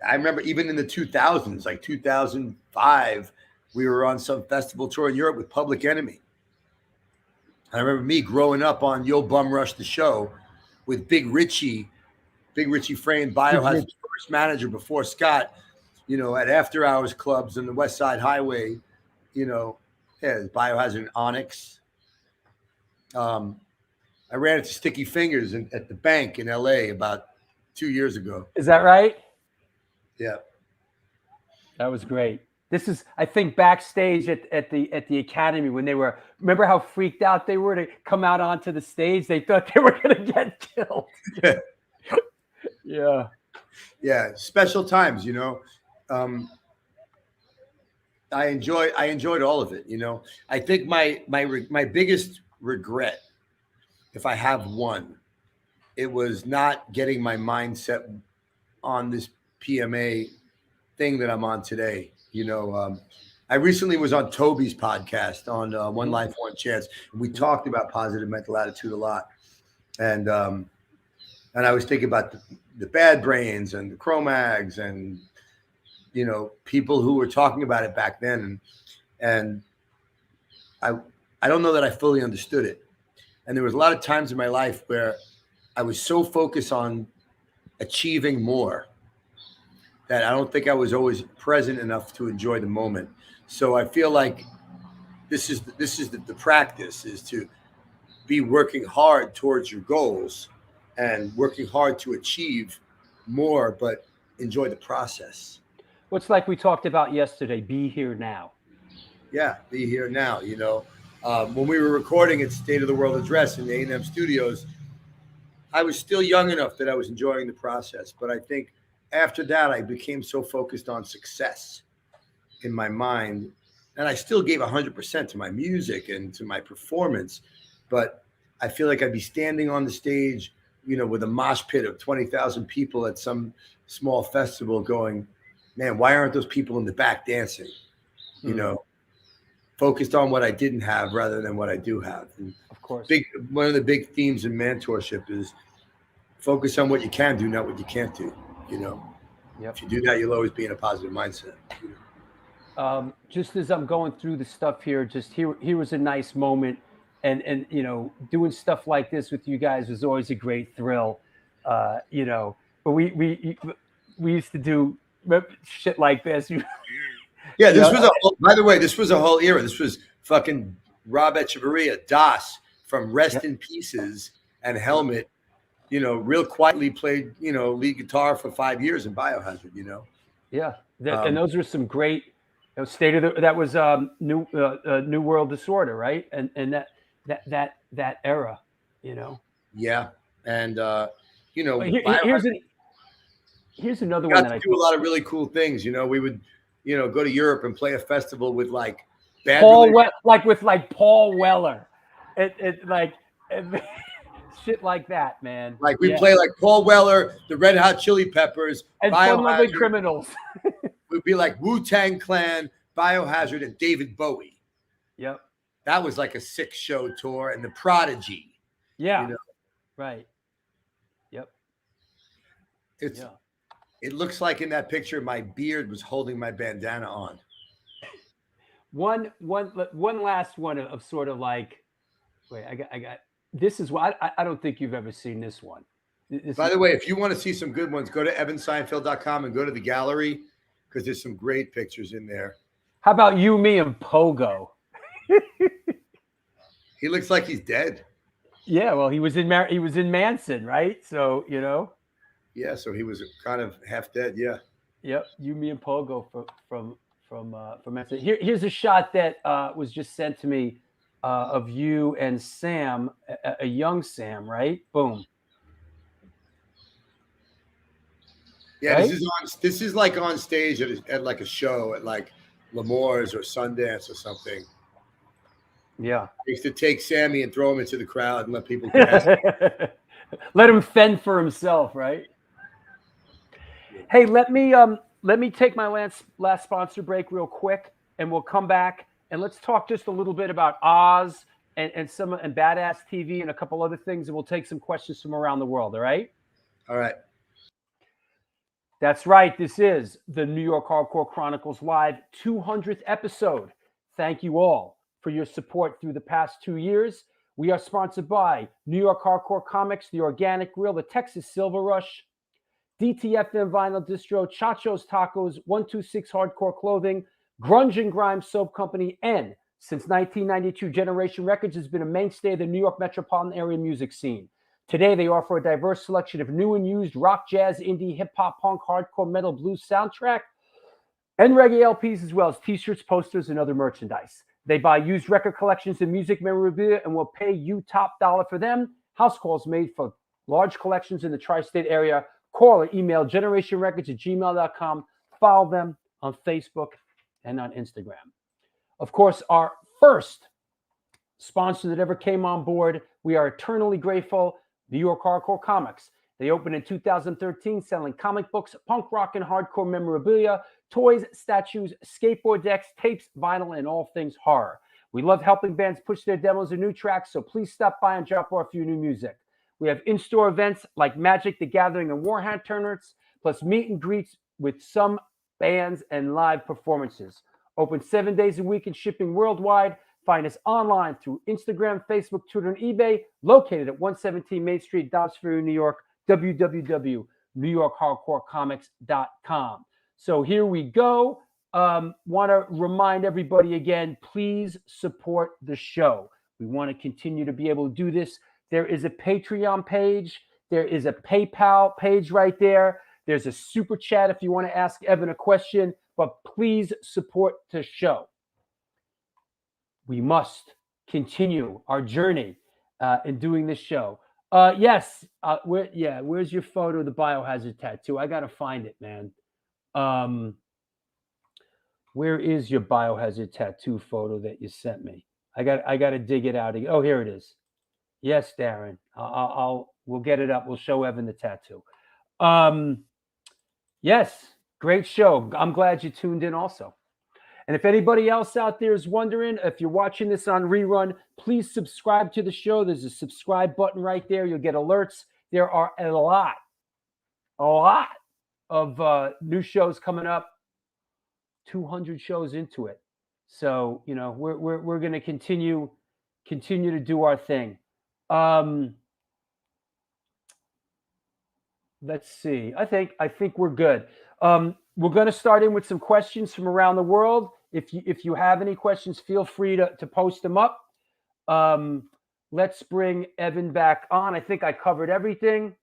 I remember even in the 2000s, like 2005, we were on some festival tour in Europe with Public Enemy. I remember me growing up on Yo Bum Rush the Show with Big Richie Frame, Biohazard's first manager before Scott, you know, at after hours clubs on the West Side Highway, you know, yeah, Biohazard and Onyx. I ran into Sticky Fingers at the bank in LA about 2 years ago. Is that right? Yeah. That was great. This is, I think, backstage at the Academy when they were. Remember how freaked out they were to come out onto the stage? They thought they were going to get killed. Yeah. Yeah. Special times, you know. I enjoyed all of it. You know, I think my biggest regret, if I have one, it was not getting my mindset on this PMA thing that I'm on today. You know, I recently was on Toby's podcast on One Life, One Chance. And we talked about positive mental attitude a lot. And I was thinking about the Bad Brains and the Cro-Mags and, you know, people who were talking about it back then. And I don't know that I fully understood it. And there was a lot of times in my life where I was so focused on achieving more that I don't think I was always present enough to enjoy the moment. So I feel like this is the practice, is to be working hard towards your goals and working hard to achieve more, but enjoy the process. What's like we talked about yesterday, be here now. Yeah, be here now. You know, when we were recording at State of the World Address in the A&M studios, I was still young enough that I was enjoying the process. But I think after that, I became so focused on success in my mind. And I still gave 100% to my music and to my performance. But I feel like I'd be standing on the stage, you know, with a mosh pit of 20,000 people at some small festival going, man, why aren't those people in the back dancing? You know, focused on what I didn't have rather than what I do have. And of course. One of the big themes in mentorship is focus on what you can do, not what you can't do. You know, if you do that, you'll always be in a positive mindset. Just as I'm going through the stuff here, just here was a nice moment. And you know, doing stuff like this with you guys was always a great thrill. You know, but we used to do shit like this. Yeah, this was by the way, this was a whole era. This was fucking Rob Echeverria, Das from Rest in Pieces and Helmet, you know, real quietly played, you know, lead guitar for 5 years in Biohazard, you know? Yeah. And those were some great, you know, that was New World Disorder, right? And that era, you know? Yeah. And, you know, here's another one that that I do a lot of really cool things. You know, we would, you know, go to Europe and play a festival with like Paul Weller, shit like that, man. Like we play like Paul Weller, the Red Hot Chili Peppers, and Fun Lovely Criminals. We'd be like Wu-Tang Clan, Biohazard, and David Bowie. Yep. That was like a 6-show tour, and the Prodigy. Yeah. You know? Right. Yep. It looks like in that picture, my beard was holding my bandana on. One last one of sort of like, wait, I got. This is what I don't think you've ever seen this one. By the way, if you want to see some good ones, go to evanseinfeld.com and go to the gallery because there's some great pictures in there. How about you, me, and Pogo? He looks like he's dead. Yeah, well, he was in Manson, right? So, you know. Yeah, so he was kind of half dead. Yeah. Yep, you, me, and Pogo from Manson. Here's a shot that was just sent to me of you and Sam, a young Sam, right? Boom. Yeah, right? This is like on stage at like a show at like L'Amour's or Sundance or something. Yeah. I used to take Sammy and throw him into the crowd and let people dance. Let him fend for himself, right? Hey, let me take my last sponsor break real quick, and we'll come back and let's talk just a little bit about Oz and Badass TV and a couple other things, and we'll take some questions from around the world. All right? All right. That's right. This is the New York Hardcore Chronicles Live 200th episode. Thank you all for your support through the past 2 years. We are sponsored by New York Hardcore Comics, The Organic Grill, the Texas Silver Rush, DTFM Vinyl Distro, Chacho's Tacos, 126 Hardcore Clothing, Grunge and Grime Soap Company, and Since 1992, Generation Records has been a mainstay of the New York metropolitan area music scene. Today, they offer a diverse selection of new and used rock, jazz, indie, hip-hop, punk, hardcore, metal, blues soundtrack, and reggae LPs, as well as t-shirts, posters, and other merchandise. They buy used record collections and music memorabilia and will pay you top dollar for them. House calls made for large collections in the tri-state area. Call or email generationrecords@gmail.com. Follow them on Facebook and on Instagram. Of course, our first sponsor that ever came on board, we are eternally grateful, New York Hardcore Comics. They opened in 2013 selling comic books, punk rock and hardcore memorabilia, toys, statues, skateboard decks, tapes, vinyl, and all things horror. We love helping bands push their demos and new tracks, so please stop by and drop off your new music. We have in-store events like Magic the Gathering and Warhand tournaments, plus meet and greets with some bands and live performances. Open 7 days a week and shipping worldwide. Find us online through Instagram, Facebook, Twitter, and eBay. Located at 117 Main Street, Dobbs Ferry, New York. www.newyorkhardcorecomics.com. So here we go. Want to remind everybody again, please support the show. We want to continue to be able to do this. There is a Patreon page. There is a PayPal page right there. There's a super chat if you want to ask Evan a question, but please support the show. We must continue our journey in doing this show. Yes. Where's your photo of the Biohazard tattoo? I got to find it, man. Where is your Biohazard tattoo photo that you sent me? I got to dig it out. Oh, here it is. Yes, Darren. We'll get it up. We'll show Evan the tattoo. Yes, great show. I'm glad you tuned in also. And if anybody else out there is wondering, if you're watching this on rerun, please subscribe to the show. There's a subscribe button right there. You'll get alerts. There are a lot of new shows coming up. 200 shows into it. So, you know, we're going to continue to do our thing. Let's see. I think we're good. We're going to start in with some questions from around the world. If you have any questions, feel free to post them up. Let's bring Evan back on. I think I covered everything.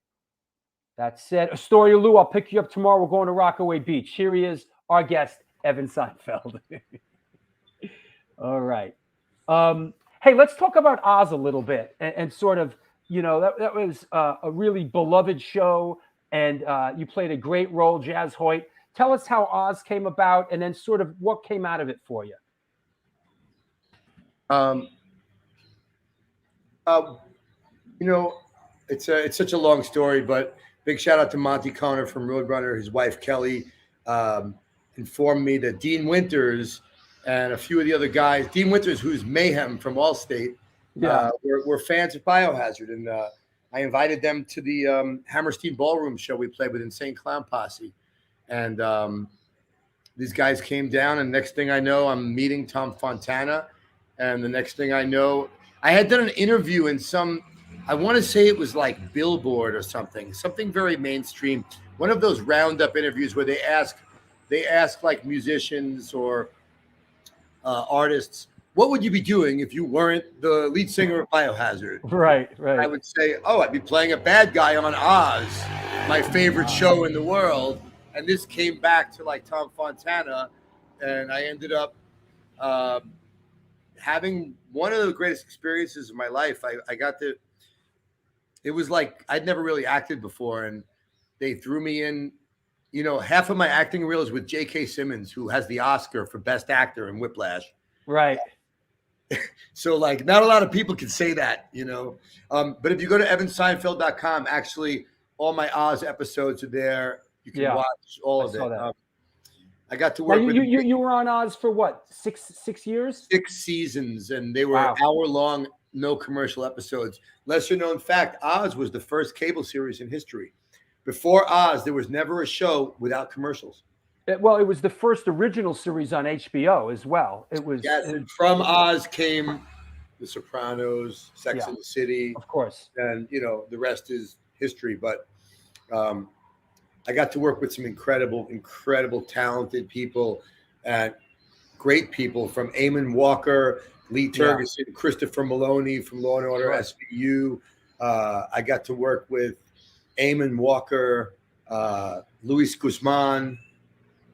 That said, Astoria Lou, I'll pick you up tomorrow. We're going to Rockaway Beach. Here he is, our guest, Evan Seinfeld. All right. Hey, let's talk about Oz a little bit and sort of, you know, that was a really beloved show, and you played a great role, Jazz Hoyt. Tell us how Oz came about, and then sort of what came out of it for you. You know, it's such a long story, but big shout out to Monty Conner from Roadrunner. His wife Kelly informed me that Dean Winters and a few of the other guys, Dean Winters, who's Mayhem from Allstate, were fans of Biohazard, and I invited them to the Hammerstein Ballroom show we played with Insane Clown Posse. And these guys came down, and next thing I know, I'm meeting Tom Fontana. And the next thing I know, I had done an interview in some, I want to say it was like Billboard or something very mainstream. One of those roundup interviews where they ask like musicians or artists, what would you be doing if you weren't the lead singer of Biohazard? Right. I would say, I'd be playing a bad guy on Oz, my favorite show in the world. And this came back to like Tom Fontana, and I ended up having one of the greatest experiences of my life. I got to, it was like I'd never really acted before, and they threw me in. You know, half of my acting reel is with J.K. Simmons, who has the Oscar for Best Actor in Whiplash. Right. So, like, not a lot of people can say that, you know. But if you go to evanseinfeld.com, actually, all my Oz episodes are there. You can watch all of it. I got to work with you were on Oz for what, six years? 6 seasons, and they were hour-long, no commercial episodes. Lesser known fact, Oz was the first cable series in history. Before Oz, there was never a show without commercials. It was the first original series on HBO as well. It was and from Oz came The Sopranos, Sex and the City, of course, and you know the rest is history. But I got to work with some incredible, talented people, and great people from Eamon Walker, Lee Tergesen, Christopher Maloney from Law and Order SVU. I got to work with Eamon Walker, Luis Guzman.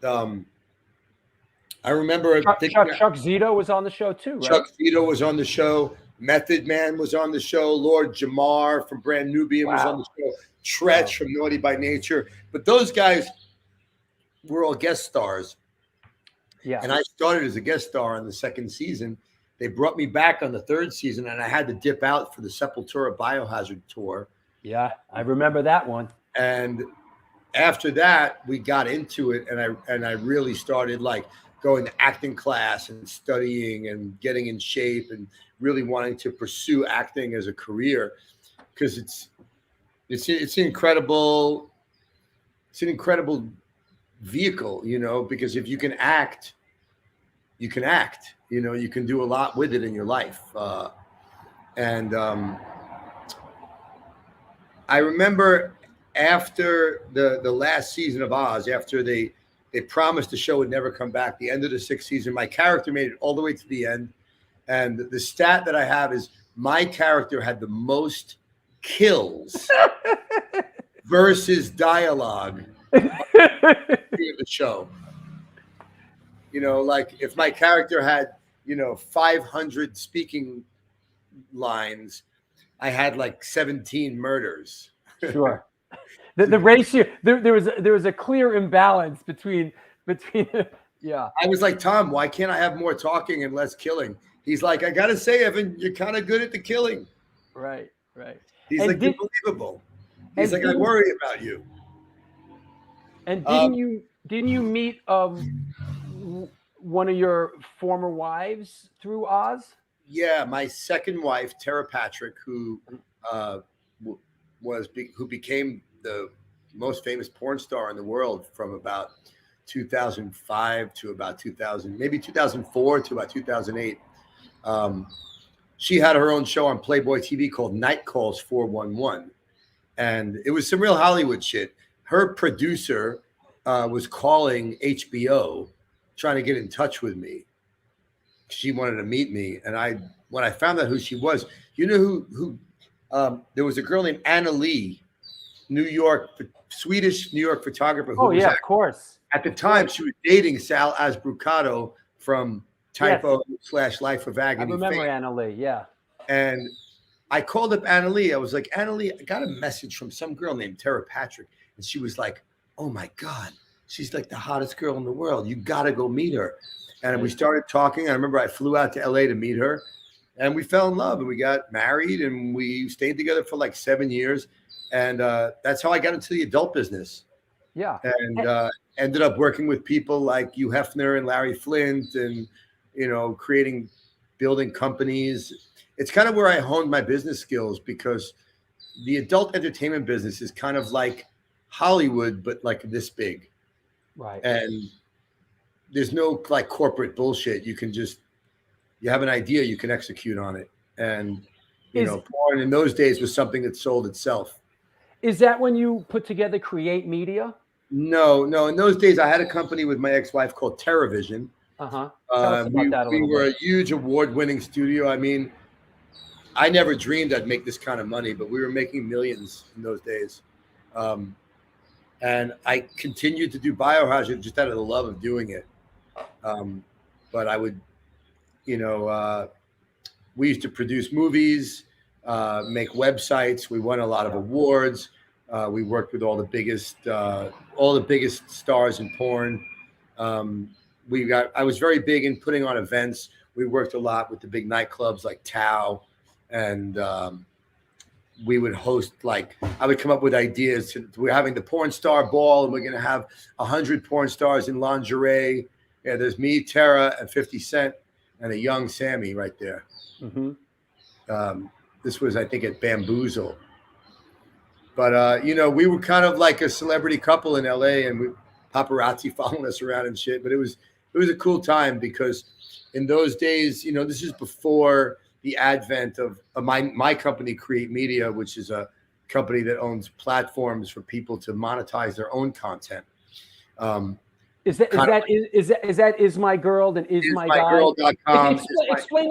I remember Chuck Zito was on the show too, right? Chuck Zito was on the show. Method Man was on the show. Lord Jamar from Brand Nubian was on the show. Tretch from Naughty by Nature. But those guys were all guest stars. Yeah. And I started as a guest star on the second season. They brought me back on the third season, and I had to dip out for the Sepultura Biohazard tour. Yeah, I remember that one. And after that, we got into it, and I really started like going to acting class and studying and getting in shape and really wanting to pursue acting as a career, because it's an incredible vehicle, you know, because if you can act, you can act, you know, you can do a lot with it in your life. I remember after the last season of Oz, after they promised the show would never come back, the end of the sixth season, my character made it all the way to the end. And the stat that I have is my character had the most kills versus dialogue of the show. You know, like if my character had, you know, 500 speaking lines, I had like 17 murders. Sure. The ratio, there was a clear imbalance between yeah. I was like, Tom, why can't I have more talking and less killing? He's like, I gotta say, Evan, you're kind of good at the killing. Right. He's and like, unbelievable. He's like, I worry about you. And didn't you meet one of your former wives through Oz? Yeah, my second wife, Tara Patrick, who became the most famous porn star in the world from about 2005 to about 2004 to about 2008. She had her own show on Playboy TV called Night Calls 411. And it was some real Hollywood shit. Her producer was calling HBO, trying to get in touch with me. She wanted to meet me. And when I found out who she was, you know who there was a girl named Anna Lee, Swedish New York photographer. Who of course. At the time, she was dating Sal Asbrucato from Typo / Life of Agony. I remember Anna Lee, yeah. And I called up Anna Lee. I was like, Anna Lee, I got a message from some girl named Tara Patrick. And she was like, oh my God, she's like the hottest girl in the world. You got to go meet her. And we started talking. I remember I flew out to LA to meet her. And we fell in love and we got married and we stayed together for like 7 years. And that's how I got into the adult business. Yeah. And ended up working with people like Hugh Hefner and Larry Flint and, you know, building companies. It's kind of where I honed my business skills, because the adult entertainment business is kind of like Hollywood, but like this big. Right. And there's no like corporate bullshit. You have an idea, you can execute on it. And, you know, porn in those days was something that sold itself. Is that when you put together Create Media? No. In those days, I had a company with my ex-wife called TerraVision. Tell us about that a little we were bit. a huge award-winning studio. I mean, I never dreamed I'd make this kind of money, but we were making millions in those days. And I continued to do Biohazard just out of the love of doing it. But I would, you know, we used to produce movies, make websites. We won a lot of awards. We worked with all the biggest stars in porn. I was very big in putting on events. We worked a lot with the big nightclubs like Tao, and we would host, like, I would come up with ideas. We're having the porn star ball, and we're going to have 100 porn stars in lingerie. Yeah, there's me, Tara, and 50 Cent, and a young Sammy right there. Mm-hmm. This was, I think, at Bamboozle. But, you know, we were kind of like a celebrity couple in LA, and paparazzi following us around and shit. But it was a cool time, because in those days, you know, this is before the advent of my company, Create Media, which is a company that owns platforms for people to monetize their own content. Is that is my girl and is my guy? Ismygirl.com. Explain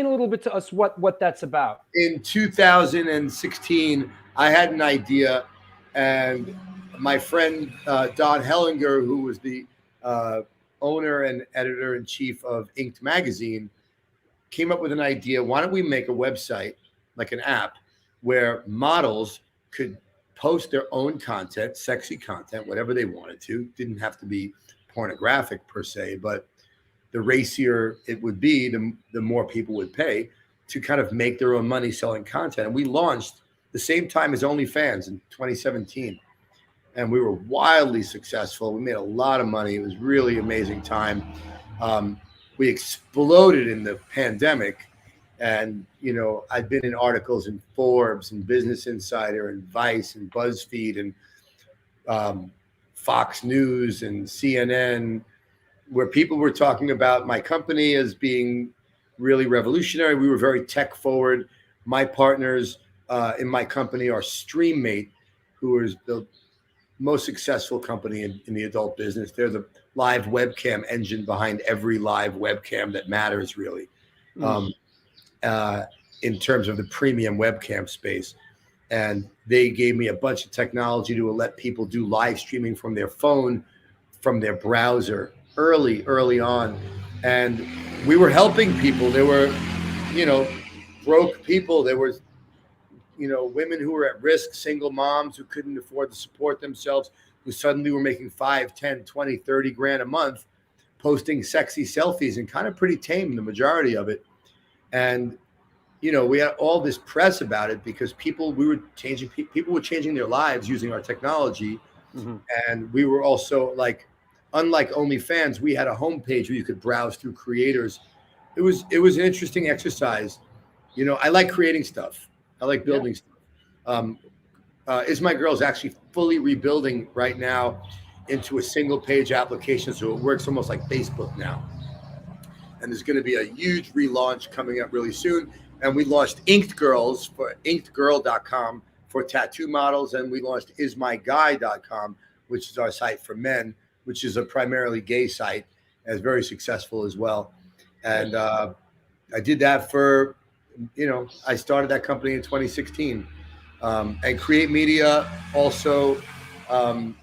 a little bit to us what that's about. In 2016, I had an idea, and my friend Don Hellinger, who was the owner and editor-in-chief of Inked magazine, came up with an idea. Why don't we make a website, like an app, where models could post their own content, sexy content, whatever they wanted to. Didn't have to be pornographic per se, but the racier it would be, the more people would pay to kind of make their own money selling content. And we launched the same time as OnlyFans in 2017. And we were wildly successful. We made a lot of money. It was really amazing time. We exploded in the pandemic. And, you know, I've been in articles in Forbes and Business Insider and Vice and BuzzFeed and Fox News and CNN, where people were talking about my company as being really revolutionary. We were very tech forward. My partners in my company are StreamMate, who is the most successful company in the adult business. They're the live webcam engine behind every live webcam that matters, really. In terms of the premium webcam space. And they gave me a bunch of technology to let people do live streaming from their phone, from their browser early on. And we were helping people. There were, you know, broke people. There was, you know, women who were at risk, single moms who couldn't afford to support themselves, who suddenly were making 5, 10, 20, 30 grand a month, posting sexy selfies, and kind of pretty tame, the majority of it. And, you know, we had all this press about it because people were changing their lives using our technology. Mm-hmm. And we were also, like, unlike OnlyFans, we had a homepage where you could browse through creators. It was an interesting exercise. You know, I like creating stuff. I like building stuff. Ismygirl is actually fully rebuilding right now into a single page application. So it works almost like Facebook now. And there's going to be a huge relaunch coming up really soon. And we launched Inked Girls for inkedgirl.com for tattoo models. And we launched ismyguy.com, which is our site for men, which is a primarily gay site, and is very successful as well. And I did that for, you know, I started that company in 2016. And Create Media also,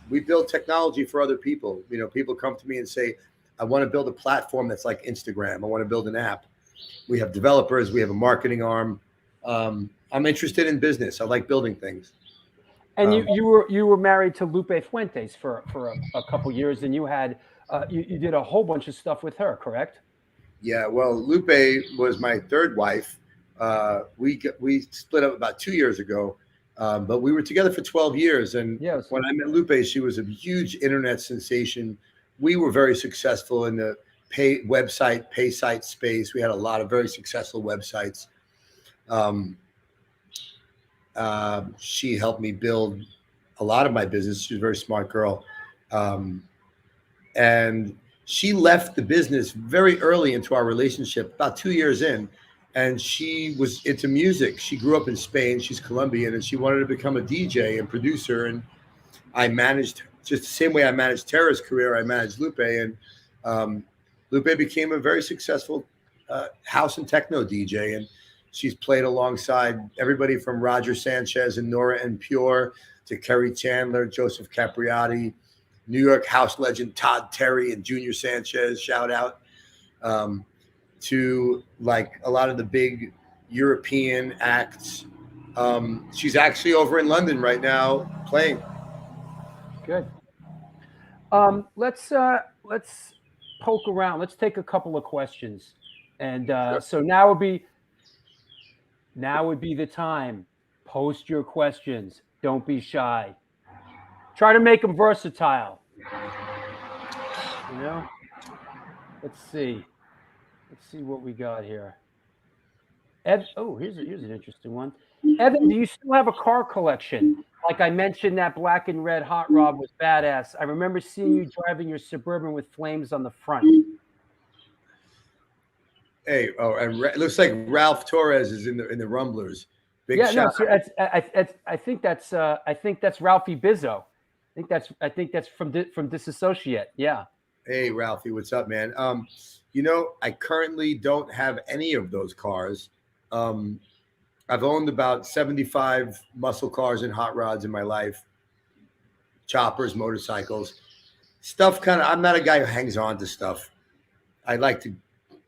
we build technology for other people. You know, people come to me and say, I want to build a platform that's like Instagram. I want to build an app. We have developers. We have a marketing arm. I'm interested in business. I like building things. And you were married to Lupe Fuentes for a couple years, and you had you did a whole bunch of stuff with her, correct? Yeah. Well, Lupe was my third wife. We split up about 2 years ago, but we were together for 12 years. And when I met Lupe, she was a huge internet sensation. We were very successful in the pay site space. We had a lot of very successful websites. She helped me build a lot of my business. She's a very smart girl. And she left the business very early into our relationship, about 2 years in. And she was into music. She grew up in Spain. She's Colombian, and she wanted to become a DJ and producer. And I managed, just the same way I managed Tara's career, I managed Lupe. And Lupe became a very successful house and techno DJ. And she's played alongside everybody from Roger Sanchez and Nora and Pure to Kerry Chandler, Joseph Capriati, New York house legend Todd Terry and Junior Sanchez, shout out. To like a lot of the big European acts. She's actually over in London right now playing. Good. Let's poke around. Let's take a couple of questions. And sure. So now would be the time. Post your questions. Don't be shy. Try to make them versatile. You know? Let's see what we got here. Here's an interesting one. Evan, do you still have a car collection? Like I mentioned, that black and red hot rod was badass. I remember seeing you driving your Suburban with flames on the front. Hey, and it looks like Ralph Torres is in the Rumblers. Big I think that's Ralphie Bizzo. I think that's from Disassociate. Yeah. Hey, Ralphie, what's up, man? I currently don't have any of those cars. I've owned about 75 muscle cars and hot rods in my life, choppers, motorcycles, stuff. I'm not a guy who hangs on to stuff. I like to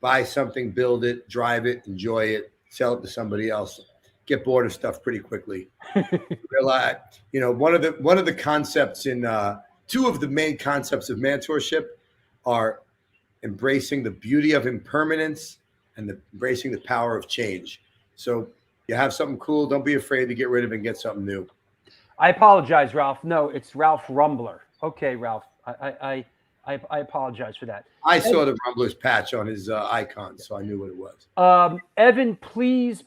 buy something, build it, drive it, enjoy it, sell it to somebody else. Get bored of stuff pretty quickly. Realize, one of the concepts in two of the main concepts of mentorship are embracing the beauty of impermanence and embracing the power of change. So you have something cool, don't be afraid to get rid of it and get something new. I apologize, Ralph. No, it's Ralph Rumbler. Okay, Ralph. I apologize for that. I saw the Rumbler's patch on his icon, so I knew what it was. Evan, please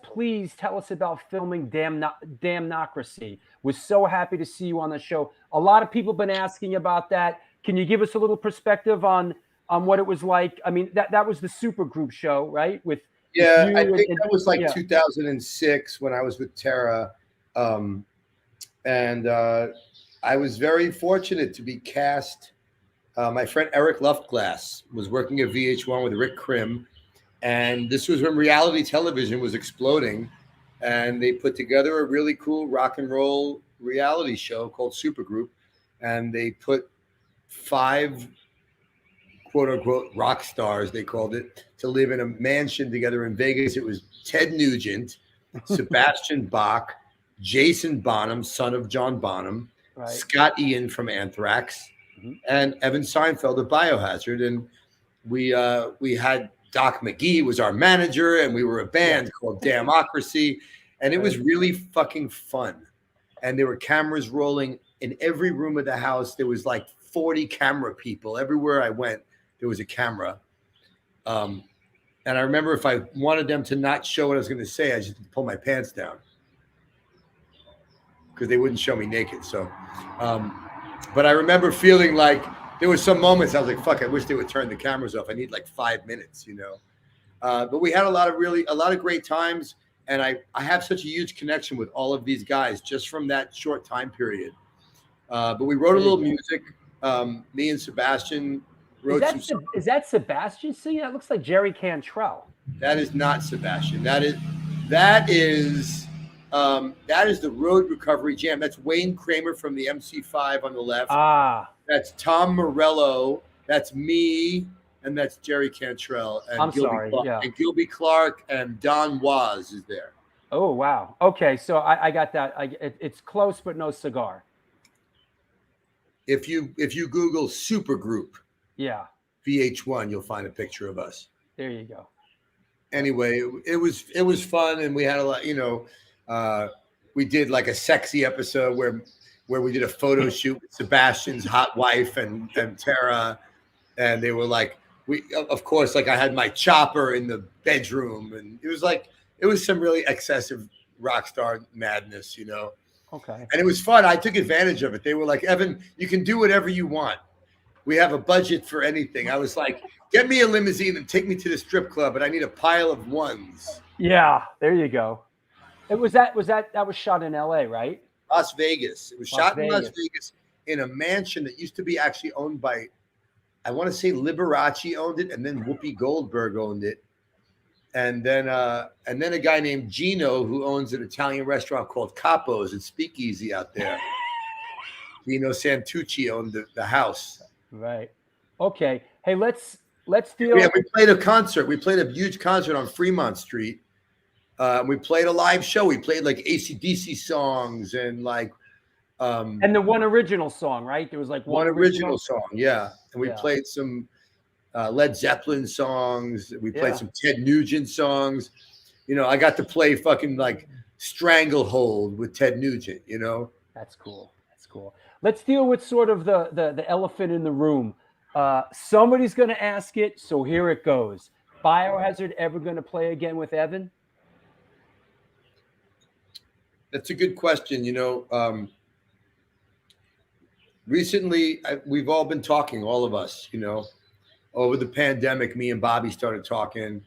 tell us about filming Damnocracy. We're so happy to see you on the show. A lot of people have been asking about that. Can you give us a little perspective on what it was like? I mean, that was the Supergroup show, right? I think that was like 2006 when I was with Tara. And I was very fortunate to be cast. My friend Eric Luftglass was working at VH1 with Rick Krim. And this was when reality television was exploding. And they put together a really cool rock and roll reality show called Supergroup. And they put 5 quote unquote rock stars, they called it, to live in a mansion together in Vegas. It was Ted Nugent, Sebastian Bach, Jason Bonham, son of John Bonham, right, Scott Ian from Anthrax, and Evan Seinfeld of Biohazard. And we had Doc McGee was our manager, and we were a band called Damnocracy, and it was really fucking fun. And there were cameras rolling in every room of the house. There was like 40 camera people. Everywhere I went, there was a camera. And I remember if I wanted them to not show what I was going to say, I just pull my pants down because they wouldn't show me naked. So, but I remember feeling like there was some moments I was like, fuck, I wish they would turn the cameras off. I need like 5 minutes, But we had a lot of great times. And I have such a huge connection with all of these guys just from that short time period. But we wrote a little music. Me and Sebastian wrote some songs. Is that Sebastian singing? That looks like Jerry Cantrell. That is not Sebastian. That is the Road Recovery Jam. That's Wayne Kramer from the MC5 on the left. That's Tom Morello. That's me, and that's Jerry Cantrell. And Gilby Clark and Don Waz is there. Oh wow. Okay, so I got that. It's close, but no cigar. If you Google Supergroup, VH1, you'll find a picture of us. There you go. Anyway, it was fun, and we had a lot. We did like a sexy episode where we did a photo shoot with Sebastian's hot wife and Tara, and they were like, of course, like I had my chopper in the bedroom, and it was some really excessive rock star madness, Okay. And it was fun. I took advantage of it. They were like, Evan, you can do whatever you want. We have a budget for anything. I was like, get me a limousine and take me to the strip club, but I need a pile of ones. Yeah, there you go. That was shot in LA, right? Las Vegas. It was shot in Las Vegas in a mansion that used to be actually owned by, I want to say Liberace owned it, and then Whoopi Goldberg owned it. And then a guy named Gino who owns an Italian restaurant called Capo's and Speakeasy out there. Gino Santucci owned the house. Right. Okay. Hey, let's deal. Yeah, we played a concert. We played a huge concert on Fremont Street. We played a live show. We played like AC/DC songs and like. And the one original song, right? There was like one original song, yeah. And we played some Led Zeppelin songs. We played some Ted Nugent songs. I got to play fucking like Stranglehold with Ted Nugent, That's cool. That's cool. Let's deal with sort of the elephant in the room. Somebody's going to ask it, so here it goes. Biohazard ever going to play again with Evan? That's a good question. Recently, we've all been talking, all of us, over the pandemic. Me and Bobby started talking.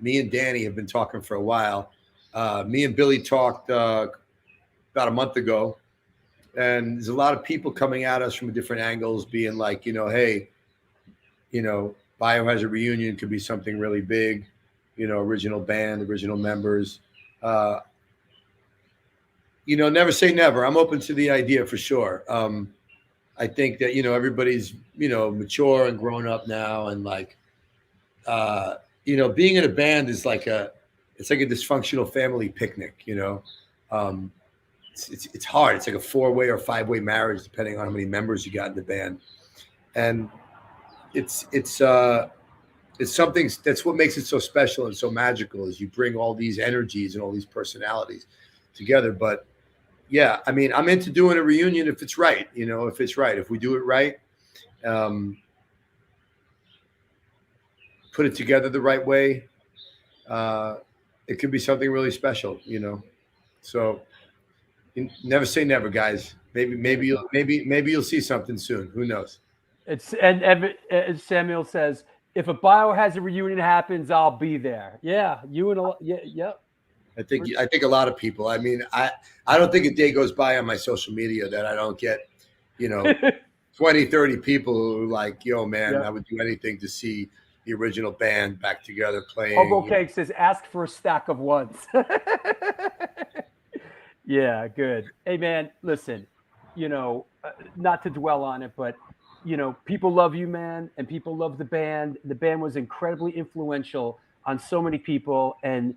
Me and Danny have been talking for a while. Me and Billy talked about a month ago. And there's a lot of people coming at us from different angles, being like, hey, Biohazard reunion could be something really big, original band, original members. Never say never. I'm open to the idea for sure. I think that, everybody's, mature and grown up now. And like, being in a band is it's like a dysfunctional family picnic, It's hard. It's like a 4-way or 5-way marriage, depending on how many members you got in the band. And it's something that's what makes it so special and so magical, is you bring all these energies and all these personalities together. But yeah, I mean, I'm into doing a reunion if it's right, if we do it right, put it together the right way. It could be something really special, so never say never, guys. Maybe you'll see something soon. Who knows? And Samuel says, if a Biohazard reunion happens, I'll be there. Yeah, you and yep. I think a lot of people. I mean, I don't think a day goes by on my social media that I don't get, 20, 30 people who are like, yo, man, I would do anything to see the original band back together playing. Hobo Cake says, ask for a stack of ones. Yeah, good. Hey, man, listen, not to dwell on it, but, people love you, man, and people love the band. The band was incredibly influential on so many people. And,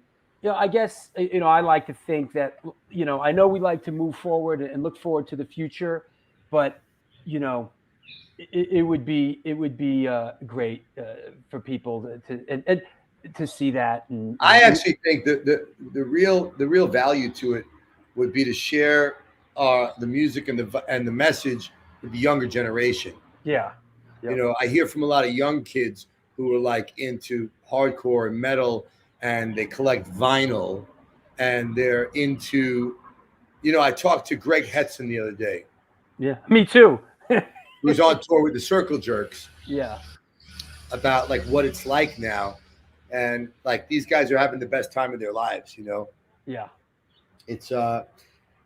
I guess, I like to think that, I know we like to move forward and look forward to the future, but, it would be great for people to see that. And I actually think that the real value to it would be to share the music and the message with the younger generation. Yeah. Yep. I hear from a lot of young kids who are like into hardcore and metal, and they collect vinyl, and they're into, I talked to Greg Hetson the other day. Yeah, me too. Who was on tour with the Circle Jerks. Yeah. About like what it's like now. And like these guys are having the best time of their lives, Yeah. It's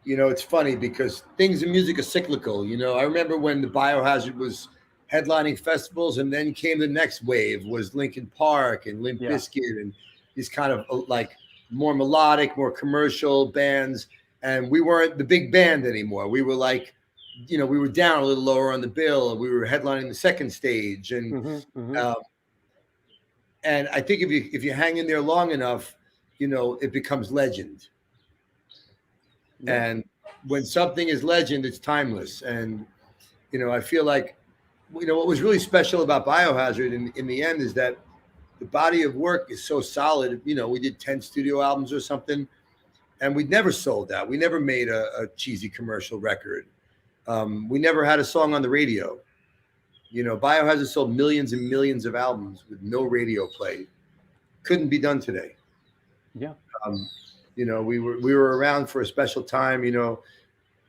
it's funny because things in music are cyclical. I remember when the Biohazard was headlining festivals, and then came the next wave was Linkin Park and Limp Bizkit and these kind of like more melodic, more commercial bands. And we weren't the big band anymore. We were like, we were down a little lower on the bill. We were headlining the second stage. And and I think if you hang in there long enough, it becomes legend. Yeah. And when something is legend, it's timeless. And, I feel like, what was really special about Biohazard in the end is that the body of work is so solid. We did 10 studio albums or something, and we never sold out. We never made a cheesy commercial record. We never had a song on the radio. Biohazard sold millions and millions of albums with no radio play. Couldn't be done today. Yeah. We were around for a special time,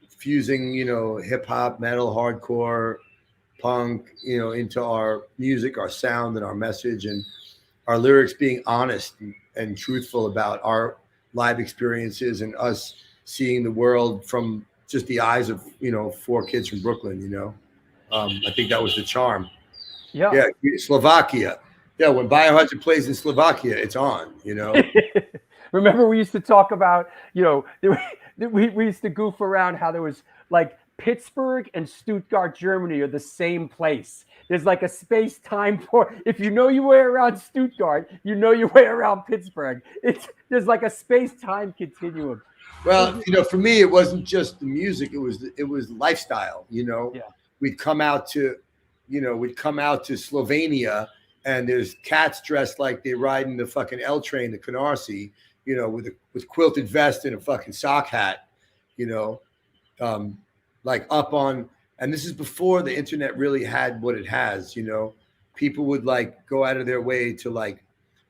fusing, hip hop, metal, hardcore, punk, into our music, our sound, and our message, and our lyrics being honest and truthful about our live experiences, and us seeing the world from just the eyes of, 4 kids from Brooklyn, I think that was the charm. Yeah. Yeah. Slovakia. Yeah. When Biohazard plays in Slovakia, it's on, Remember, we used to talk about, we used to goof around how there was like Pittsburgh and Stuttgart, Germany are the same place. There's like a space-time for, if you know your way around Stuttgart, you know your way around Pittsburgh. There's like a space-time continuum. Well, for me, it wasn't just the music; it was lifestyle. Yeah. We'd come out to Slovenia, and there's cats dressed like they ride in the fucking L train to Canarsie, with quilted vest and a fucking sock hat, like up on. And this is before the internet really had what it has. People would like go out of their way to like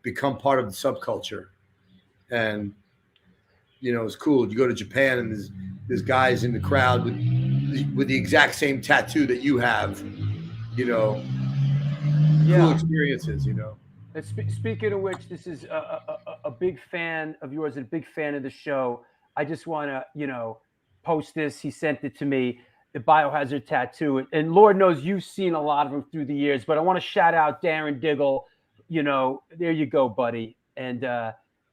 become part of the subculture, and it's cool. You go to Japan and there's guys in the crowd with the exact same tattoo that you have. Cool experiences. And speaking of which, this is a big fan of yours and a big fan of the show. I just want to post this. He sent it to me, the Biohazard tattoo. And Lord knows you've seen a lot of them through the years, but I want to shout out Darren Diggle. You know, there you go, buddy. And,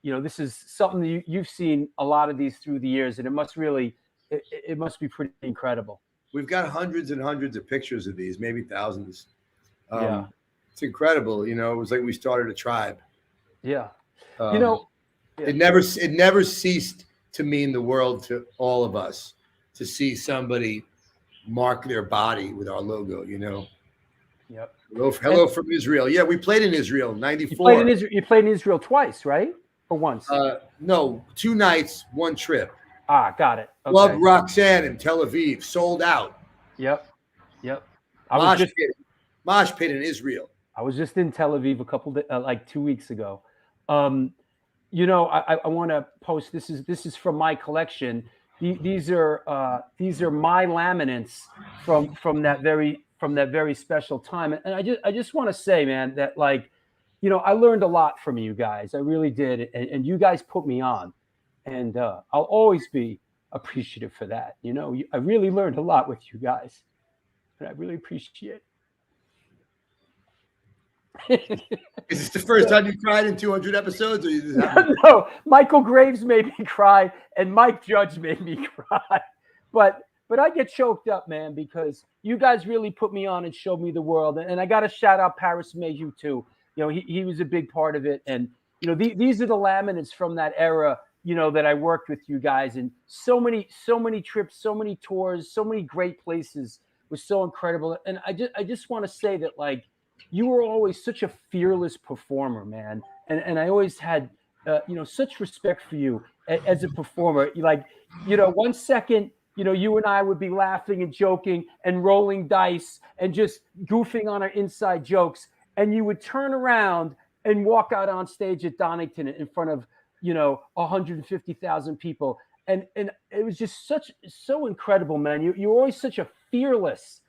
you know, this is something you've seen a lot of these through the years, and it must really, it must be pretty incredible. We've got hundreds and hundreds of pictures of these, maybe thousands. Yeah. It's incredible. You know, it was like we started a tribe. Yeah. You know, it never ceased to mean the world to all of us to see somebody mark their body with our logo, you know. Yep. Hello from Israel. Yeah, we played in Israel, 94. You played in Israel twice, right? Or once? No, 2 nights, 1 trip. Ah, got it. Okay. Club Roxanne in Tel Aviv, sold out. Yep. Mosh pit in Israel. I was just in Tel Aviv a couple like 2 weeks ago. You know, I want to post. This is from my collection. These are my laminates from that very special time. And I just want to say, man, that like, you know, I learned a lot from you guys. I really did, and you guys put me on, and I'll always be appreciative for that. You know, I really learned a lot with you guys, and I really appreciate it. Is this the first time you cried in 200 episodes? Or you just No, Michael Graves made me cry, and Mike Judge made me cry. But I get choked up, man, because you guys really put me on and showed me the world. And I got to shout out Paris Mayhew too. You know, he was a big part of it. And you know, these are the laminates from that era. You know, that I worked with you guys, and so many trips, so many tours, so many great places was so incredible. And I just want to say that, like, you were always such a fearless performer, man. And I always had, you know, such respect for you as a performer. Like, you know, 1 second, you know, you and I would be laughing and joking and rolling dice and just goofing on our inside jokes. And you would turn around and walk out on stage at Donnington in front of, you know, 150,000 people. And it was just so incredible, man. You were always such a fearless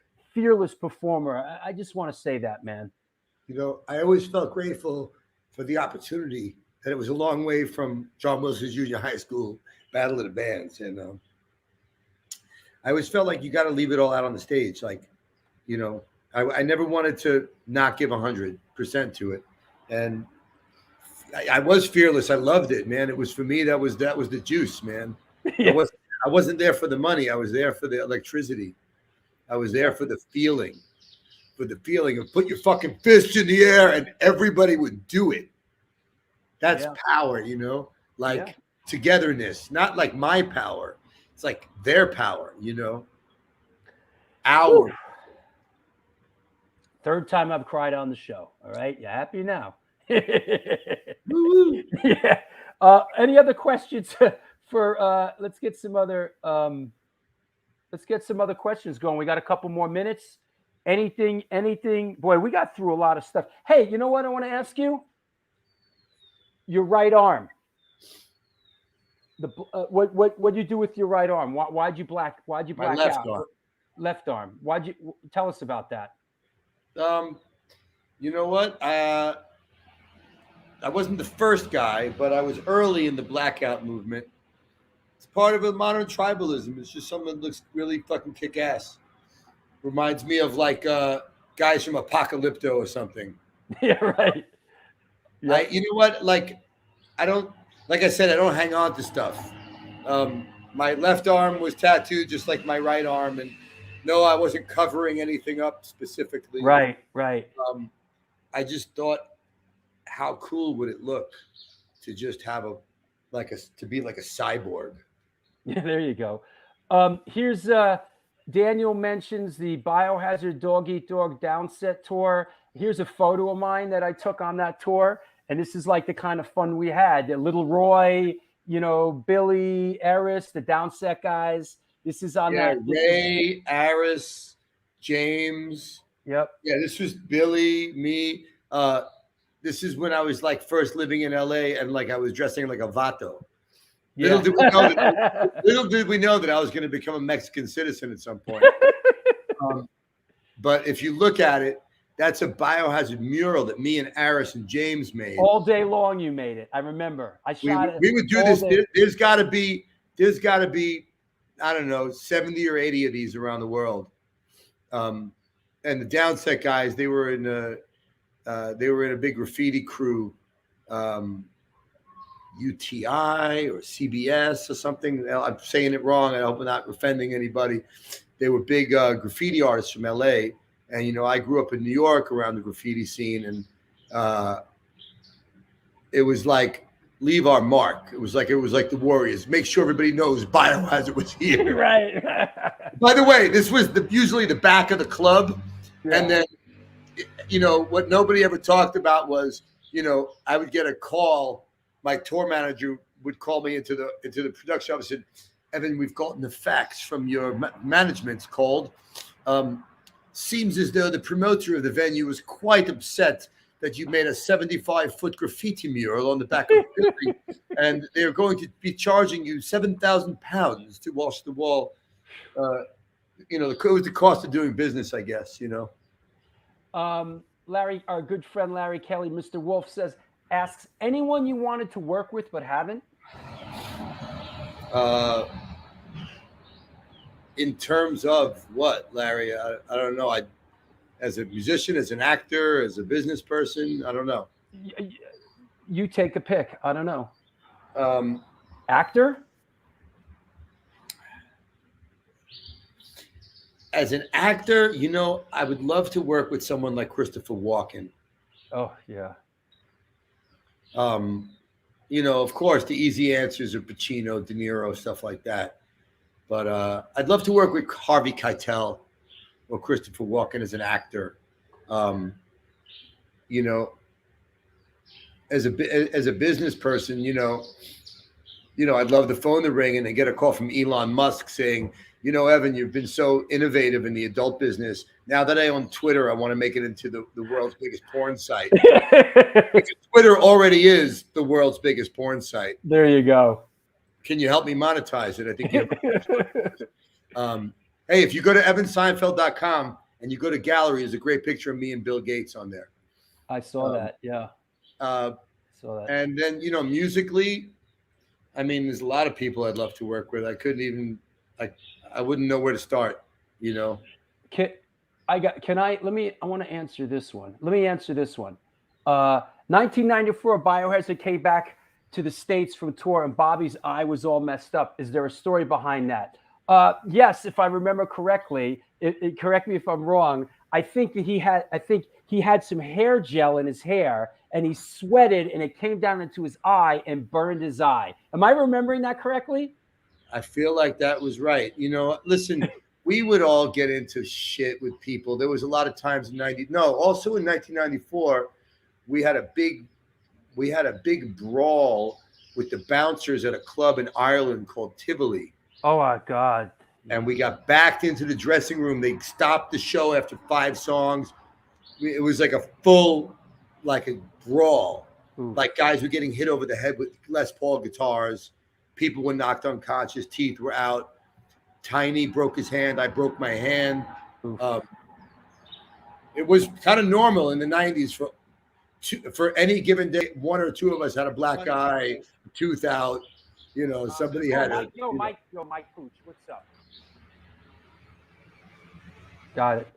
performer. I just want to say that, man. You know, I always felt grateful for the opportunity, that it was a long way from John Wilson's Junior High School Battle of the Bands. And I always felt like you got to leave it all out on the stage. Like, you know, I never wanted to not give 100% to it. And I was fearless. I loved it, man. It was, for me, that was the juice, man. Yeah. I wasn't there for the money. I was there for the electricity. I was there for the feeling of put your fucking fist in the air and everybody would do it. That's power, you know, like togetherness, not like my power. It's like their power, you know. Our. Third time I've cried on the show. All right. You happy now? Yeah. Any other questions for let's get some other questions going. We got a couple more minutes. Anything? Boy, we got through a lot of stuff. Hey, you know what I want to ask you? Your right arm. What do you do with your right arm? Why'd you black left out? arm. Left arm. Why'd you tell us about that? You know what? I wasn't the first guy, but I was early in the blackout movement. It's part of a modern tribalism. It's just something that looks really fucking kick-ass. Reminds me of like guys from Apocalypto or something. Yeah, right. Yeah. You know what? Like I said, I don't hang on to stuff. My left arm was tattooed just like my right arm, and no, I wasn't covering anything up specifically. Right. I just thought, how cool would it look to just have to be like a cyborg? Yeah, there you go. Here's Daniel mentions the Biohazard Dog Eat Dog Downset tour. Here's a photo of mine that I took on that tour, and this is like the kind of fun we had. Little Roy, you know, Billy, Eris, the Downset guys. This is on that. Ray, Aris, James. Yep. Yeah, this was Billy, me. This is when I was like first living in LA, and like I was dressing like a vato. Yeah. Little did we know that I was going to become a Mexican citizen at some point. But if you look at it, that's a Biohazard mural that me and Aris and James made. All day long you made it. I remember. I shot it. We would do this. There's got to be I don't know, 70 or 80 of these around the world. And the Downset guys, they were in a big graffiti crew, UTI or CBS or something. I'm saying it wrong. I hope I'm not offending anybody. They were big graffiti artists from LA. And, you know, I grew up in New York around the graffiti scene. And it was like, leave our mark. It was like the Warriors. Make sure everybody knows Biohazard was here. Right. By the way, this was usually the back of the club. Yeah. And then, you know, what nobody ever talked about was, you know, I would get a call. My tour manager would call me into the production office and said, Evan, we've gotten the facts from your management called. Seems as though the promoter of the venue was quite upset that you made a 75-foot graffiti mural on the back of the building, and they're going to be charging you £7,000 to wash the wall. You know, it was the cost of doing business, I guess, you know. Larry, our good friend Larry Kelly, Mr. Wolf asks, anyone you wanted to work with but haven't? In terms of what, Larry? I don't know. As a musician, as an actor, as a business person, I don't know. You take a pick. I don't know. Actor? As an actor, you know, I would love to work with someone like Christopher Walken. Oh, yeah. You know, of course, the easy answers are Pacino, De Niro, stuff like that. But I'd love to work with Harvey Keitel or Christopher Walken as an actor. You know, as a business person, you know, I'd love to phone the ring and then get a call from Elon Musk saying, you know, Evan, you've been so innovative in the adult business. Now that I own Twitter, I want to make it into the world's biggest porn site. Because Twitter already is the world's biggest porn site. There you go. Can you help me monetize it? I think you hey, if you go to evanseinfeld.com and you go to gallery, there's a great picture of me and Bill Gates on there. I saw that. Yeah. Saw that. And then, you know, musically, I mean, there's a lot of people I'd love to work with. I couldn't even, I wouldn't know where to start, you know. I want to answer this one. Let me answer this one. 1994, Biohazard came back to the States from tour and Bobby's eye was all messed up. Is there a story behind that? Yes, if I remember correctly, correct me if I'm wrong. I think he had some hair gel in his hair and he sweated and it came down into his eye and burned his eye. Am I remembering that correctly? I feel like that was right. You know, listen, we would all get into shit with people. There was a lot of times in also in 1994, we had a big brawl with the bouncers at a club in Ireland called Tivoli. Oh my God. And we got backed into the dressing room. They stopped the show after 5 songs. It was like a full, like a brawl. Ooh. Like guys were getting hit over the head with Les Paul guitars. People were knocked unconscious. Teeth were out. Tiny broke his hand. I broke my hand. It was kind of normal in the 90s for any given day. 1 or 2 of us had a black eye, tooth out. You know, somebody had a. Mike Pooch, what's up? Got it.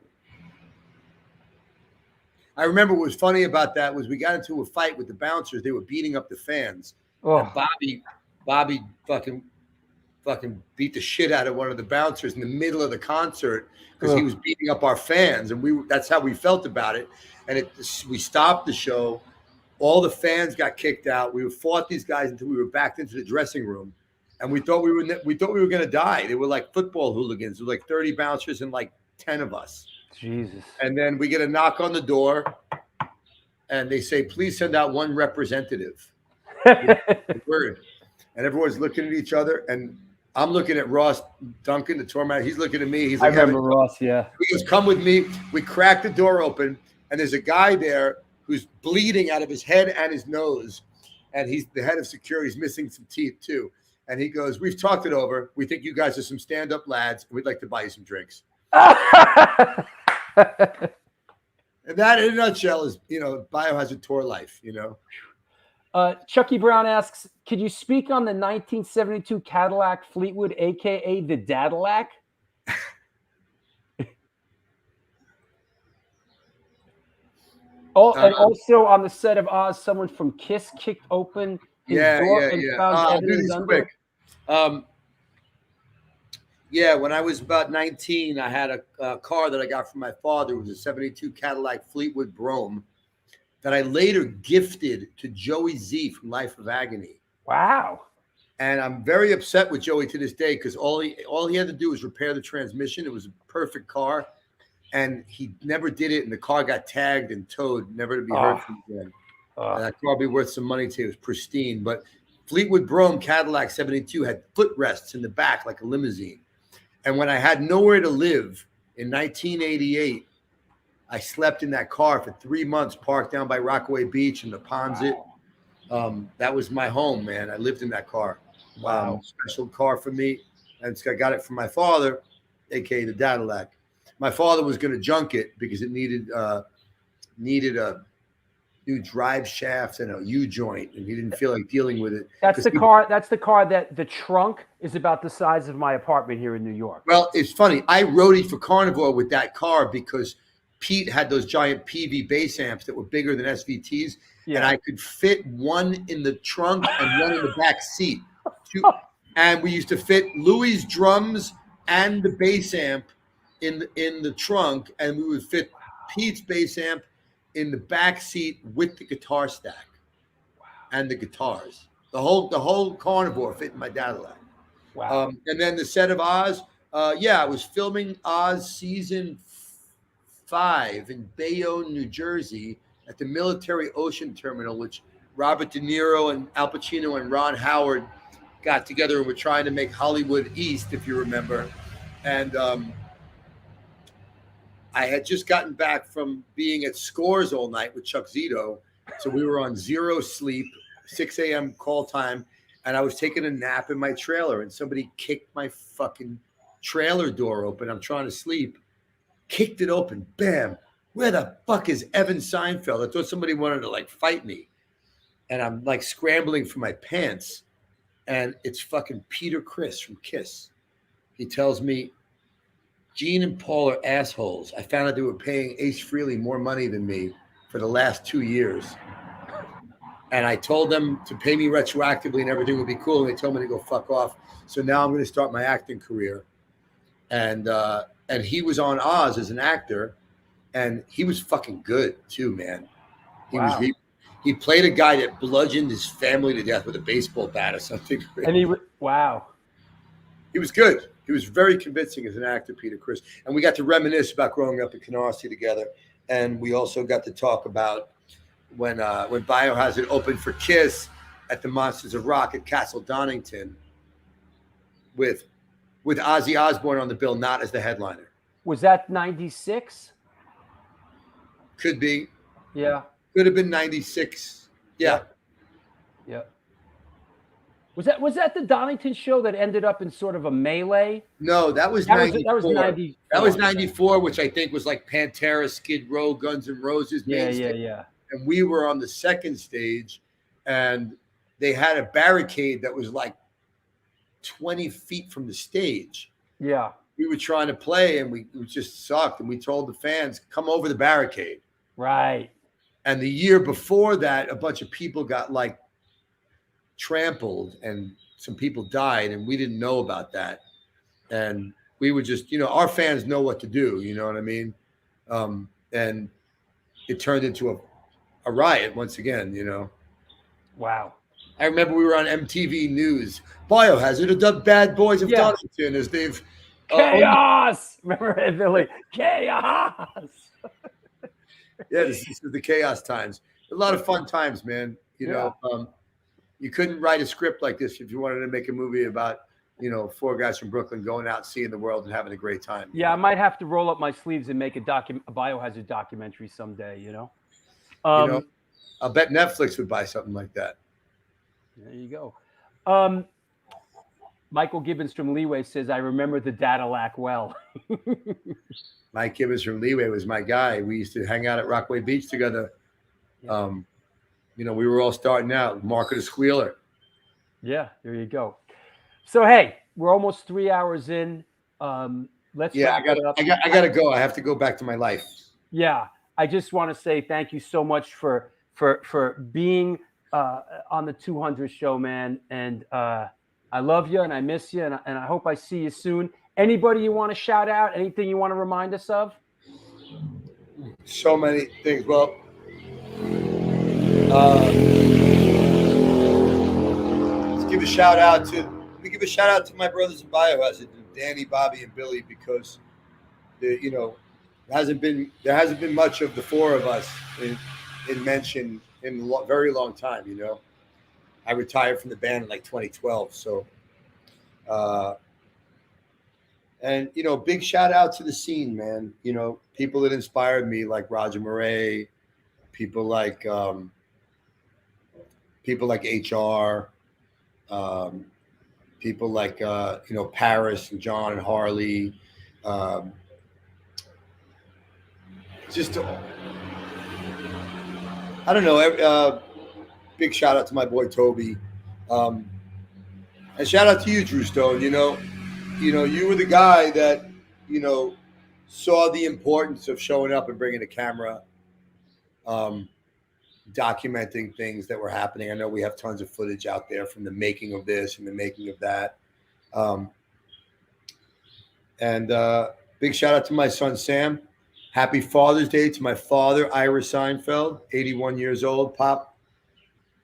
I remember what was funny about that was we got into a fight with the bouncers. They were beating up the fans. Oh. And Bobby fucking beat the shit out of one of the bouncers in the middle of the concert because he was beating up our fans, and that's how we felt about it. And we stopped the show. All the fans got kicked out. We fought these guys until we were backed into the dressing room, and we thought we were going to die. They were like football hooligans. There were like 30 bouncers and like 10 of us. Jesus. And then we get a knock on the door, and they say, "Please send out one representative." Word. And everyone's looking at each other, and I'm looking at Ross Duncan, the tour manager. He's looking at me. He's like, I remember Ross, yeah. He goes, "Come with me." We crack the door open, and there's a guy there who's bleeding out of his head and his nose, and he's the head of security. He's missing some teeth too. And he goes, "We've talked it over. We think you guys are some stand-up lads, and we'd like to buy you some drinks." And that, in a nutshell, is, you know, Biohazard tour life. You know. Chucky Brown asks, Could you speak on the 1972 Cadillac Fleetwood, aka the Dadillac? Oh, and also on the set of Oz, someone from Kiss kicked open his door and found I'll do evidence these under. quick. Yeah, when I was about 19, I had a car that I got from my father. It was a 72 Cadillac Fleetwood Brougham that I later gifted to Joey Z from Life of Agony. Wow. And I'm very upset with Joey to this day because all he had to do was repair the transmission. It was a perfect car. And he never did it. And the car got tagged and towed, never to be heard from again. And that car would be worth some money too. It was pristine. But Fleetwood Brougham Cadillac 72 had footrests in the back like a limousine. And when I had nowhere to live in 1988, I slept in that car for 3 months, parked down by Rockaway Beach in the Ponsit. That was my home, man. I lived in that car. Wow. Special car for me. And I got it from my father, aka the Cadillac. My father was going to junk it because it needed a new drive shaft and a U-joint, and he didn't feel like dealing with it. That's the car. That's the car that the trunk is about the size of my apartment here in New York. Well, it's funny. I roadied for Carnivore with that car because Pete had those giant PV bass amps that were bigger than SVTs, and I could fit one in the trunk and one in the back seat. And we used to fit Louis' drums and the bass amp in the trunk, and we would fit Pete's bass amp in the back seat with the guitar stack and the guitars. The whole Carnivore fit in my Cadillac. Wow. And then the set of Oz, I was filming Oz season 5 in Bayonne, New Jersey at the Military Ocean Terminal, which Robert De Niro and Al Pacino and Ron Howard got together and were trying to make Hollywood East, if you remember. And I had just gotten back from being at Scores all night with Chuck Zito. So we were on zero sleep, 6 a.m. call time. And I was taking a nap in my trailer and somebody kicked my fucking trailer door open. I'm trying to sleep. Kicked it open. Bam. Where the fuck is Evan Seinfeld? I thought somebody wanted to like fight me. And I'm like scrambling for my pants. And it's fucking Peter Criss from Kiss. He tells me, Gene and Paul are assholes. I found out they were paying Ace Frehley more money than me for the last 2 years. And I told them to pay me retroactively and everything would be cool. And they told me to go fuck off. So now I'm going to start my acting career. And he was on Oz as an actor. And he was fucking good too, man. He played a guy that bludgeoned his family to death with a baseball bat or something. And he was good. He was very convincing as an actor, Peter Criss. And we got to reminisce about growing up in Canarsie together. And we also got to talk about when Biohazard opened for Kiss at the Monsters of Rock at Castle Donnington with Ozzy Osbourne on the bill, not as the headliner. Was that 96? Could be. Yeah. Could have been 96. Yeah. Yeah. Was that the Donnington show that ended up in sort of a melee? No, that was 94. That was 94. That was 94, which I think was like Pantera, Skid Row, Guns N' Roses. Yeah. And we were on the second stage, and they had a barricade that was like 20 feet from the stage. Yeah. We were trying to play, and we just sucked. And we told the fans, come over the barricade. Right. And the year before that, a bunch of people got like trampled and some people died, and we didn't know about that. And we were just, our fans know what to do, you know what I mean? And it turned into a riot once again, Wow. I remember we were on MTV News. Biohazard are dubbed bad boys of Donnington as they've chaos. Remember Billy? Chaos. Yeah, this is the chaos times. A lot of fun times, man. You couldn't write a script like this if you wanted to make a movie about, 4 guys from Brooklyn going out, seeing the world, and having a great time. Yeah, I might have to roll up my sleeves and make a Biohazard documentary someday. I'll bet Netflix would buy something like that. There you go. Michael Gibbons from Leeway says, I remember the Cadillac well. Mike Gibbons from Leeway was my guy. We used to hang out at Rockaway Beach together. We were all starting out. Mark of the Squealer. Yeah, there you go. So hey, we're almost 3 hours in. Let's wrap it up. I gotta go. I have to go back to my life. Yeah, I just want to say thank you so much for being on the 200 show, man. And I love you and I miss you, and I hope I see you soon. Anybody you want to shout out? Anything you want to remind us of? So many things. Well, let's give a shout out to. Let me give a shout out to my brothers in Biohazard, Danny, Bobby, and Billy, because there hasn't been much of the four of us in mention in a very long time. You know, I retired from the band in like 2012, so. And, big shout out to the scene, man. People that inspired me, like Roger Murray, people like HR, people like, Paris and John and Harley. I don't know. Big shout out to my boy Toby. And shout out to you, Drew Stone. You were the guy that, saw the importance of showing up and bringing a camera, documenting things that were happening. I know we have tons of footage out there from the making of this and the making of that. And big shout out to my son, Sam. Happy Father's Day to my father, Ira Seinfeld, 81 years old, Pop,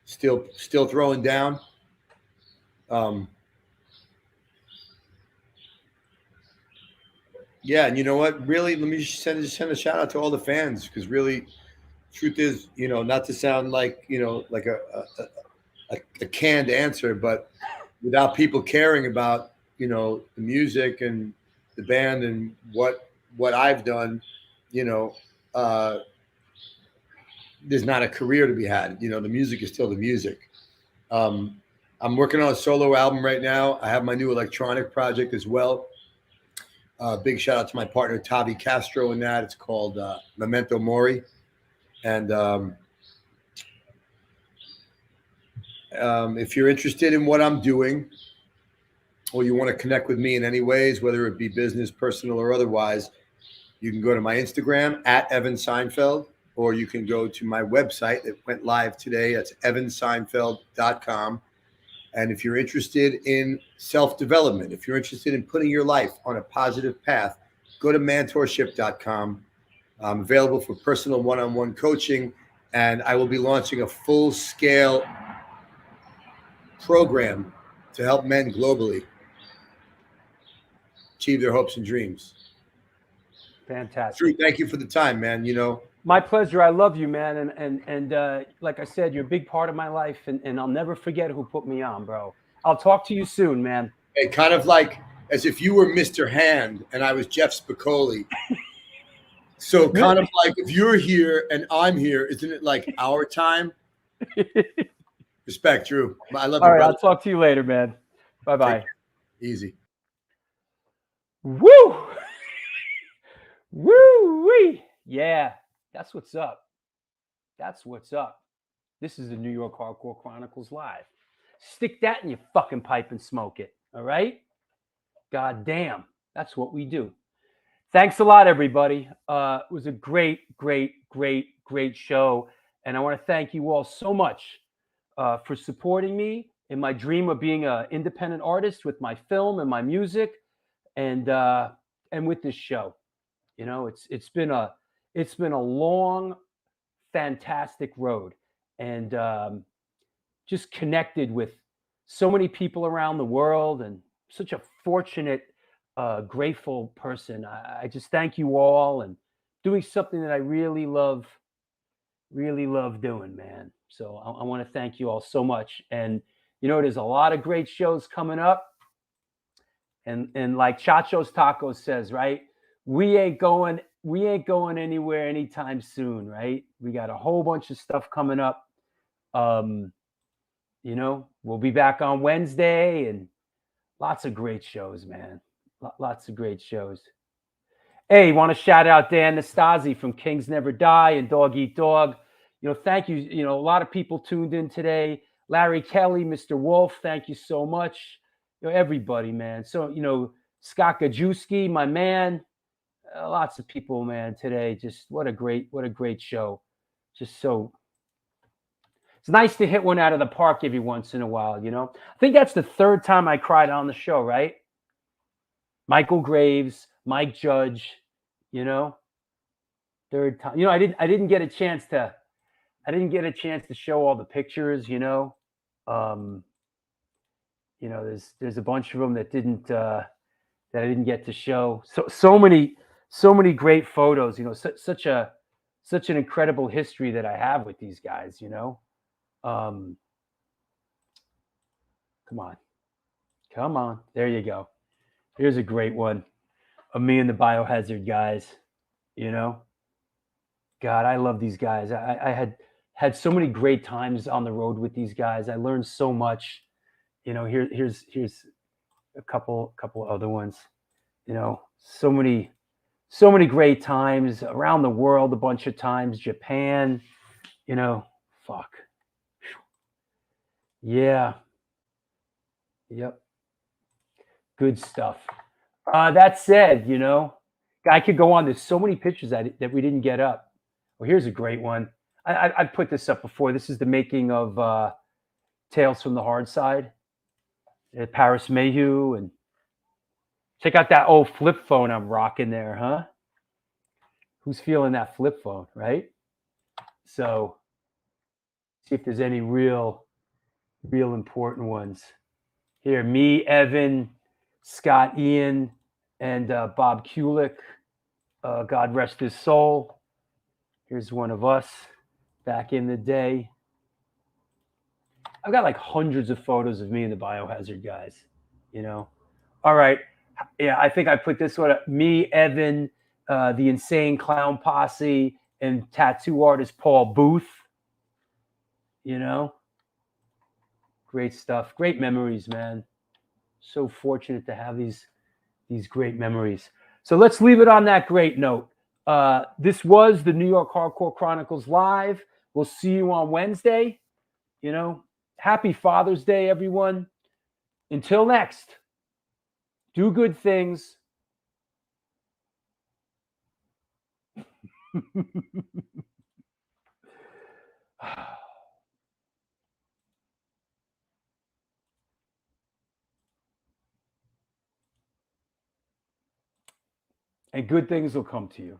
still throwing down. Yeah, and you know what? Really, let me just send a shout out to all the fans, because really, truth is, not to sound like like a canned answer, but without people caring about the music and the band and what I've done, there's not a career to be had. The music is still the music. I'm working on a solo album right now. I have my new electronic project as well. Big shout out to my partner Tavi Castro in that. It's called Memento Mori. And if you're interested in what I'm doing, or you want to connect with me in any ways, whether it be business, personal, or otherwise, you can go to my Instagram at Evan Seinfeld, or you can go to my website that went live today. That's evanseinfeld.com. And if you're interested in self-development, if you're interested in putting your life on a positive path, go to mentorship.com. I'm available for personal one-on-one coaching, and I will be launching a full-scale program to help men globally achieve their hopes and dreams. Fantastic. Drew, thank you for the time, man. My pleasure. I love you, man. And like I said, you're a big part of my life, and I'll never forget who put me on, bro. I'll talk to you soon, man. Hey, kind of like as if you were Mr. Hand and I was Jeff Spicoli. So kind of like if you're here and I'm here, isn't it like our time? Respect, Drew. I love you, All right, brother. I'll talk to you later, man. Bye-bye. Easy. Woo! Woo-wee! Yeah, that's what's up. That's what's up. This is the New York Hardcore Chronicles Live. Stick that in your fucking pipe and smoke it, all right? God damn, that's what we do. Thanks a lot, everybody. It was a great show. And I want to thank you all so much for supporting me in my dream of being an independent artist with my film and my music, and with this show. It's been a long, fantastic road, and just connected with so many people around the world, and such a fortunate, grateful person. I just thank you all, and doing something that I really love doing, man. So I want to thank you all so much. And there's a lot of great shows coming up, and like Chacho's Tacos says, right? We ain't going anywhere anytime soon, right? We got a whole bunch of stuff coming up. We'll be back on Wednesday, and lots of great shows, man. Lots of great shows. Hey, want to shout out Dan Nastasi from Kings Never Die and Dog Eat Dog. Thank you. A lot of people tuned in today. Larry Kelly, Mr. Wolf, thank you so much. Everybody, man. So, Scott Gajewski, my man. Lots of people, man, today. Just what a great show. Just so it's nice to hit one out of the park every once in a while, I think that's the third time I cried on the show, right? Michael Graves, Mike Judge, third time. I didn't get a chance to show all the pictures, there's a bunch of them that I didn't get to show. So many great photos, such an incredible history that I have with these guys, come on. There you go. Here's a great one of me and the Biohazard guys, God, I love these guys. I had so many great times on the road with these guys. I learned so much. Here's a couple other ones. So many great times around the world, a bunch of times, Japan, fuck. Yeah. Yep. Good stuff. That said, I could go on. There's so many pictures that we didn't get up. Well, here's a great one. I've put this up before. This is the making of Tales from the Hard Side. Paris Mayhew, and check out that old flip phone I'm rocking there, huh? Who's feeling that flip phone, right? So, see if there's any real important ones. Here, me, Evan, Scott, Ian, and Bob Kulick. God rest his soul. Here's one of us back in the day. I've got like hundreds of photos of me and the Biohazard guys, All right. Yeah, I think I put this one up. Me, Evan, the Insane Clown Posse, and tattoo artist Paul Booth. Great stuff. Great memories, man. So fortunate to have these great memories. So let's leave it on that great note. This was the New York Hardcore Chronicles Live. We'll see you on Wednesday. Happy Father's Day, everyone. Until next, do good things. And good things will come to you.